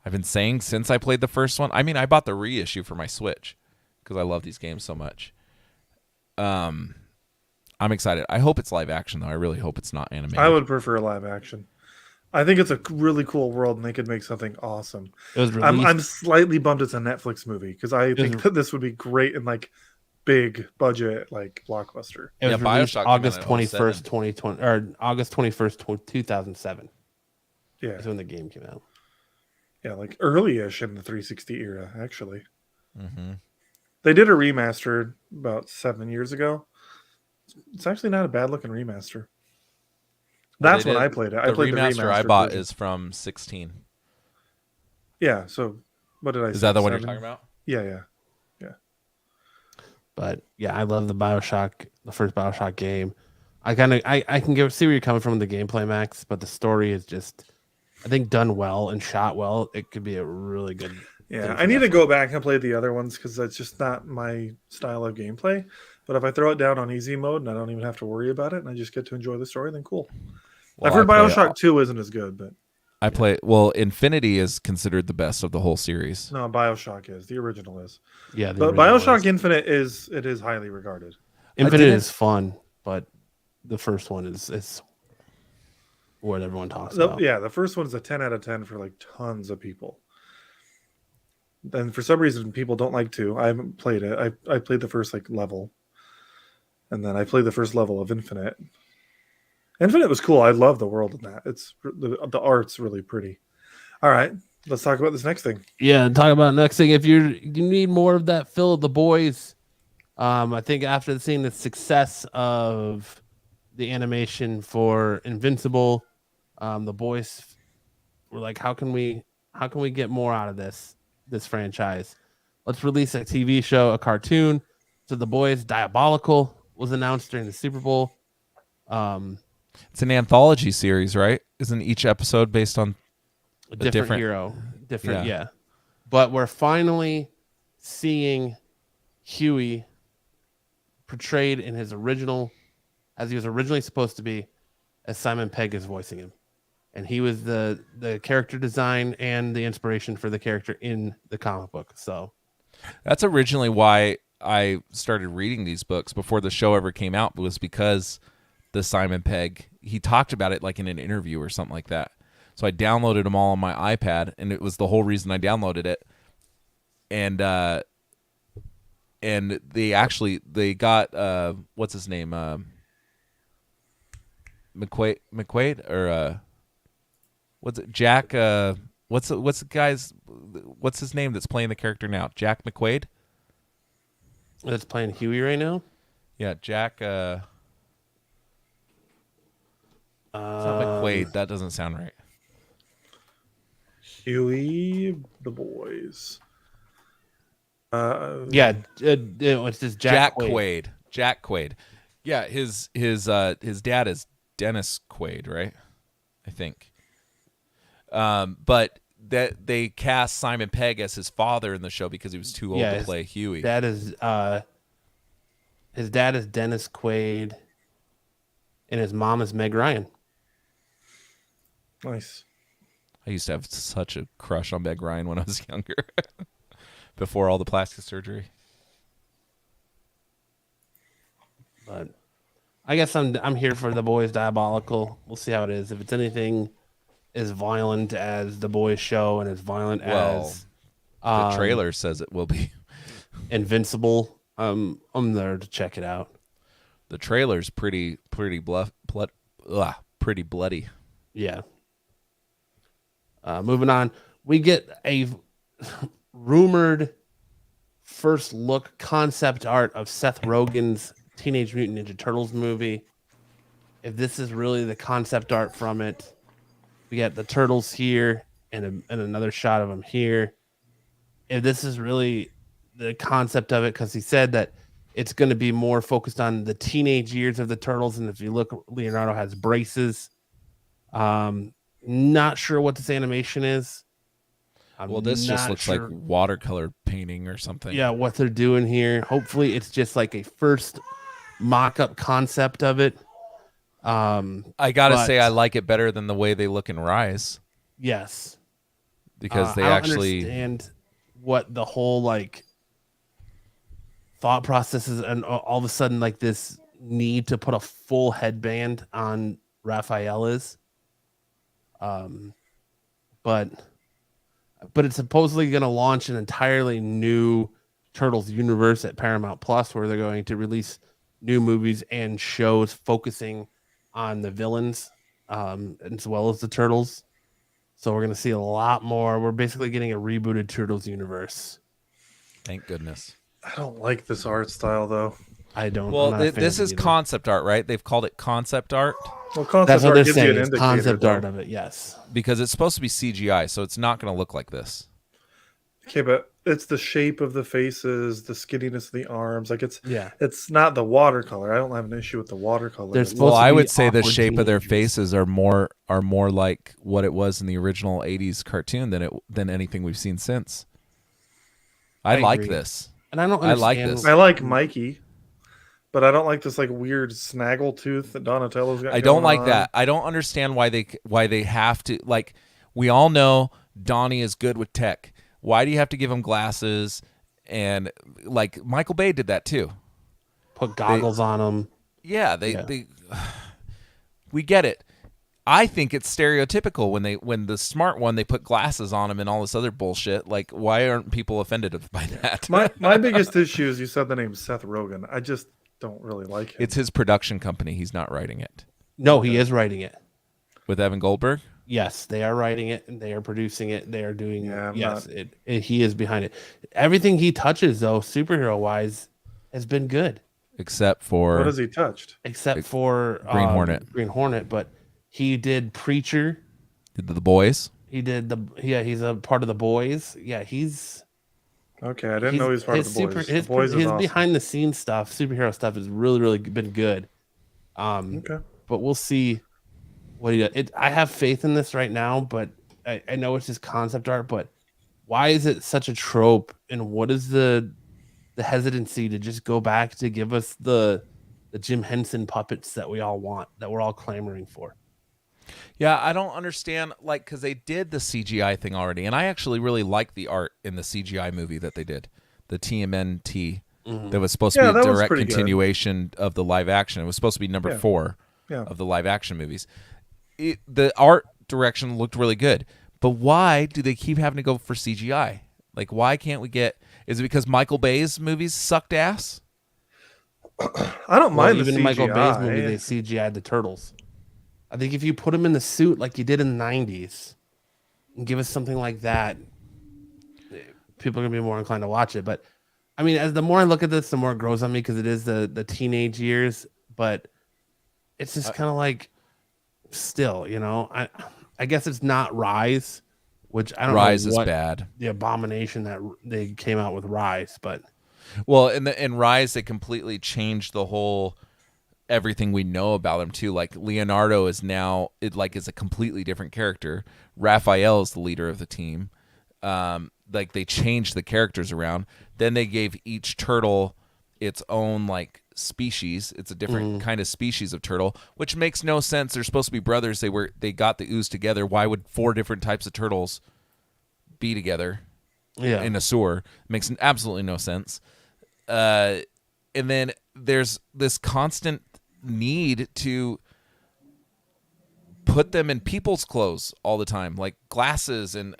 I've been saying since I played the first one. I mean, I bought the reissue for my Switch because I love these games so much. I'm excited. I hope it's live action though. I really hope it's not animated. I would prefer live action. I think it's a really cool world, and they could make something awesome. It was released. I'm slightly bummed it's a Netflix movie because I think that this would be great in like big budget like blockbuster. It was released BioShock August came out in 21st, 2020, or August 21st, 2007. Yeah, That's when the game came out. yeah, like early-ish in the 360 era, actually. Mm-hmm. They did a remaster about 7 years ago. It's actually not a bad-looking remaster. That's when I played it. I played the remaster I bought version. is from 16. Yeah. So, what did I say? Is that the one you're 7? talking about? Yeah. But yeah, I love the first BioShock game. I can see where you're coming from with the gameplay, Max, but the story is just, I think, done well and shot well. It could be a really good. Yeah, I need to go back and play the other ones because that's just not my style of gameplay. But if I throw it down on easy mode and I don't even have to worry about it and I just get to enjoy the story, then cool. Well, I've heard BioShock 2 isn't as good, but I play. Well, Infinity is considered the best of the whole series. no, BioShock is. The original is. Yeah, But BioShock Infinite is highly regarded. Infinite is fun, but the first one is what everyone talks about. Yeah, the first one's a 10 out of 10 for like tons of people. And for some reason, people don't like 2. I haven't played it. I played the first like level, and then I played the first level of Infinite. Infinite was cool. I love the world in that. It's the art's really pretty. All right, let's talk about this next thing. Yeah, talk about next thing. If you need more of that Phil of the Boys, I think after seeing the success of the animation for Invincible, the boys were like, how can we get more out of this franchise? Let's release a TV show, a cartoon. So the boys Diabolical was announced during the Super Bowl. It's an anthology series, right? Isn't each episode based on a different hero? Yeah. Yeah. But we're finally seeing Huey portrayed in his original, as he was originally supposed to be, as Simon Pegg is voicing him. And he was the character design and the inspiration for the character in the comic book. So that's originally why I started reading these books before the show ever came out, was because the Simon Pegg, he talked about it like in an interview or something like that. So I downloaded them all on my iPad, and it was the whole reason I downloaded it. And they got what's his name, McQuaid or what's it, Jack? What's his name that's playing the character now? Jack McQuaid. that's playing Huey right now. Yeah, Jack. It's not McQuaid. That doesn't sound right. Huey the Boys. It's just Jack Quaid. Jack Quaid. Yeah, his dad is Dennis Quaid, right? I think. But that they cast Simon Pegg as his father in the show because he was too old to play Huey. His dad is Dennis Quaid, and his mom is Meg Ryan. Nice. I used to have such a crush on Meg Ryan when I was younger, before all the plastic surgery. But I guess I'm here for The Boys Diabolical. We'll see how it is. If it's anything as violent as The Boys show and as violent as the trailer says it will be. Invincible, I'm there to check it out. The trailer's pretty bloody. Yeah. Moving on, we get a rumored first look concept art of Seth Rogen's Teenage Mutant Ninja Turtles movie. If this is really the concept art from it, we got the turtles here and another shot of them here. If this is really the concept of it, because he said that it's going to be more focused on the teenage years of the turtles, and if you look, Leonardo has braces. Not sure what this animation is. Well, this just looks like watercolor painting or something. Yeah, what they're doing here. Hopefully, it's just like a first mock-up concept of it. I gotta say, I like it better than the way they look in Rise. Yes, because they I don't actually understand what the whole like thought process is, and all of a sudden, like this need to put a full headband on Raphael is. But it's supposedly going to launch an entirely new Turtles universe at Paramount Plus, where they're going to release new movies and shows focusing on the villains, as well as the Turtles. So we're going to see a lot more. We're basically getting a rebooted Turtles universe. Thank goodness. I don't like this art style though. I don't. Well, this is concept art, right? They've called it concept art. Well, concept That's what art they're gives you saying. an It's indicator, concept though. art of it, yes. Because it's supposed to be CGI, so it's not going to look like this. Okay, but it's the shape of the faces, the skinniness of the arms. Like it's Yeah. it's not the watercolor. I don't have an issue with the watercolor. There's It's- supposed Well, to I be would say the awkward shape of their teenagers. faces are more like what it was in the original '80s cartoon than anything we've seen since. I like agree. this. And I don't I like understand- this. I like Mikey, but I don't like this like weird snaggle tooth that Donatello's got. I don't going like on. that. I don't understand why they have to, like, we all know Donnie is good with tech. Why do you have to give him glasses? And like Michael Bay did that too. Put goggles on them. Yeah, they we get it. I think it's stereotypical when the smart one, they put glasses on him and all this other bullshit. Like, why aren't people offended by that? My biggest issue is you said the name Seth Rogen. I just don't really like him. It's his production company. He's not writing it. No, he is writing it. With Evan Goldberg? Yes, they are writing it and they are producing it. They are doing Yeah, I'm yes, he is behind it. Everything he touches, though, superhero wise, has been good. Except for What has he touched? Except for Green Hornet. Green Hornet, but he did Preacher. The Boys. He did he's a part of the Boys. Yeah, he's Okay, I didn't know he was part of the Boys. His The Boys is awesome. behind the scenes stuff, superhero stuff, has really, really been good. Okay. But we'll see what he does. I have faith in this right now, but I know it's just concept art. But why is it such a trope? And what is the hesitancy to just go back to give us the Jim Henson puppets that we all want, that we're all clamoring for? Yeah, I don't understand, like, because they did the CGI thing already, and I actually really like the art in the CGI movie that they did, the TMNT, that was supposed to be a that was direct pretty good. continuation of the live action. It was supposed to be number 4 Yeah. of the live action movies. The art direction looked really good, but why do they keep having to go for CGI? Like, why can't we get? Is it because Michael Bay's movies sucked ass? I don't mind even the in Michael Bay's CGI. movie, they CGI'd the turtles. I think if you put them in the suit like you did in the 90s and give us something like that, people are going to be more inclined to watch it. But, I mean, as the more I look at this, the more it grows on me because it is the teenage years. But it's just kind of like, still, you know, I guess it's not Rise, which I don't Rise know is what bad. the abomination that they came out with Rise, but Well, in Rise, they completely changed the whole everything we know about him too. Like Leonardo is now is a completely different character. Raphael is the leader of the team. Like they changed the characters around. Then they gave each turtle its own like species. It's a different kind of species of turtle, which makes no sense. They're supposed to be brothers. They got the ooze together. Why would 4 different types of turtles be together in a sewer? Makes absolutely no sense. And then there's this constant need to put them in people's clothes all the time, like glasses. And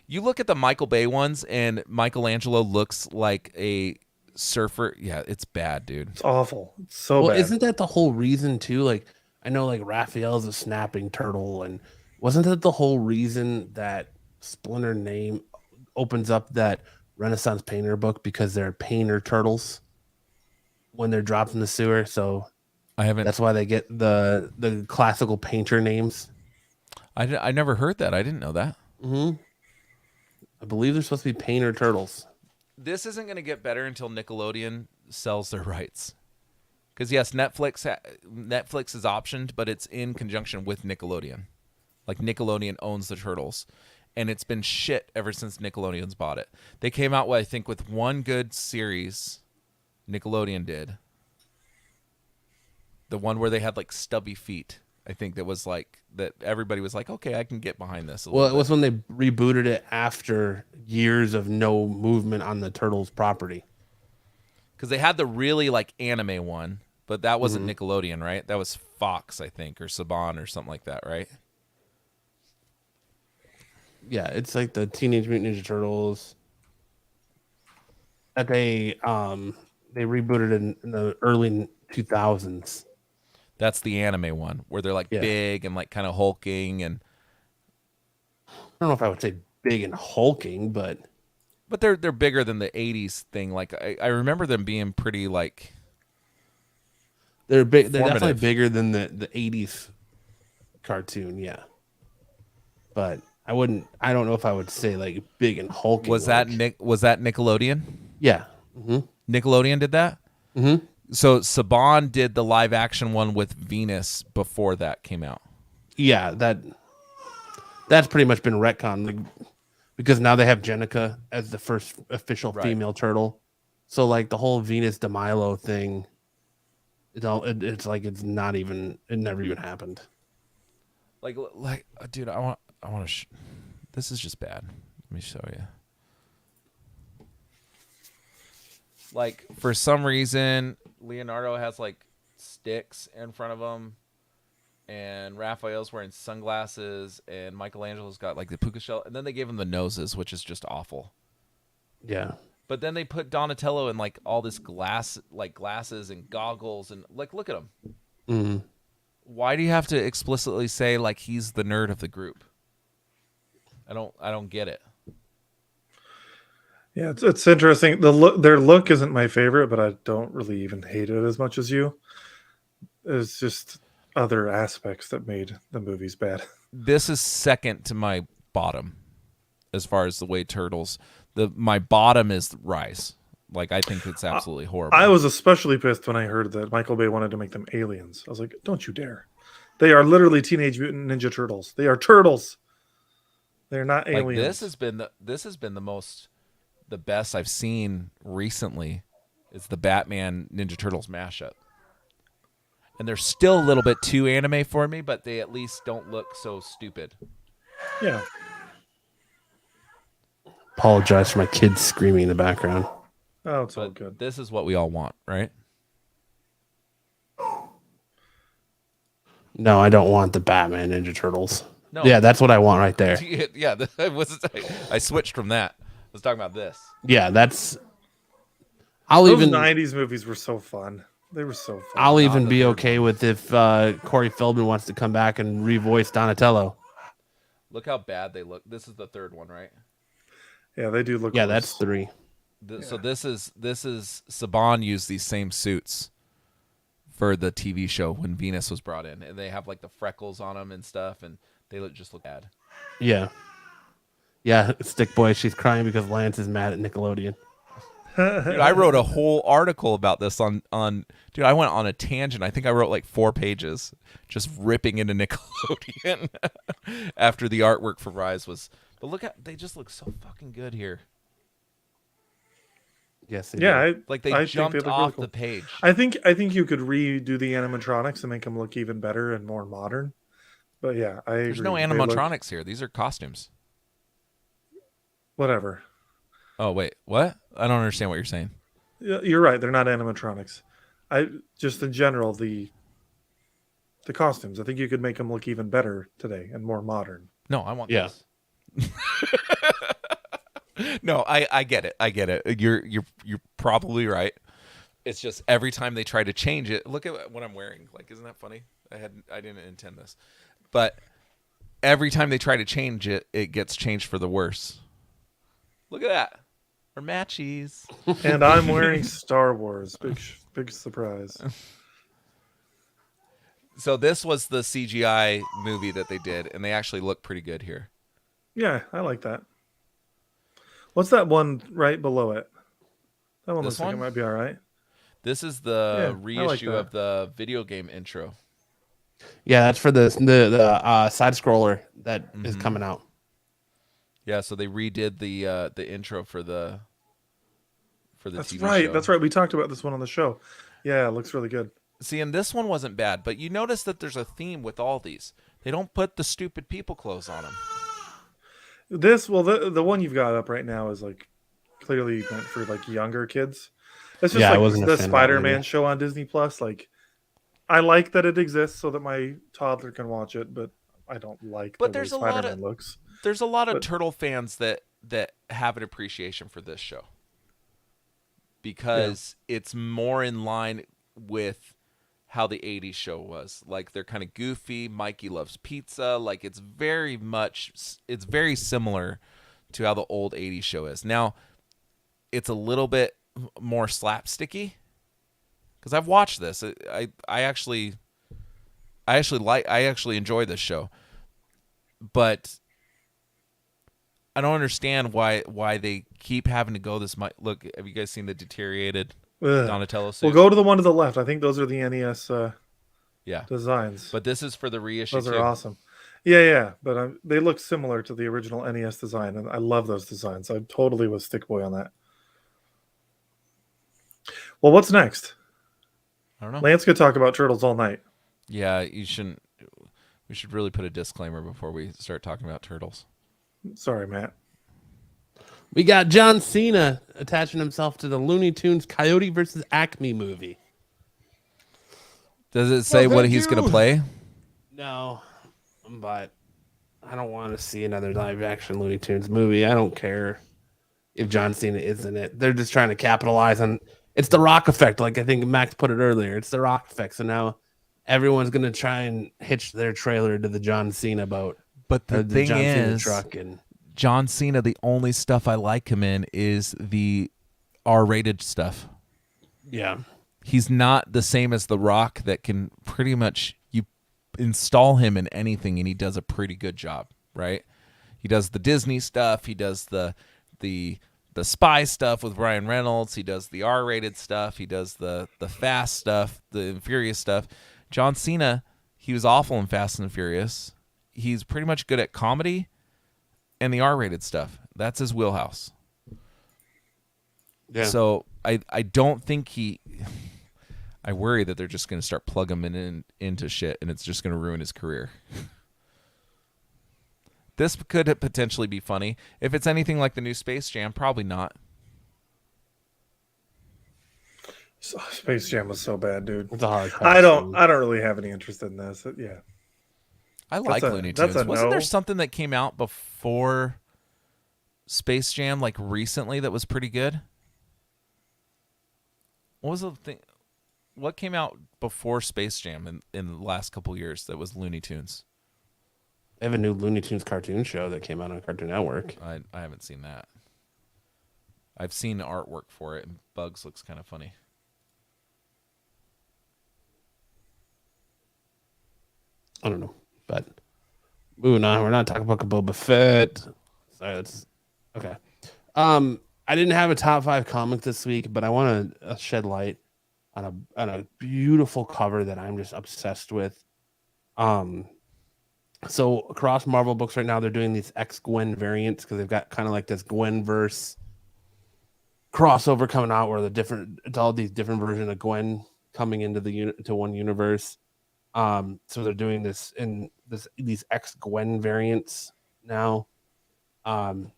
you look at the Michael Bay ones, and Michelangelo looks like a surfer. Yeah, it's bad, dude. It's awful. It's so bad. Isn't that the whole reason too? Like, I know like Raphael's a snapping turtle, and wasn't that the whole reason that Splinter name opens up that Renaissance painter book, because they're painter turtles when they're dropped in the sewer? So that's why they get the classical painter names. I never heard that. I didn't know that. I believe they're supposed to be painter turtles. This isn't going to get better until Nickelodeon sells their rights. Because yes, Netflix is optioned, but it's in conjunction with Nickelodeon. Like, Nickelodeon owns the Turtles, and it's been shit ever since Nickelodeon's bought it. They came out, I think, with one good series. Nickelodeon did. The one where they had like stubby feet. I think that was like that. Everybody was like, okay, I can get behind this. Well, it was when they rebooted it after years of no movement on the Turtles property. Because they had the really like anime one, but that wasn't Nickelodeon, right? That was Fox, I think, or Saban or something like that, right? Yeah, it's like the Teenage Mutant Ninja Turtles that they rebooted in the early 2000s. That's the anime one where they're like big and like kind of hulking, and I don't know if I would say big and hulking, but they're bigger than the 80s thing. Like I remember them being pretty like they're big. They're definitely bigger than the 80s cartoon, yeah. But I don't know if I would say like big and hulking. Was that Nickelodeon? Yeah. Nickelodeon did that? So Saban did the live action one with Venus before that came out. Yeah, that's pretty much been retconned, like, because now they have Jenica as the first official female turtle. So like the whole Venus de Milo thing, it's like it never even happened. Like dude, I want to. This is just bad. Let me show you. Like, for some reason, Leonardo has like sticks in front of him, and Raphael's wearing sunglasses, and Michelangelo's got like the puka shell, and then they gave him the noses, which is just awful. Yeah. But then they put Donatello in like all this glasses and goggles, and like, look at him. Why do you have to explicitly say like he's the nerd of the group? I don't get it. Yeah, it's interesting. Their look isn't my favorite, but I don't really even hate it as much as you. It's just other aspects that made the movies bad. This is second to my bottom as far as the way Turtles. My bottom is Rise. Like, I think it's absolutely horrible. I was especially pissed when I heard that Michael Bay wanted to make them aliens. I was like, don't you dare. They are literally Teenage Mutant Ninja Turtles. They are turtles. They're not aliens. Like, this has been the best I've seen recently. Is the Batman Ninja Turtles mashup. And they're still a little bit too anime for me, but they at least don't look so stupid. Yeah. Apologize for my kids screaming in the background. Oh, it's all good. This is what we all want, right? No, I don't want the Batman Ninja Turtles. No. Yeah, that's what I want right there. Yeah, I switched from that. I was talking about this. Yeah, that's... Those 90s movies were so fun. They were so fun. I'll even be okay with if Corey Feldman wants to come back and revoice Donatello. Look how bad they look. This is the third one, right? Yeah, they do look. Yeah, worse. that's 3. So this is Saban used these same suits for the TV show when Venus was brought in, and they have like the freckles on them and stuff, and they just look bad. Yeah. Yeah, Stick Boy, she's crying because Lance is mad at Nickelodeon. Dude, I wrote a whole article about this on dude, I went on a tangent. I think I wrote like 4 pages just ripping into Nickelodeon after the artwork for Rise was. But look at, they just look so fucking good here. Yes, they Yeah, do. Like they I think jumped they look off really cool. the page. I think you could redo the animatronics and make them look even better and more modern. But yeah, I agree. There's no They look- animatronics here. These are costumes. whatever. Oh wait, what? I don't understand what you're saying. Yeah, you're right. They're not animatronics. I just in general the costumes. I think you could make them look even better today and more modern. No, I want Yeah. this. No, I get it. I get it. You're probably right. It's just every time they try to change it. Look at what I'm wearing. Like, isn't that funny? I didn't intend this, but every time they try to change it, it gets changed for the worse. Look at that. We're matchies. And I'm wearing Star Wars. Big surprise. So this was the CGI movie that they did, and they actually look pretty good here. Yeah, I like that. What's that one right below it? That one This looks like it one? might be all right. This is the Yeah, I like reissue that. of the video game intro. Yeah, that's for the side scroller that is coming out. Yeah, so they redid the intro for the That's TV right. show. That's right. We talked about this one on the show. Yeah, it looks really good. See, and this one wasn't bad, but you notice that there's a theme with all these. They don't put the stupid people clothes on them. The one you've got up right now is like clearly meant for like younger kids. It's just Yeah, I like wasn't a the fan of that Spider-Man movie. show on Disney Plus. Like, I like that it exists so that my toddler can watch it, but I don't like But the way there's a lot Spider-Man of- looks. There's a lot of But- Turtle fans that have an appreciation for this show because it's more in line with how the 80s show was. Like, they're kind of goofy. Mikey loves pizza. Like, it's very similar to how the old 80s show is. Now, it's a little bit more slapsticky because I've watched this. I actually enjoy this show, but I don't understand why they keep having to go this much. Look, have you guys seen the deteriorated Ugh. Donatello suit? We'll go to the one to the left. I think those are the NES Yeah, designs. but this is for the reissue Those too. are awesome. Yeah. But they look similar to the original NES design, and I love those designs. I totally was stick boy on that. Well, what's next? I don't know. Lance could talk about turtles all night. Yeah, you shouldn't. We should really put a disclaimer before we start talking about turtles. Sorry, Matt. We got John Cena attaching himself to the Looney Tunes Coyote versus Acme movie. Does it say what thank he's going you. to play? No, but I don't want to see another live action Looney Tunes movie. I don't care if John Cena is in it. They're just trying to capitalize on it's the Rock effect. Like I think Max put it earlier. It's the Rock effect. So now everyone's going to try and hitch their trailer to the John Cena boat. But the thing John Cena is, truck and John Cena, the only stuff I like him in is the R-rated stuff. yeah. He's not the same as The Rock that can pretty much you install him in anything and he does a pretty good job, right? He does the Disney stuff, he does the spy stuff with Ryan Reynolds, he does the R-rated stuff, he does the fast stuff, the Furious stuff. John Cena, he was awful in Fast and Furious. He's pretty much good at comedy and the R-rated stuff. That's his wheelhouse. Yeah. So I don't think I worry that they're just going to start plugging him into shit and it's just going to ruin his career. This could potentially be funny. If it's anything like the new Space Jam, probably not. Space Jam was so bad, dude. It's a hard pass. I don't really have any interest in this. Yeah. I like Looney that's Tunes. a Wasn't there no. something that came out before Space Jam, like recently, that was pretty good? What was the thing? What came out before Space Jam in the last couple years that was Looney Tunes? They have a new Looney Tunes cartoon show that came out on Cartoon Network. I haven't seen that. I've seen artwork for it, and Bugs looks kind of funny. I don't know, but moving on. We're not talking about Boba Fett. Sorry, that's okay. I didn't have a top 5 comic this week, but I want to shed light on a beautiful cover that I'm just obsessed with. So across Marvel books right now, they're doing these X-Gwen variants because they've got kind of like this Gwen-verse crossover coming out where it's all these different versions of Gwen coming into to one universe. So they're doing this in these ex-Gwen variants now. And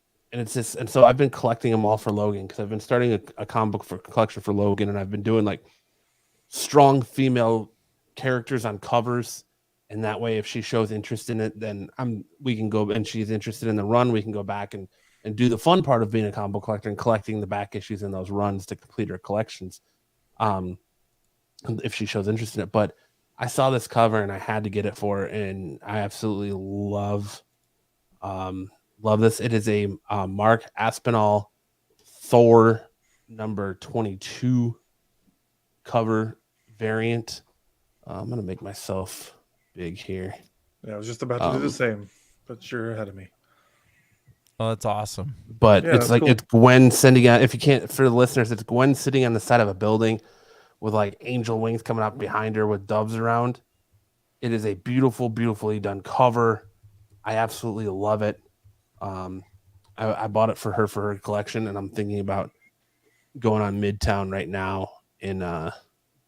so I've been collecting them all for Logan because I've been starting a comic book collection for Logan, and I've been doing like strong female characters on covers, and that way if she shows interest in it, then we can go, and she's interested in the run, we can go back and do the fun part of being a comic book collector and collecting the back issues in those runs to complete her collections, if she shows interest in it. But I saw this cover and I had to get it for her, and I absolutely love this. It is a Mark Aspinall Thor number 22 cover variant. I'm gonna make myself big here. Yeah, I was just about to do the same, but you're ahead of me. Oh, that's awesome. But Yeah, it's like cool. It's Gwen sitting on, if you can't, for the listeners, it's Gwen sitting on the side of a building with like angel wings coming up behind her with doves around. It is a beautiful, beautifully done cover. I absolutely love it. I bought it for her collection, and I'm thinking about going on Midtown right now and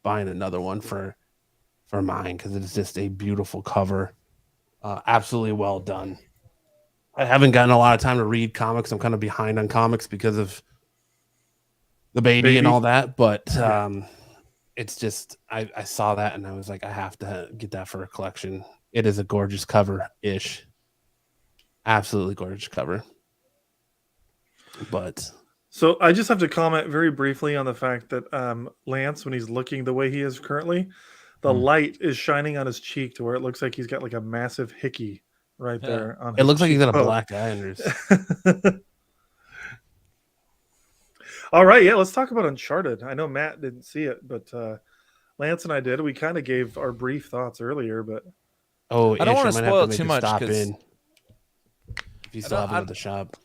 buying another one for mine because it's just a beautiful cover. Absolutely well done. I haven't gotten a lot of time to read comics. I'm kind of behind on comics because of the baby and all that, but it's just I saw that and I was like, I have to get that for a collection. It is a gorgeous cover-ish. Absolutely gorgeous cover. But so I just have to comment very briefly on the fact that Lance, when he's looking the way he is currently, the light is shining on his cheek to where it looks like he's got like a massive hickey right there. On it looks like he's got a cheekbone. black eye under his... All right, yeah, let's talk about Uncharted. I know Matt didn't see it, but Lance and I did. We kind of gave our brief thoughts earlier, but I don't want to spoil it too much stop because in if you still have it at the shop.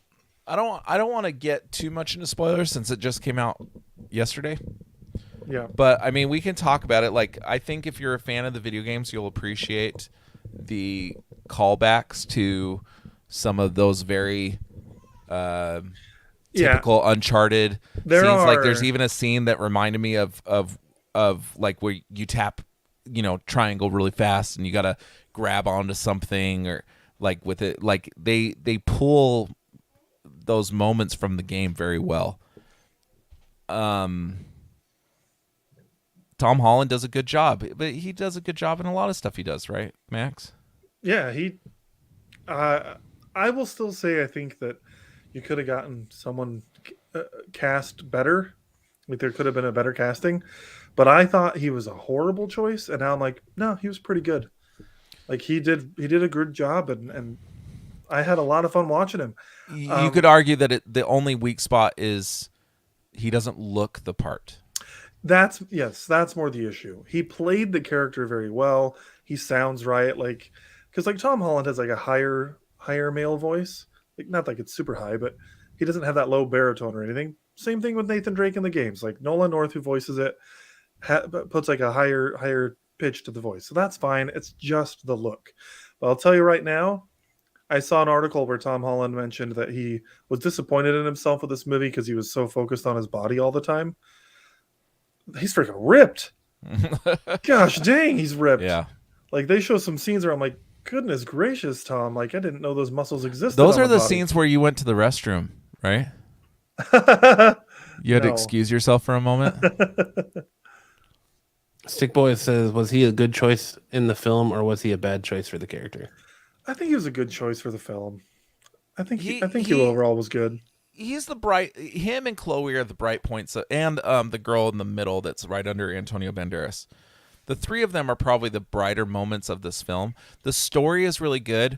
I don't want to get too much into spoilers since it just came out yesterday. yeah. But I mean, we can talk about it. Like, I think if you're a fan of the video games, you'll appreciate the callbacks to some of those very typical Uncharted scenes. Like, there's even a scene that reminded me of like where you tap, triangle really fast and you gotta grab onto something, or like with it, like they pull those moments from the game very well. Tom Holland does a good job, but he does a good job in a lot of stuff he does, right, Max? Yeah, I will still say I think that you could have gotten someone cast better. Like, there could have been a better casting, but I thought he was a horrible choice, and now I'm like, no, he was pretty good. Like, he did a good job, and I had a lot of fun watching him. You could argue that the only weak spot is he doesn't look the part. That's more the issue. He played the character very well. He sounds right, like, because like Tom Holland has like a higher male voice. Like, not like it's super high, but he doesn't have that low baritone or anything. Same thing with Nathan Drake in the games. Like, Nolan North, who voices it, puts like a higher pitch to the voice. So that's fine. It's just the look. But I'll tell you right now, I saw an article where Tom Holland mentioned that he was disappointed in himself with this movie because he was so focused on his body all the time. He's freaking ripped. Gosh dang, he's ripped. Yeah. Like, they show some scenes where I'm like, goodness gracious, Tom. Like, I didn't know those muscles existed. Those on are the body. scenes where you went to the restroom, right? You had to excuse yourself for a moment. Stick Boy says, was he a good choice in the film, or was he a bad choice for the character? I think he was a good choice for the film. I think he overall was good. He's him and Chloe are the bright points, and the girl in the middle that's right under Antonio Banderas. The three of them are probably the brighter moments of this film. The story is really good.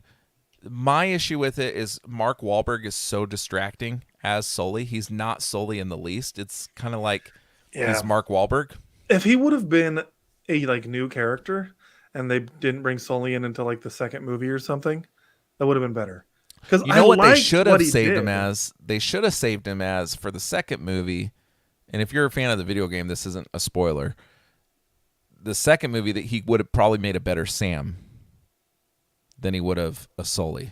My issue with it is Mark Wahlberg is so distracting as Sully. He's not Sully in the least. It's kind of like he's Mark Wahlberg. If he would have been a like new character and they didn't bring Sully in until like the second movie or something, that would have been better. Because you know what they should have saved him as? They should have saved him as for the second movie. And if you're a fan of the video game, this isn't a spoiler. The second movie, that he would have probably made a better Sam than he would have a Sully.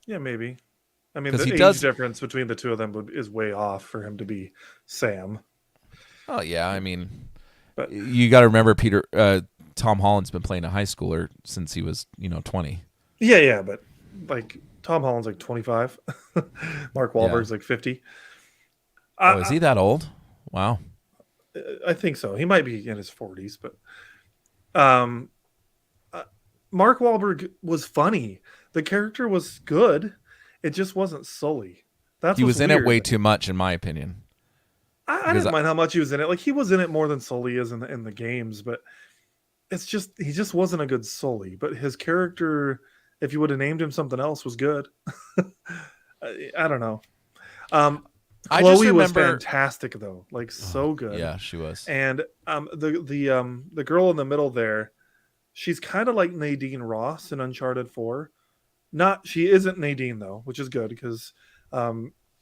Yeah, maybe. I mean, 'Cause the he age does- difference between the two of them is way off for him to be Sam. Oh yeah, I mean, But- you got to remember Tom Holland's been playing a high schooler since he was 20. Yeah, but like Tom Holland's like 25, Mark Wahlberg's like 50. Oh, is he that old? Wow. I think so. He might be in his 40s, but Mark Wahlberg was funny. The character was good. It just wasn't Sully. He was in it way too much, in my opinion. I didn't mind how much he was in it. Like, he was in it more than Sully is in the games, but he just wasn't a good Sully. But his character, if you would have named him something else, was good. I don't know. Chloe was fantastic though, like so good. Yeah, she was. And the girl in the middle there, she's kind of like Nadine Ross in Uncharted 4. She isn't Nadine though, which is good because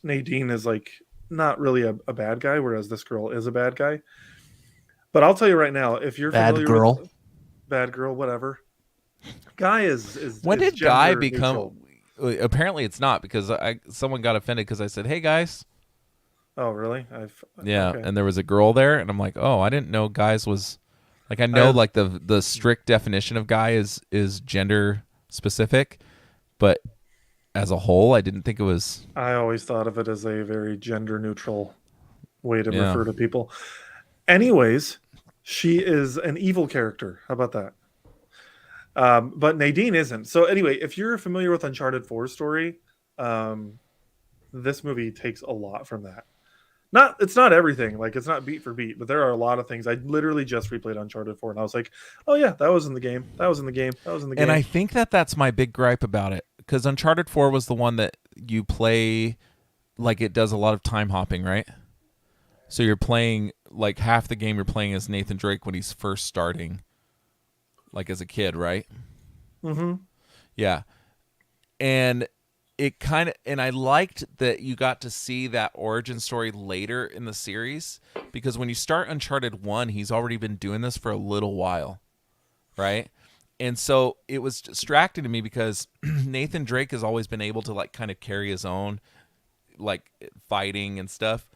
Nadine is like not really a bad guy, whereas this girl is a bad guy. But I'll tell you right now, if you're familiar with bad girl, whatever, Guy is when did Guy become? Neutral. Apparently, it's not because someone got offended because I said, "Hey guys." Oh really? Yeah, okay. and there was a girl there, and I'm like, "Oh, I didn't know guys was like I know like the strict definition of guy is gender specific, but as a whole, I didn't think it was." I always thought of it as a very gender neutral way to refer to people. Anyways, she is an evil character. How about that? But Nadine isn't. So anyway, if you're familiar with Uncharted 4's story, this movie takes a lot from that. It's not everything, like it's not beat for beat, but there are a lot of things. I literally just replayed Uncharted 4 and I was like, oh yeah, that was in the game. That was in the game. That was in the game. And I think that's my big gripe about it, because Uncharted 4 was the one that you play like it does a lot of time hopping, right? So you're playing like half the game you're playing as Nathan Drake when he's first starting, like as a kid, right? Mm-hmm. Yeah. And I liked that you got to see that origin story later in the series, because when you start Uncharted 1, he's already been doing this for a little while, right? And so it was distracting to me because Nathan Drake has always been able to like kind of carry his own, like fighting and stuff.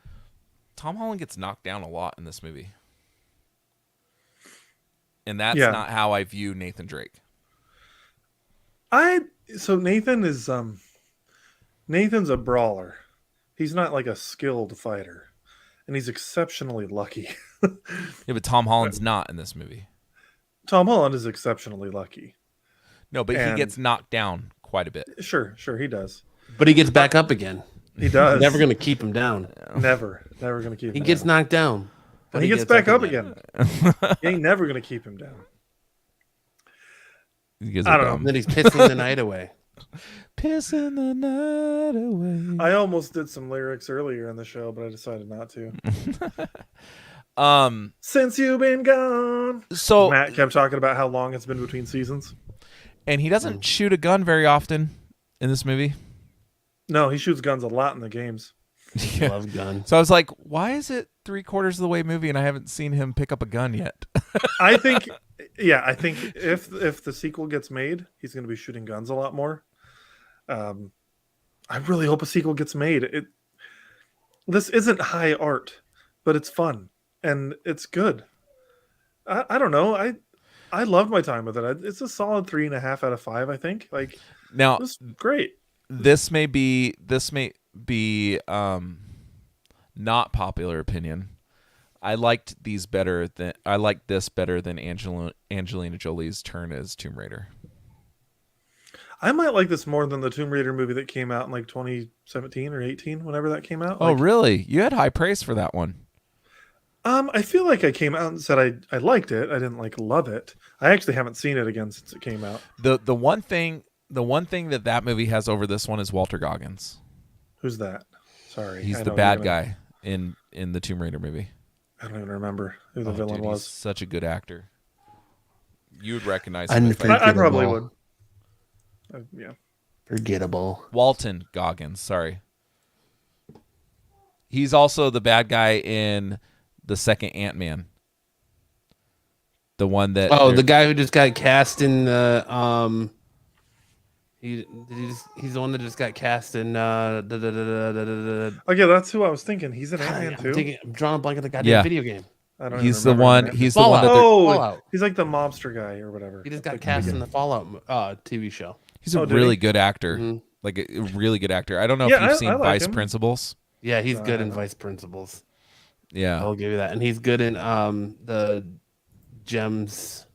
Tom Holland gets knocked down a lot in this movie. And that's not how I view Nathan Drake. So Nathan's a brawler. He's not like a skilled fighter. And he's exceptionally lucky. Yeah, but Tom Holland's not in this movie. Tom Holland is exceptionally lucky. No, but he gets knocked down quite a bit. Sure, he does. But he gets back up again. He does. Never going to keep him down. Never going to keep him down. He gets knocked down. But he gets back up again. He ain't never going to keep him down. I don't know. And then he's pissing the night away. Pissing the night away. I almost did some lyrics earlier in the show, but I decided not to. Since you've been gone. So Matt kept talking about how long it's been between seasons. And he doesn't shoot a gun very often in this movie. No, he shoots guns a lot in the games. I love guns. So I was like, why is it 3/4 of the way movie and I haven't seen him pick up a gun yet? I think if the sequel gets made, he's going to be shooting guns a lot more. I really hope a sequel gets made. This isn't high art, but it's fun and it's good. I don't know. I loved my time with it. It's a solid 3.5 out of 5. I think. Like, now, it was great. This may be not popular opinion. I liked this better than Angelina Jolie's turn as Tomb Raider. I might like this more than the Tomb Raider movie that came out in like 2017 or 18, whenever that came out. Oh, really? You had high praise for that one. I feel like I came out and said I liked it. I didn't like love it. I actually haven't seen it again since it came out. The one thing that movie has over this one is Walter Goggins. Who's that? Sorry. He's the bad guy in the Tomb Raider movie. I don't even remember who the villain was. He's such a good actor. You would recognize him. I probably would. Yeah. Forgettable. Walton Goggins, sorry. He's also the bad guy in the second Ant-Man. The one that... the guy who just got cast in the... He's the one that just got cast in. Okay, that's who I was thinking. He's an Ant-Man too. I'm drawing a blank on the goddamn video game. I don't He's even the remember one. him. He's the one that. they're- Fallout. He's like the mobster guy or whatever. He just got cast in the Fallout TV show. He's a did really he? good actor. Mhm. Like a really good actor. I don't know Yeah, if you've I seen like Vice him. Principals. Yeah, he's good in Vice Principals. Yeah. I'll give you that, and he's good in the Gems,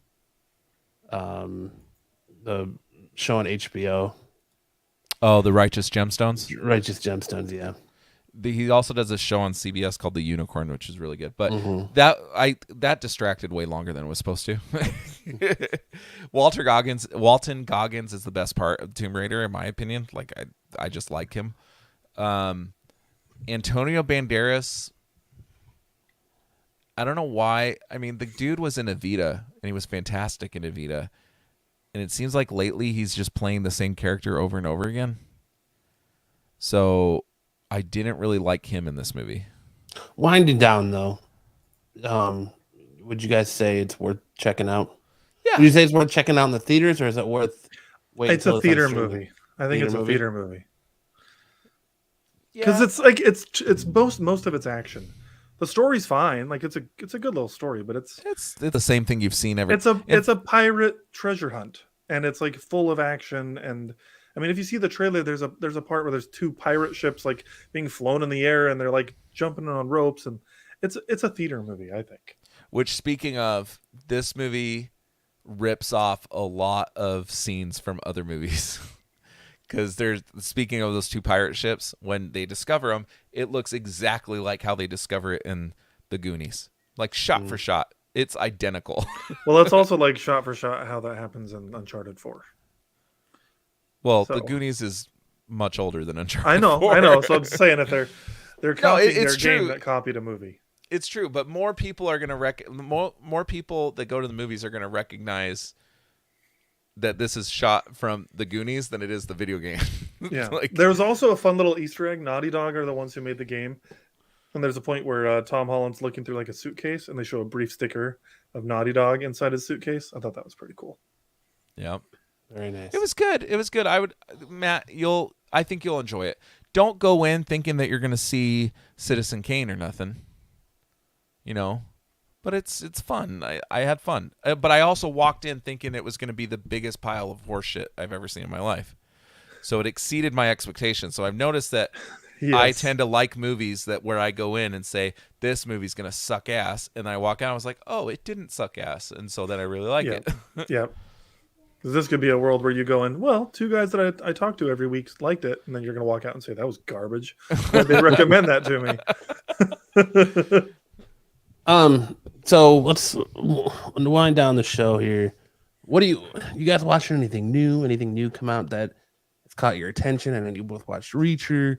the show on HBO, Oh, the Righteous Gemstones. Righteous Gemstones. Yeah. He also does a show on CBS called The Unicorn, which is really good. But Mhm. that distracted way longer than it was supposed to. Walton Goggins is the best part of Tomb Raider, in my opinion. Like I just like him. Antonio Banderas. I don't know why. I mean, the dude was in Evita, and he was fantastic in Evita. And it seems like lately he's just playing the same character over and over again. So I didn't really like him in this movie. Winding down though, would you guys say it's worth checking out? Yeah. Would you say it's worth checking out in the theaters, or is it worth waiting? It's a on theater streaming? movie. I think it's a theater movie. Yeah. Because it's like it's most of it's action. The story's fine. Like it's a good little story, but it's the same thing you've seen every. it's a pirate treasure hunt, and it's like full of action. And I mean, if you see the trailer, there's a part where there's two pirate ships like being flown in the air, and they're like jumping on ropes, and it's a theater movie, I think. Which, speaking of, this movie rips off a lot of scenes from other movies. Because speaking of those two pirate ships, when they discover them, it looks exactly like how they discover it in the Goonies, like shot for shot. It's identical. Well, it's also like shot for shot how that happens in Uncharted 4. Well, So- the Goonies is much older than Uncharted. I know. 4. So I'm saying if they're copying their it's game true. that copied a movie. It's true, but more people are gonna more people that go to the movies are gonna recognize that this is shot from the Goonies than it is the video game. Yeah. Like, There's also a fun little Easter egg. Naughty Dog are the ones who made the game. And there's a point where Tom Holland's looking through like a suitcase, and they show a brief sticker of Naughty Dog inside his suitcase. I thought that was pretty cool. yeah. Very nice. It was good. It was good. Matt, I think you'll enjoy it. Don't go in thinking that you're going to see Citizen Kane or nothing. You know, but it's fun. I had fun. But I also walked in thinking it was going to be the biggest pile of horseshit I've ever seen in my life. So it exceeded my expectations. So I've noticed that Yes. I tend to like movies where I go in and say, this movie's going to suck ass. And I walk out, I was like, oh, it didn't suck ass. And so then I really like it. Yeah. 'Cause this could be a world where you go in, well, two guys that I talk to every week liked it, and then you're going to walk out and say, that was garbage. Why'd they recommend that to me? So let's wind down the show here. What do you guys watching? Anything new come out that has caught your attention? I know you both watched Reacher.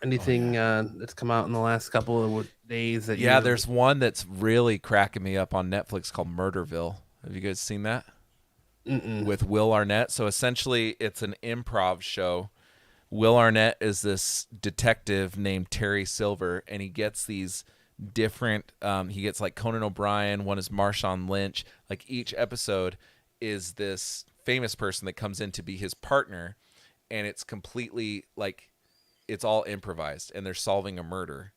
Anything that's come out in the last couple of days that Yeah, there's one that's really cracking me up on Netflix called Murderville. Have you guys seen that? With Will Arnett. So essentially it's an improv show. Will Arnett is this detective named Terry Silver, and he gets these different he gets like Conan O'Brien, one is Marshawn Lynch. Like each episode is this famous person that comes in to be his partner, and it's completely like it's all improvised, and they're solving a murder.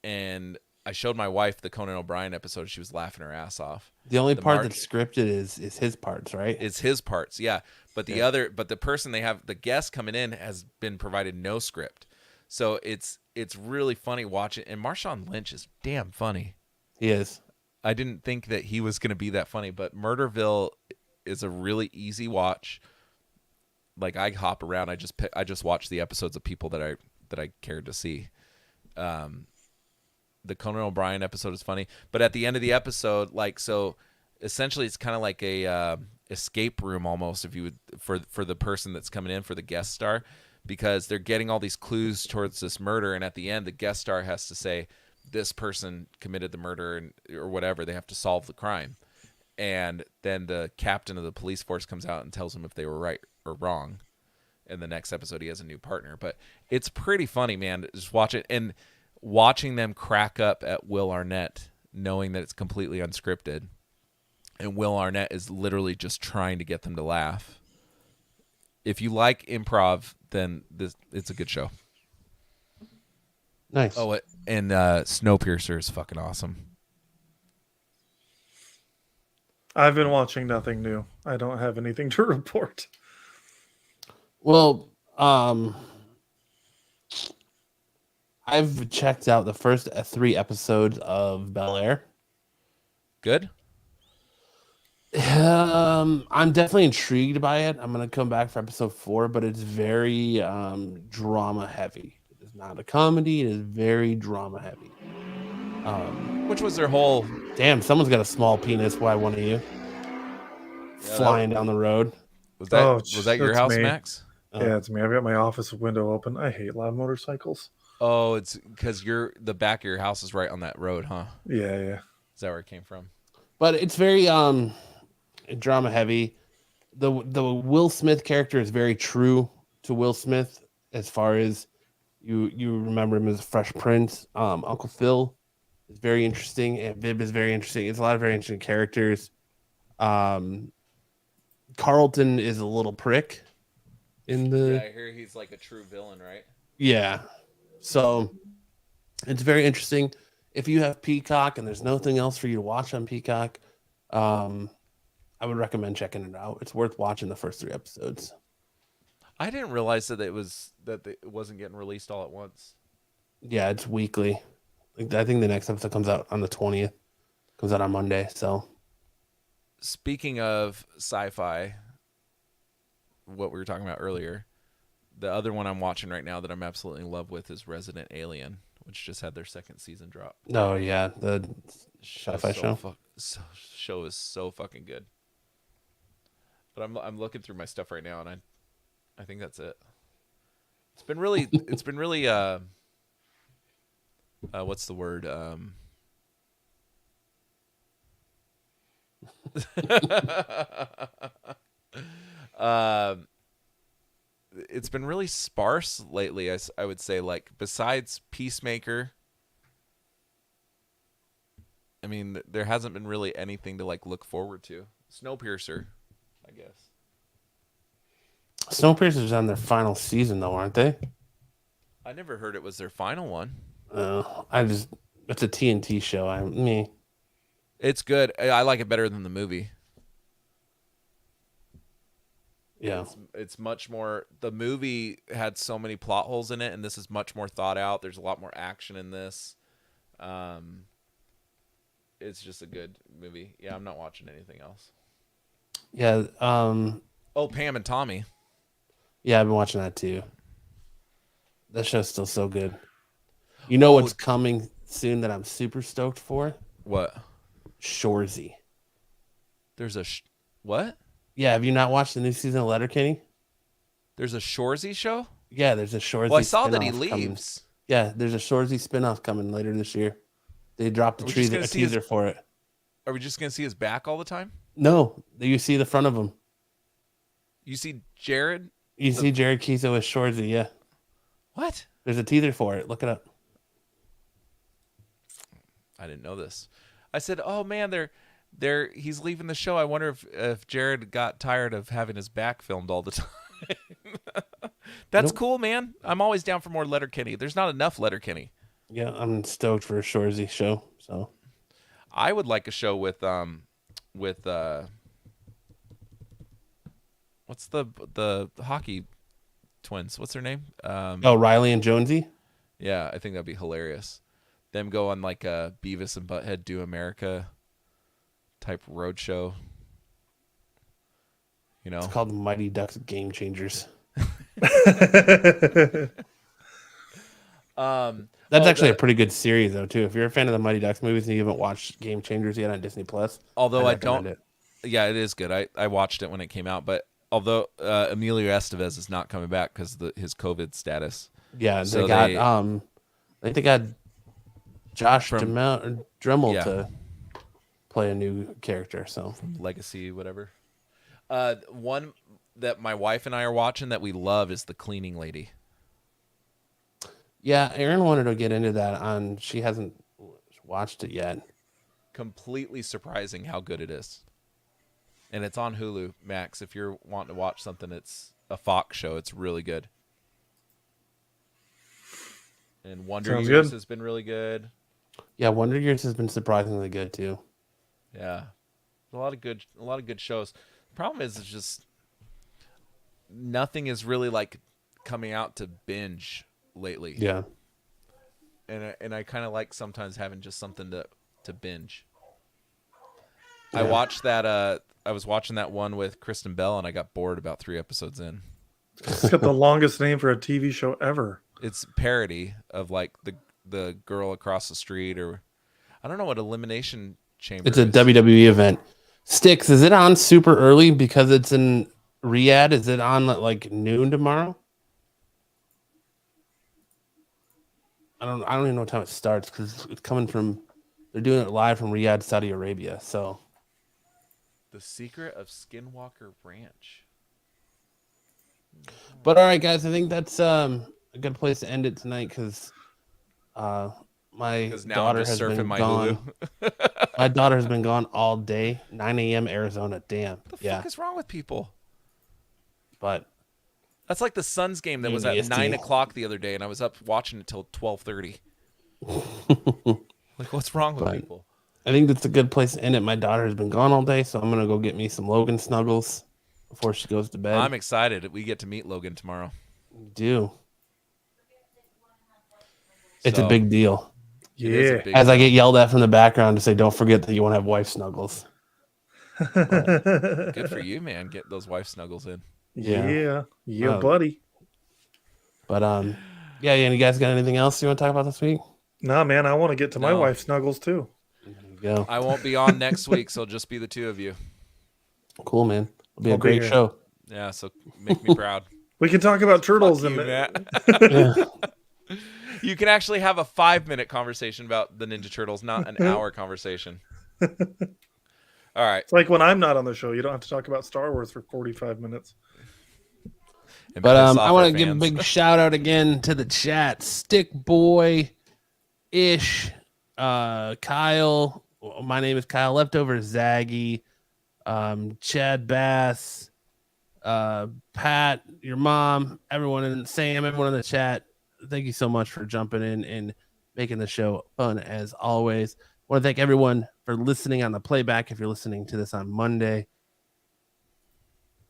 And I showed my wife the Conan O'Brien episode. She was laughing her ass off. the only part that's scripted is his parts, right? It's his parts, yeah. But the person they have, the guest coming in, has been provided no script. So it's really funny watching. And Marshawn Lynch is damn funny. He is. I didn't think that he was going to be that funny, but Murderville is a really easy watch. Like I hop around, I just watch the episodes of people that I cared to see. The Conan O'Brien episode is funny, but at the end of the episode, like, so essentially it's kind of like a escape room almost, if you would, for the person that's coming in, for the guest star, because they're getting all these clues towards this murder, and at the end the guest star has to say this person committed the murder or whatever. They have to solve the crime, and then the captain of the police force comes out and tells them if they were right or wrong. In the next episode he has a new partner, but it's pretty funny, man. Just watch it, and watching them crack up at Will Arnett, knowing that it's completely unscripted, and Will Arnett is literally just trying to get them to laugh. if you like improv, then it's a good show. Nice. Oh, and Snowpiercer is fucking awesome. I've been watching nothing new. I don't have anything to report. Well, I've checked out the first 3 episodes of Bel Air. Good. I'm definitely intrigued by it. I'm gonna come back for episode 4, but it's very drama heavy. It is not a comedy. It is very drama heavy. Which was their whole. Damn, someone's got a small penis. Why one of you flying down the road? Was that Oh, was that your that's house, me. Max? Yeah, it's me. I've got my office window open. I hate loud motorcycles. Oh, it's because the back of your house is right on that road, huh? Yeah. Is that where it came from? But it's very drama heavy. The Will Smith character is very true to Will Smith as far as you remember him as Fresh Prince. Uncle Phil is very interesting, and Bib is very interesting. It's a lot of very interesting characters. Carlton is a little prick in the. Yeah, I hear he's like a true villain, right? Yeah. So it's very interesting. If you have Peacock and there's nothing else for you to watch on Peacock, I would recommend checking it out. It's worth watching the first 3 episodes. I didn't realize that it wasn't getting released all at once. Yeah, it's weekly. I think the next episode comes out on the 20th. Comes out on Monday. So Speaking of sci-fi, what we were talking about earlier, the other one I'm watching right now that I'm absolutely in love with is Resident Alien, which just had their 2nd season drop. oh yeah, the sci-fi show. Show is so fucking good. But I'm looking through my stuff right now, and I think that's it. It's been really what's the word? It's been really sparse lately. I would say, like, besides Peacemaker, I mean, there hasn't been really anything to like look forward to. Snowpiercer, I guess. Snowpiercer's on their final season though, aren't they? I never heard it was their final one. It's a TNT show. It's good. I like it better than the movie. Yeah. It's much more. The movie had so many plot holes in it, and this is much more thought out. There's a lot more action in this. It's just a good movie. Yeah, I'm not watching anything else. Yeah. Oh, Pam and Tommy. Yeah, I've been watching that too. That show's still so good. You know what's coming soon that I'm super stoked for? What? Shoresy. There's a what? Yeah, have you not watched the new season of Letterkenny? There's a Shoresy show? Yeah, there's a Shoresy. Well, I saw that he spin-off coming. leaves. Yeah, there's a Shoresy spinoff coming later this year. They dropped a teaser for it. Are we just gonna see his back all the time? No, you see the front of him. You see Jared? You see Jared Keeso as Shoresy, yeah. What? There's a teaser for it. Look it up. I didn't know this. I said, "Oh man, he's leaving the show. I wonder if Jared got tired of having his back filmed all the time." That's cool, man. I'm always down for more Letterkenny. There's not enough Letterkenny. Yeah, I'm stoked for a Shoresy show. So I would like a show with what's the hockey twins? What's their name? Riley and Jonesy? Yeah, I think that'd be hilarious. Them go on like a Beavis and Butthead Do America type road show. You know, It's called Mighty Ducks Game Changers. That's actually a pretty good series though too. If you're a fan of the Mighty Ducks movies and you haven't watched Game Changers yet on Disney Plus, although I don't. It. Yeah, it is good. I watched it when it came out, but although Emilio Estevez is not coming back because his COVID status. Yeah, So they got I think they got Josh Dremmel to play a new character. So Legacy, whatever. One that my wife and I are watching that we love is The Cleaning Lady. yeah, Erin wanted to get into that she hasn't watched it yet. Completely surprising how good it is. And it's on Hulu Max. If you're wanting to watch something, it's a Fox show. It's really good. And Wonder Sounds Years good. has been really good. Yeah, Wonder Years has been surprisingly good too. Yeah, a lot of good shows. The problem is, it's just nothing is really like coming out to binge lately. Yeah. And I kind of like sometimes having just something to binge. Yeah. I was watching that one with Kristen Bell, and I got bored about 3 episodes in. It's got the longest name for a TV show ever. It's parody of like the girl across the street, or I don't know what Elimination Chamber. It's a is. WWE event. Sticks, is it on super early because it's in Riyadh? Is it on like noon tomorrow? I don't even know what time it starts because it's coming from. They're doing it live from Riyadh, Saudi Arabia. So, The Secret of Skinwalker Ranch. but all right, guys, I think that's a good place to end it tonight because my Because now daughter I'm just has surfing been my gone. Hulu. My daughter has been gone all day. 9 a.m. Arizona. Damn. What the Yeah, fuck is wrong with people? but That's like the Suns game that was at ADSD. 9 o'clock the other day, and I was up watching it till 12:30. Like, what's wrong with But- people? I think that's a good place to end it. My daughter has been gone all day, so I'm gonna go get me some Logan snuggles before she goes to bed. I'm excited. We get to meet Logan tomorrow. Do it's So, a big deal. it is a Yeah. big As I deal. get yelled at from the background to say, "Don't forget that you want to have wife snuggles." Good for you, man. Get those wife snuggles in. Yeah. Yeah, buddy. But yeah. You guys got anything else you want to talk about this week? Nah, man, I want to get to my No. wife snuggles too. There you go. I won't be on next week, so it'll just be the two of you. Cool, man. It'll be I'll a be great here. show. Yeah, so make me proud. We can talk about turtles Fuck and you, Matt. Yeah. You can actually have a 5-minute conversation about the Ninja Turtles, not an hour conversation. All right. it's like when I'm not on the show, you don't have to talk about Star Wars for 45 minutes. And But piss off I our want to give a fans. big shout out again to the chat. Stick Boy, Ish, Kyle. My name is Kyle Leftover, Zaggy, Chad Bass, Pat, your mom, everyone, and Sam, everyone in the chat. Thank you so much for jumping in and making the show fun as always. I want to thank everyone for listening on the playback. If you're listening to this on Monday,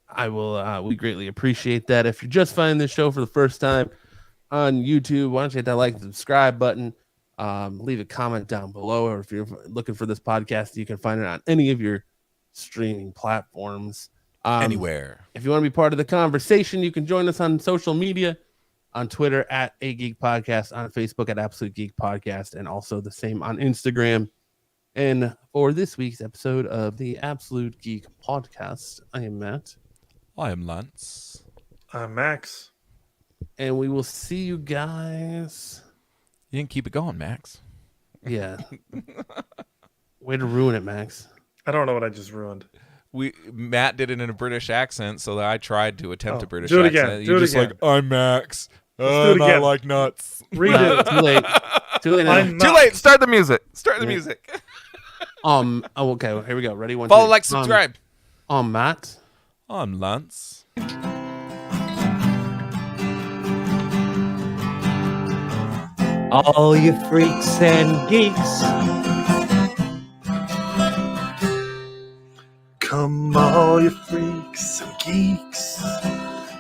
I will. We greatly appreciate that. If you're just finding this show for the first time on YouTube, why don't you hit that like and subscribe button? Leave a comment down below, or if you're looking for this podcast, you can find it on any of your streaming platforms. Anywhere. If you want to be part of the conversation, you can join us on social media, on Twitter at A Geek Podcast, on Facebook at Absolute Geek Podcast, and also the same on Instagram. And for this week's episode of the Absolute Geek Podcast, I am Matt, I am Lance. Max. and we will see you guys. You didn't keep it going, Max. Yeah. Way to ruin it, Max. I don't know what I just ruined. Matt did it in a British accent, so I tried to attempt a British do it accent. again. You're Do it just again. like, I'm Max. Let's do it I again. like nuts. Read No, it. too late. Too late. I'm Too not- late. Start the music. Start the Yeah. music. Oh, okay. Here we go. Ready? One, Follow, two. like, subscribe. Matt. I'm Lance. All you freaks and geeks. Come all you freaks and geeks.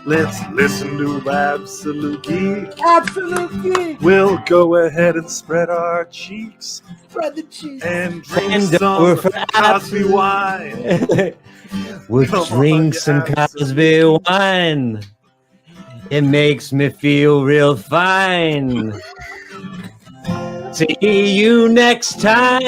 Let's listen to Absolute Geek. Absolute geek. We'll go ahead and spread our cheeks Spread the cheese. and drink And some we're for Cosby absolute- wine. We'll Come drink on, some you Cosby wine. It makes me feel real fine. See you next time.